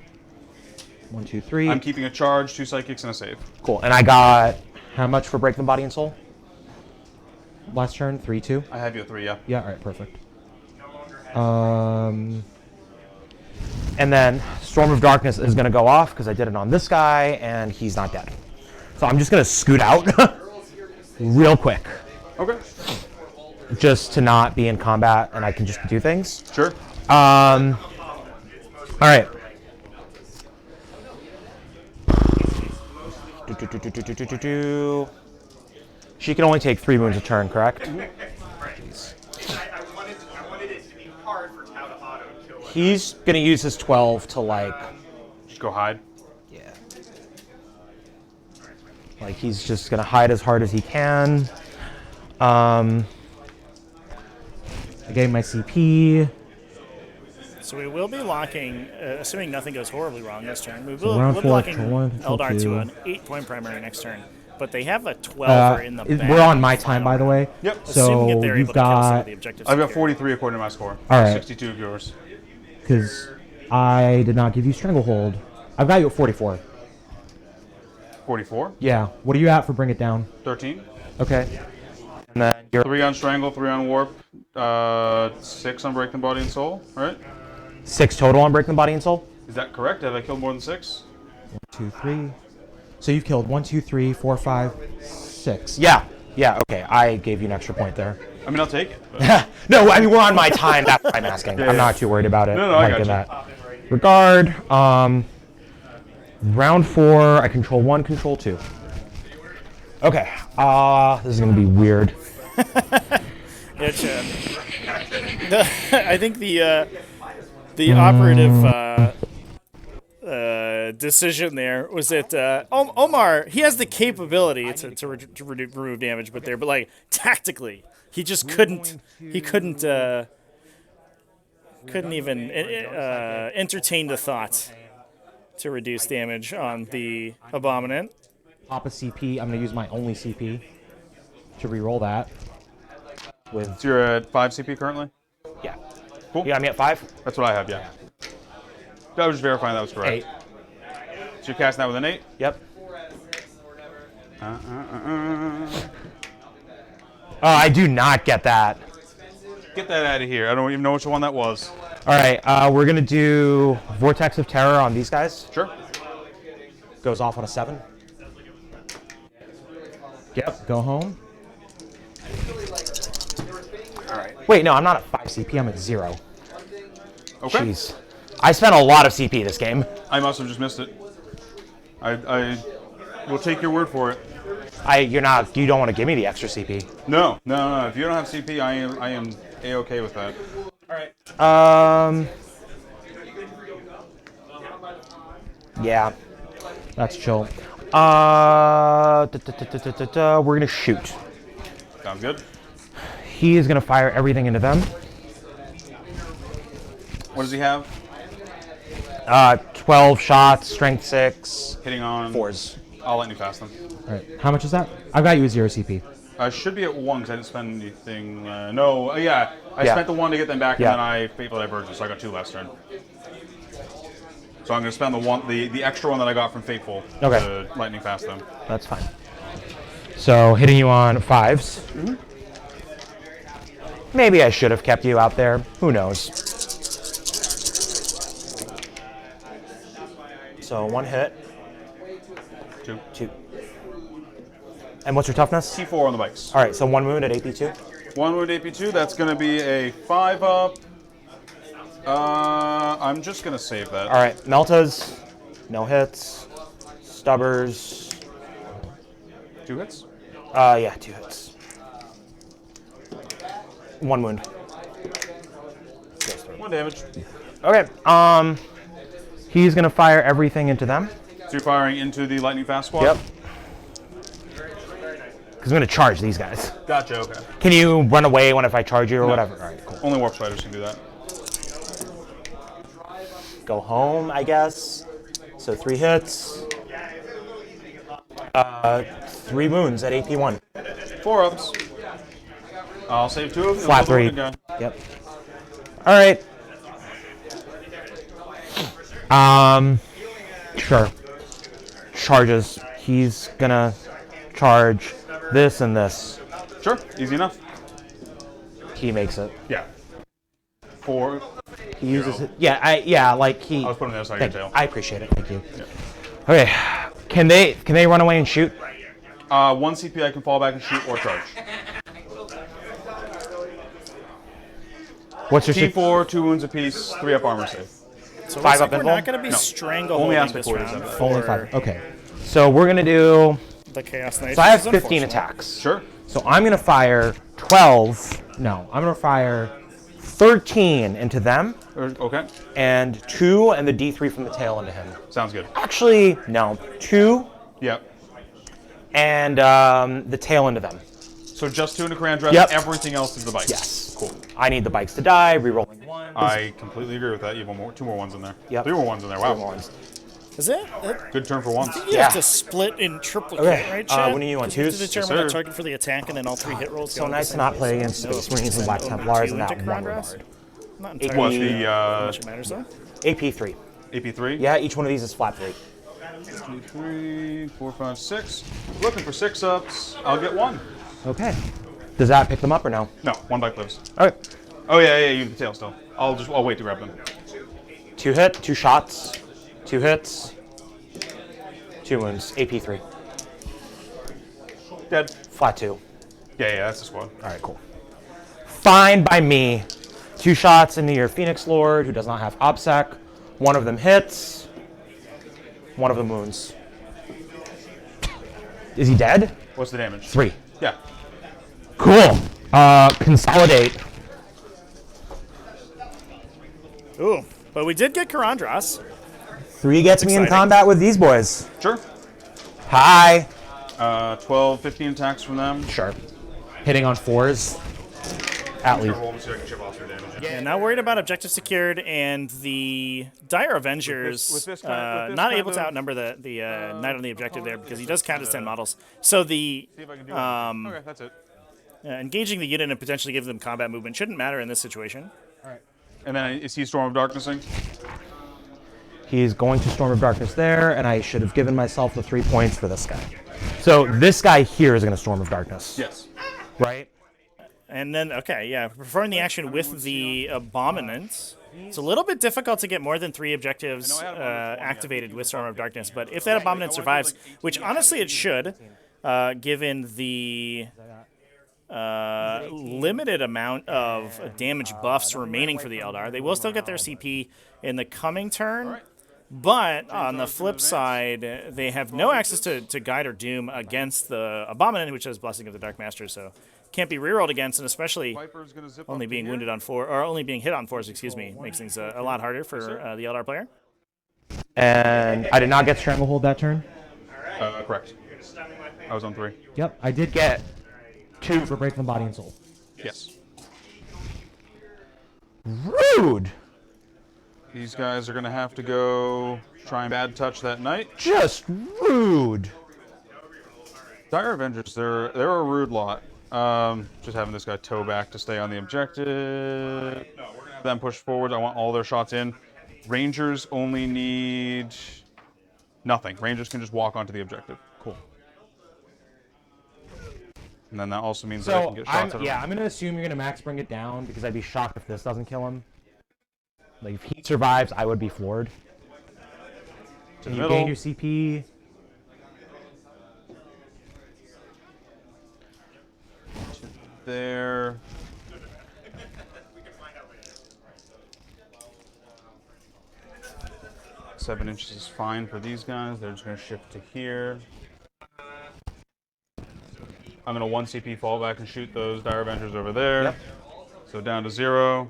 1, 2, 3. I'm keeping a charge, 2 psychics, and a save. Cool. And I got how much for Break the Body and Soul? Last turn, 3, 2. I have you at 3, yeah. Yeah, all right, perfect. And then Storm of Darkness is going to go off because I did it on this guy, and he's not dead. So I'm just going to scoot out real quick, Okay. just to not be in combat, and I can just do things. Sure. All right. She can only take 3 wounds a turn, correct? Jeez. I wanted it to be hard for Tau to auto kill it. He's going to use his 12 to, like, Just go hide. yeah. Like, he's just going to hide as hard as he can. I gave my CP. So we will be locking, assuming nothing goes horribly wrong this turn, we will round we'll be 4, locking control 1, control Eldar 2. to an 8-point primary next turn. But they have a 12er in the back. We're on my time, by the way. Yep. Assuming So that they're you've able to kill some of got, the objectives. I've got here. 43 according to my score. All right. 62 of yours. because I did not give you Stranglehold. I've got you at 44. 44. Yeah. What are you at for Bring It Down? 13. Okay. And then you're 3 on strangle, 3 on warp, 6 on break the body and soul, right? 6 total on Breaking the Body and Soul. Is that correct? Have I killed more than 6? 1, 2, 3. So you've killed 1, 2, 3, 4, 5, 6. Yeah. Yeah. Okay. I gave you an extra point there. I mean, I'll take it. But No, I mean we're on my time. That's what I'm asking. Yeah, I'm yeah. not too worried about it. No, I got you. that regard. Round 4. I control 1, control 2. Okay. This is gonna be weird. It's, I think the operative decision there was that Omar, he has the capability to remove damage, but like tactically, he just couldn't. He couldn't even entertain the thought to reduce damage on the Abominant. Pop a CP. I'm gonna use my only CP to re-roll that. With so you're at 5 CP currently? yeah. Cool. You got me at 5. That's what I have, yeah. I was just verifying that was correct. 8. So you're casting that with an 8? Yep. Oh, I do not get that. Get that out of here. I don't even know which one that was. All right, we're gonna do Vortex of Terror on these guys. Sure. Goes off on a 7. Yep. Go home. All right. Wait, no, I'm not at 5 CP. I'm at 0. Okay. Jeez. I spent a lot of CP this game. I must have just missed it. I will take your word for it. You don't want to give me the extra CP. No. If you don't have CP, I am A-okay with that. Yeah. That's chill. We're gonna shoot. Sounds good. He is gonna fire everything into them. What does he have? 12 shots, strength 6, Hitting on 4s. I'll let you pass them. All right. How much is that? I've got you at 0 CP. I should be at 1 because I didn't spend anything. No, I Yeah. spent the 1 to get them back, Yeah. and then I Fateful Divergence, so I got 2 last turn. So I'm going to spend the extra 1 that I got from Fateful Okay. to lightning fast them. That's fine. So hitting you on 5s. Mm-hmm. Maybe I should have kept you out there. Who knows? So 1 hit. 2. 2. And what's your toughness? T4 on the bikes. All right, so 1 wound at AP2. 1 wound AP2, that's going to be a 5-up. I'm just going to save that. All right, Meltas, no hits. Stubbers, 2 hits? yeah, 2 hits. 1 wound. 1 damage. Okay, he's gonna fire everything into them. So you're firing into the lightning fast squad? Yep. Because I'm going to charge these guys. Gotcha, okay. Can you run away if I charge you or whatever? All right, cool. Only warp spiders can do that. Go home, I guess. So 3 hits. 3 wounds at AP1. 4 ups. I'll save 2 of them. Flat 3. Yep. All right. Sure. Charges. He's gonna charge this and this. Sure, easy enough. He makes it. Yeah. 4. He uses it. Yeah, like he. I was putting the other side of your tail. I appreciate it. Thank you. Yeah. Okay. Can they run away and shoot? 1 CP I can fall back and shoot or charge. What's your T4, 2 wounds apiece, 3 up armor save. So 5 up we're invul? not going to be No. strangle Only holding aspect this warriors round. have that. Only for 5. Okay. So we're gonna do. The Chaos Knights. So I have which is 15 unfortunate. attacks. Sure. So I'm gonna fire 12. No, I'm gonna fire 13 into them, Okay, and 2 and the D3 from the tail into him. sounds good. Actually, no, 2 Yep. and the tail into them. So just 2 into Karandra, Yep. everything else is the bikes. Yes. Cool. I need the bikes to die. Rerolling 1. I completely agree with that. You have 2 more ones in there. Yep. 3 more ones in there. Wow. 3 more ones. Is it? Good turn for ones. You have to split in triplicate, Okay, right, Chad? when are you on Because you have to twos? determine Yes, the sir. target for the attack and then all 3 hit rolls. So go in the nice to same not place. play against No, Space if we Marines and send Black only Templars 2 in that into one Karandras. regard. Not What's entirely the how much it matters, though. AP3. AP3? Yeah, each one of these is flat 3. 2, 3, 4, 5, 6. Looking for 6 ups. I'll get 1. Okay. Does that pick them up or no? No, 1 bike lives. All right. Oh yeah, you have the tail still. I'll wait to grab them. 2 hit, 2 shots, 2 hits, 2 wounds. AP3. Dead. Flat 2. Yeah, that's the squad. All right, cool. Fine by me. 2 shots into your Phoenix Lord, who does not have OBSEC. 1 of them hits. 1 of them wounds. Is he dead? What's the damage? 3. Yeah. Cool. Consolidate. Ooh, but we did get Karandras. 3 gets me in exciting. combat with these boys. Sure. Hi. 12, 15 attacks from them. Sure. Hitting on 4s. At least. Roll so I can chip off your damage. Yeah, not worried about objective secured and the Dire Avengers with this kind not of- able to outnumber the knight on the objective there because he does count as 10 models. So the See if I can do it. Okay, that's it. engaging the unit and potentially giving them combat movement shouldn't matter in this situation. And then is he Storm of Darknessing? He's going to Storm of Darkness there, and I should have given myself the 3 points for this guy. So this guy here is going to Storm of Darkness. Yes. Right? And then, okay, yeah, performing the action with the Abominant. It's a little bit difficult to get more than 3 objectives activated with Storm of Darkness, but if that Abominant survives, which honestly it should, given the limited amount of damage buffs remaining for the Eldar, they will still get their CP in the coming turn. But on the flip side, they have no access to Guide or Doom against the Abominant, which has Blessing of the Dark Master, so can't be rerolled against, and especially Viper's gonna zip only up being to wounded on 4, or only being hit on 4s, excuse me, makes things a lot harder for the Eldar player. And I did not get Stranglehold that turn. Correct. I was on 3. Yep, I did get 2 for Breaking the Body and Soul. Yes. Rude! These guys are gonna have to go try and bad touch that night. Just rude. Dire Avengers, they're a rude lot. Just having this guy toe back to stay on the objective. Then push forward. I want all their shots in. Rangers only need nothing. Rangers can just walk onto the objective. Cool. And then that also means that I So, can get shots at him. I'm going to assume you're going to max bring it down, because I'd be shocked if this doesn't kill him. Like, if he survives, I would be floored. To the You middle. gain your CP. There. Seven inches is fine for these guys. They're just going to shift to here. I'm going to 1 CP fall back and shoot those Dire Avengers over there. Yep. So down to 0.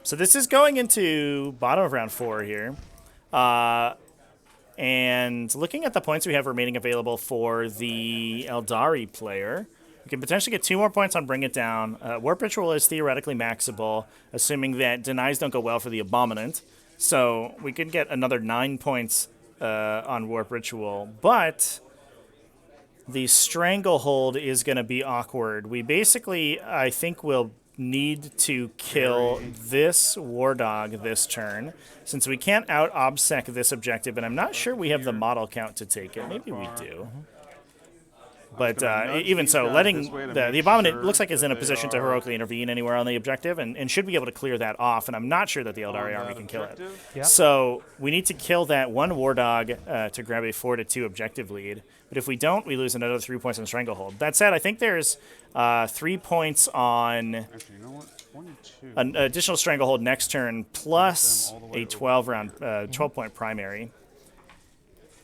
So this is going into bottom of round 4 here. And looking at the points we have remaining available for the Eldari player, we can potentially get 2 more points on Bring It Down. Warp Ritual is theoretically maxable, assuming that denies don't go well for the Abominant. So we could get another 9 points on Warp Ritual, but the Stranglehold is going to be awkward. We basically, I think, will need to kill this War Dog this turn, since we can't out-obsec this objective, and I'm not sure we have the model count to take it. Maybe we do. But even so, letting the Abominant looks like is in a position to heroically intervene anywhere on the objective, and should be able to clear that off, and I'm not sure that the Eldari army can kill it. Yeah. So we need to kill that one War Dog to grab a 4-2 objective lead. But if we don't, we lose another 3 points on Stranglehold. That said, I think there's 3 points on Actually, you know what? 22. an additional Stranglehold next turn, plus a 12-point primary.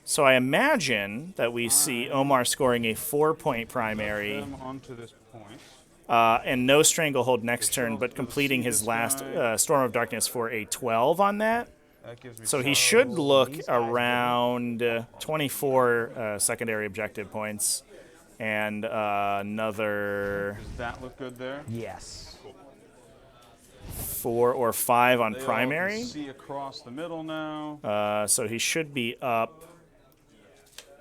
So I imagine that we see Omar scoring a 4-point primary Them onto this point. and no Stranglehold next turn, but completing his last Storm of Darkness for a 12 on that. That gives me So he should look around 24 secondary objective points and another Does that look good there? Yes. 4 or 5 on They all primary. can see across the middle now. So he should be up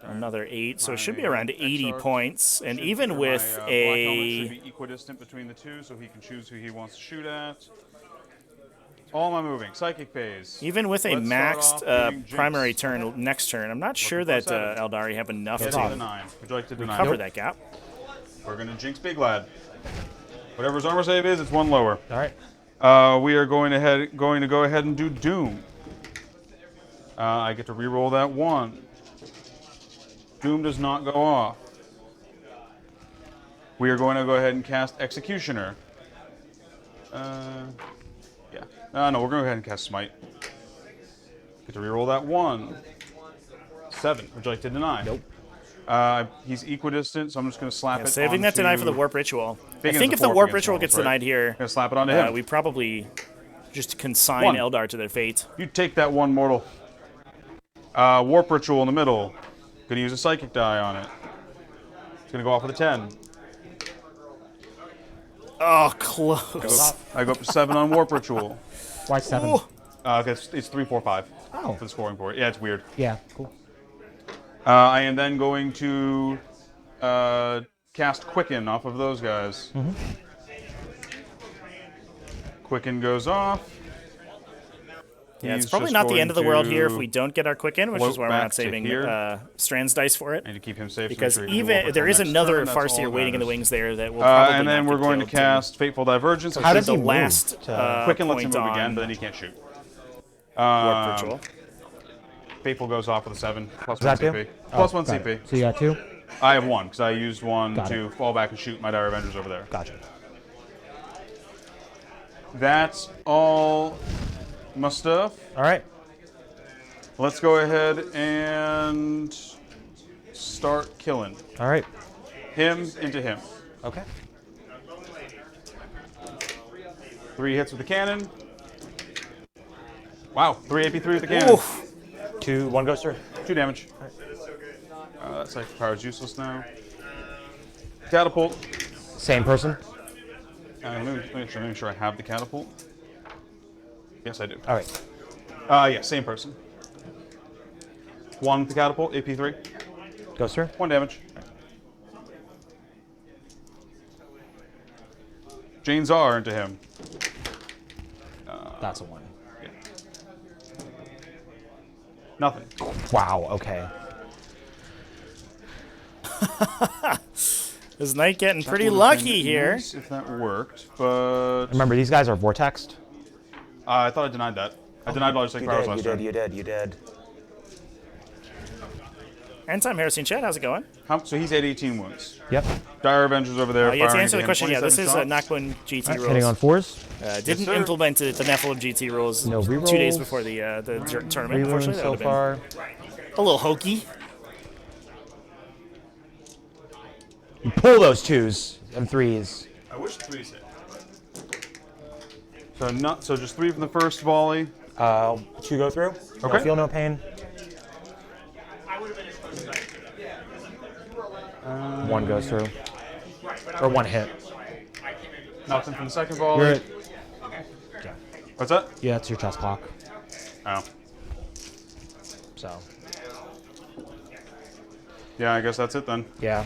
another 8. So it should be My around 80 X-Arc points. And should- even or with my, black helmet should a... be equidistant between the two, so he can choose who he wants to shoot at. All my moving. Psychic phase. Even with a Let's start off maxed being Jinx. primary turn next turn, I'm not sure for that 7. Eldari have enough Hit to on the 9. Would you like to deny? cover that gap. We're going to Jinx Big Lad. Whatever his armor save is, it's 1 lower. All right. We are going to go ahead and do Doom. I get to reroll that 1. Doom does not go off. We are going to go ahead and cast Executioner. Yeah. No, we're going to go ahead and cast Smite. Get to reroll that 1. 7. Would you like to deny? Nope. He's equidistant, so I'm just going to slap Yeah, it saving that onto- deny for the Warp Ritual. I Big think as if a the 4 Warp against Ritual rolls, gets right? denied here, Gonna slap it onto him. we probably just consign 1. Eldar to their fate. You take that 1, mortal. Warp Ritual in the middle. Gonna use a Psychic die on it. It's gonna go off with a 10. Oh, close. I go up to 7 on Warp Ritual. Why 7? Ooh. It's 3, 4, 5 Oh. for the scoring board. Yeah, it's weird. Yeah, cool. I am then going to cast Quicken off of those guys. Quicken goes off. Yeah, it's He's probably just not the going end of the world here if to we don't get our Quicken, which float is why we're back not to saving here. Strands dice for it. And to keep him safe. Because so make sure he can do Warp even there Ritual is next another turn, that's all Farseer that waiting in the matters. wings there that will probably And then not we're get going to killed cast Fateful Divergence. How does the he move last to- Quicken lets him point move again, on but then he can't shoot. Warp Ritual. Fateful goes off with a 7. Plus 1 that CP. do? Plus Oh, 1 got CP. it. So you got 2? I have 1, because I used 1 Got to it. fall back and shoot my Dire Avengers over there. Gotcha. That's all my stuff. All right. Let's go ahead and start killing. All right. Him into him. Okay. 3 hits with the cannon. Wow, 3 AP3 with the cannon. Oof. 2, 1 goes through. 2 damage. That psychic power is useless now. Catapult. Same person? Let me make sure I have the catapult. Yes, I do. All right. Yeah, same person. 1 with the catapult, AP3. Goes through? 1 damage. Jane Czar into him. That's a 1. Nothing. Wow, okay. Is Knight getting pretty That would've lucky been here? nice if that worked, but Remember, these guys are vortexed. I thought I denied that. I denied Logic Powers last turn. You did. End time Heresy in chat. How's it going? So he's at 18 wounds. Yep. Dire Avengers over there. Yeah, to firing answer the into him. question, yeah, this 27 is shots. Nakbun GT All right, rules. hitting on 4s. Didn't sir. implement the Nephilim GT rules No 2 rerolls. days before the tournament. 3 Unfortunately, wounds that so would have far. been a little hokey. You pull those 2s and 3s. I wish 3s hit. So just 3 from the first volley. 2 go through. Okay. No feel, no pain. 1 goes through. Or 1 hit. Knocks him from the second volley. You're at, yeah. What's that? Yeah, it's your chest clock. Oh. So, Yeah, I guess that's it then. yeah.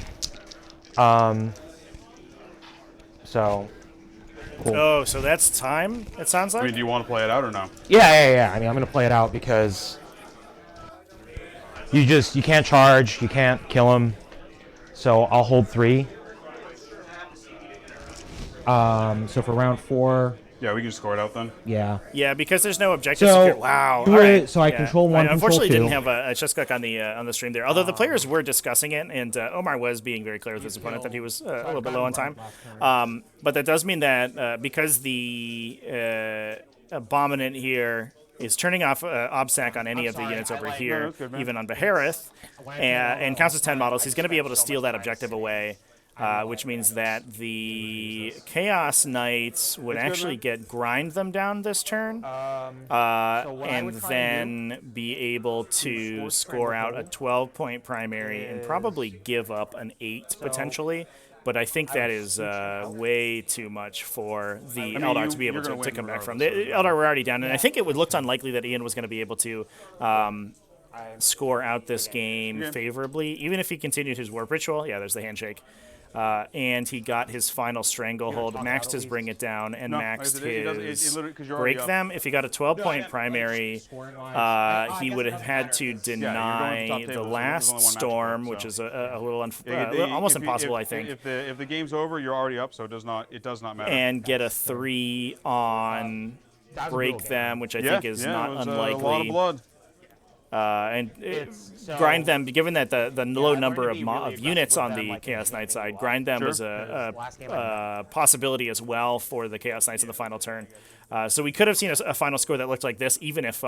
So, cool. Oh, so that's time, it sounds I like? mean, do you want to play it out or no? Yeah. I mean, I'm going to play it out because you can't charge, you can't kill him. So I'll hold 3. So for round 4, Yeah, we can just score it out then. yeah. Yeah, because there's no objective So, secure. Wow. do All it- right. so I Yeah. control 1, I unfortunately control 2. didn't have a chess cook on the stream there. Although the players were discussing it, and Omar was being very clear with his opponent that he was a little bit low on time. But that does mean that because the Abominant here is turning off Obstac on any of the units over here, that's good, man. even on Behareth, and counts as 10 models, he's going to be able to steal that objective away. Which means that the Chaos Knights would actually grind them down this turn, and then be able to score out a 12-point primary and probably give up an 8 potentially. But I think that is way too much for the Eldar to be able to come back from. The Eldar were already down, and I think it looked unlikely that Ian was going to be able to score out this game favorably, even if he continued his Warp Ritual. Yeah, there's the handshake. And he got his final Stranglehold, maxed his Bring It Down, and maxed his Break Them. If he got a 12-point primary, he would have had to deny the last Storm, which is a little almost impossible, I think. If the game's over, you're already up, so it does not matter. And get a 3 on Break Them, which I think is not unlikely. A lot of blood. Grind them, given that the low number of units on the Chaos Knight side, grind them was a possibility as well for the Chaos Knights in the final turn. So we could have seen a final score that looked like this, even if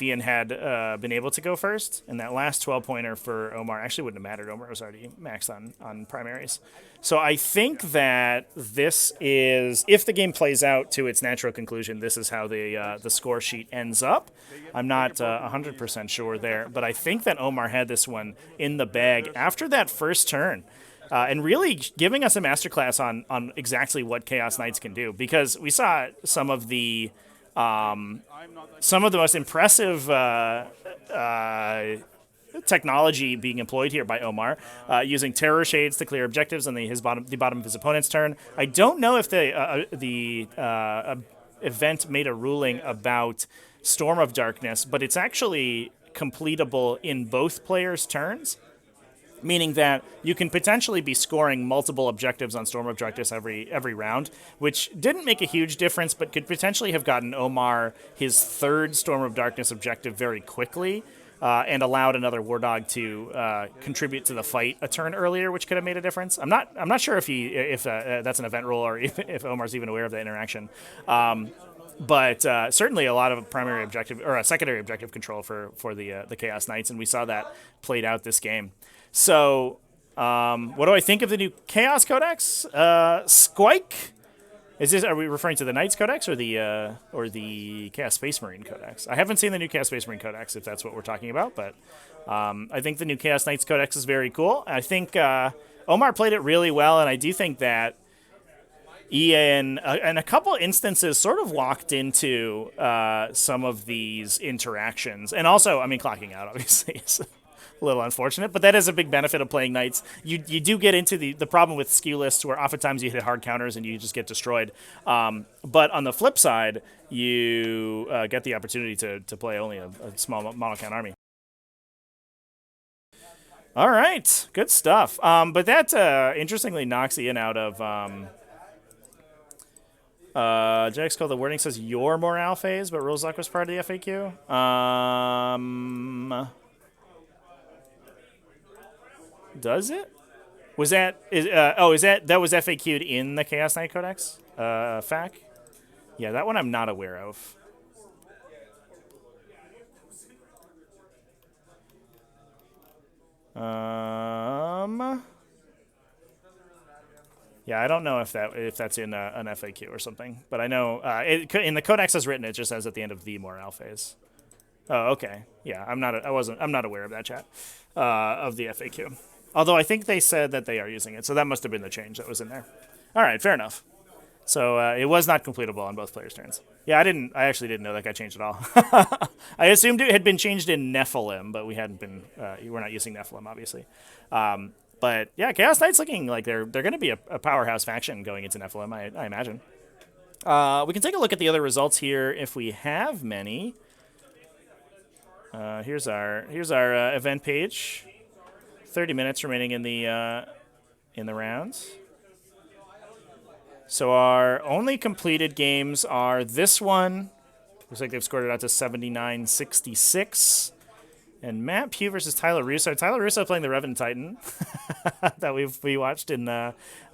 Ian had been able to go first. And that last 12-pointer for Omar actually wouldn't have mattered. Omar was already maxed on primaries. So I think that this is, if the game plays out to its natural conclusion, this is how the score sheet ends up. I'm not 100% sure there, but I think that Omar had this one in the bag after that first turn. And really giving us a masterclass on exactly what Chaos Knights can do, because we saw some of the most impressive technology being employed here by Omar, using Terror Shades to clear objectives on the bottom of his opponent's turn. I don't know if the event made a ruling about Storm of Darkness, but it's actually completable in both players' turns, meaning that you can potentially be scoring multiple objectives on Storm of Darkness every round, which didn't make a huge difference, but could potentially have gotten Omar his 3rd Storm of Darkness objective very quickly, and allowed another War Dog to contribute to the fight a turn earlier, which could have made a difference. I'm not sure if that's an event rule or if Omar's even aware of that interaction. But certainly a lot of primary objective or a secondary objective control for the Chaos Knights, and we saw that played out this game. So, what do I think of the new Chaos Codex? Squike? Are we referring to the Knights Codex or the Chaos Space Marine Codex? I haven't seen the new Chaos Space Marine Codex, if that's what we're talking about, but I think the new Chaos Knights Codex is very cool. I think Omar played it really well, and I do think that Ian, in a couple instances, sort of walked into some of these interactions. And also, I mean, clocking out, obviously, is a little unfortunate, but that is a big benefit of playing Knights. You do get into the problem with skew lists where oftentimes you hit hard counters and you just get destroyed. But on the flip side, you get the opportunity to play only a small monocount army. All right, good stuff. But that interestingly knocks Ian out of... Jack's called the wording says your morale phase, but Ruleslock was part of the FAQ. Does it? Was that that was FAQ'd in the Chaos Knight Codex? FAQ? Yeah, that one I'm not aware of. Yeah, I don't know if that's in an FAQ or something, but I know in the codex as written, it just says at the end of the morale phase. Oh, okay. Yeah, I'm not aware of that, chat, of the FAQ. Although I think they said that they are using it, so that must have been the change that was in there. All right, fair enough. So it was not completable on both players' turns. Yeah, I actually didn't know that got changed at all. I assumed it had been changed in Nephilim, but we hadn't been. We're not using Nephilim, obviously. But yeah, Chaos Knight's looking like they're going to be a powerhouse faction going into Nephilim, I imagine. We can take a look at the other results here if we have many. Here's our event page. 30 minutes remaining in the rounds. So our only completed games are this one. Looks like they've scored it out to 79-66. And Matt Pugh versus Tyler Russo. Tyler Russo playing the Revenant Titan that we watched in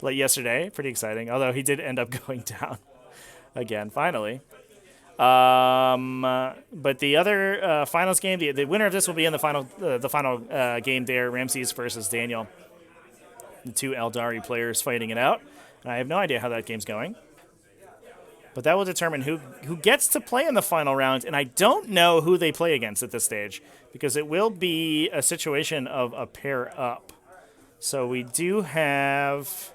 yesterday. Pretty exciting. Although he did end up going down again, finally. But the other finals game, the winner of this will be in the final game there. Ramses versus Daniel. The two Eldari players fighting it out. I have no idea how that game's going. But that will determine who gets to play in the final round, and I don't know who they play against at this stage, because it will be a situation of a pair up. So we do have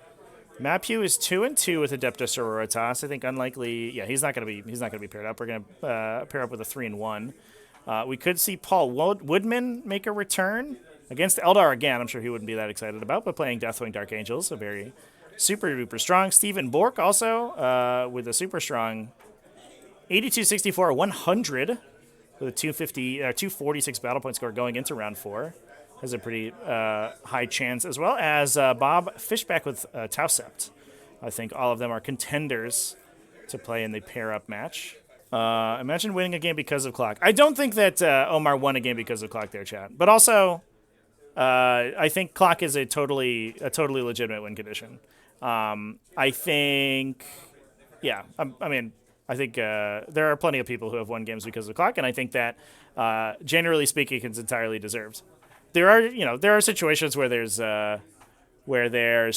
Mapu is 2-2 with Adeptus Sororitas. I think unlikely. Yeah, he's not going to be paired up. We're going to pair up with a 3-1. We could see Paul Woodman make a return against Eldar again. I'm sure he wouldn't be that excited about, but playing Deathwing Dark Angels, a very super duper strong. Stephen Bork also with a super strong 82-64, 100 with a 246 battle point score going into round 4. Has a pretty high chance, as well as Bob Fishback with Tausept. I think all of them are contenders to play in the pair-up match. Imagine winning a game because of clock. I don't think that Omar won a game because of clock there, chat. But also, I think clock is a totally legitimate win condition. I think, yeah, I think there are plenty of people who have won games because of clock, and I think that, generally speaking, it's entirely deserved. There are situations where there's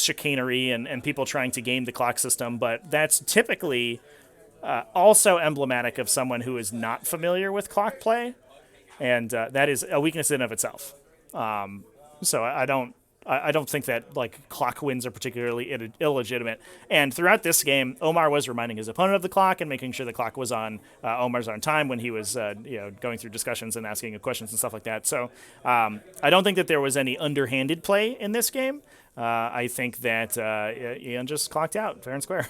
chicanery and people trying to game the clock system, but that's typically also emblematic of someone who is not familiar with clock play, and that is a weakness in and of itself. So I don't think that like clock wins are particularly illegitimate. And throughout this game, Omar was reminding his opponent of the clock and making sure the clock was on Omar's on time when he was going through discussions and asking questions and stuff like that. So I don't think that there was any underhanded play in this game. I think that Ian just clocked out fair and square.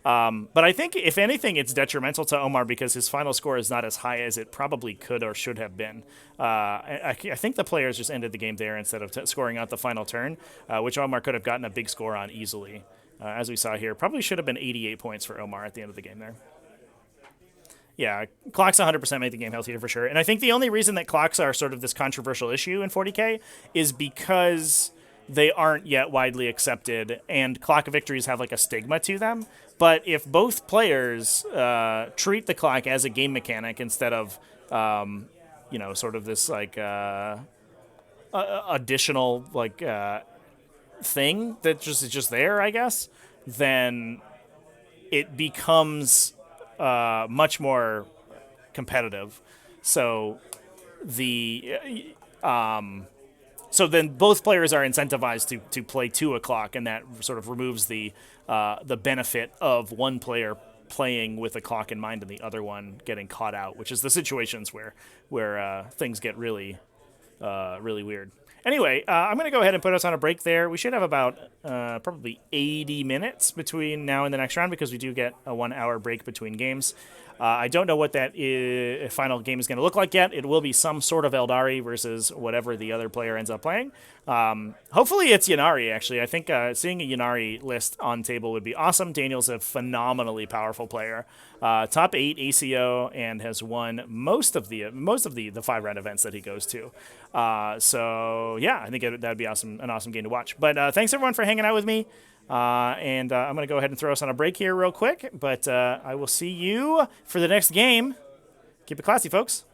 But I think, if anything, it's detrimental to Omar because his final score is not as high as it probably could or should have been. I think the players just ended the game there instead of scoring out the final turn, which Omar could have gotten a big score on easily. As we saw here, probably should have been 88 points for Omar at the end of the game there. Yeah, clocks 100% make the game healthier for sure. And I think the only reason that clocks are sort of this controversial issue in 40k is because they aren't yet widely accepted, and clock victories have like a stigma to them. But if both players treat the clock as a game mechanic instead of, sort of this like additional like thing that is just there, I guess, then it becomes much more competitive. So So then both players are incentivized to play 2 o'clock, and that sort of removes the benefit of one player playing with a clock in mind and the other one getting caught out, which is the situations where things get really weird. Anyway, I'm going to go ahead and put us on a break there. We should have about probably 80 minutes between now and the next round because we do get a 1-hour break between games. I don't know what that final game is going to look like yet. It will be some sort of Eldari versus whatever the other player ends up playing. Hopefully it's Ynnari, actually. I think seeing a Ynnari list on table would be awesome. Daniel's a phenomenally powerful player. Top 8 ACO and has won most of the 5-round events that he goes to. So yeah, I think that'd be awesome, an awesome game to watch. But thanks everyone for hanging out with me. And I'm going to go ahead and throw us on a break here real quick, but I will see you for the next game. Keep it classy, folks.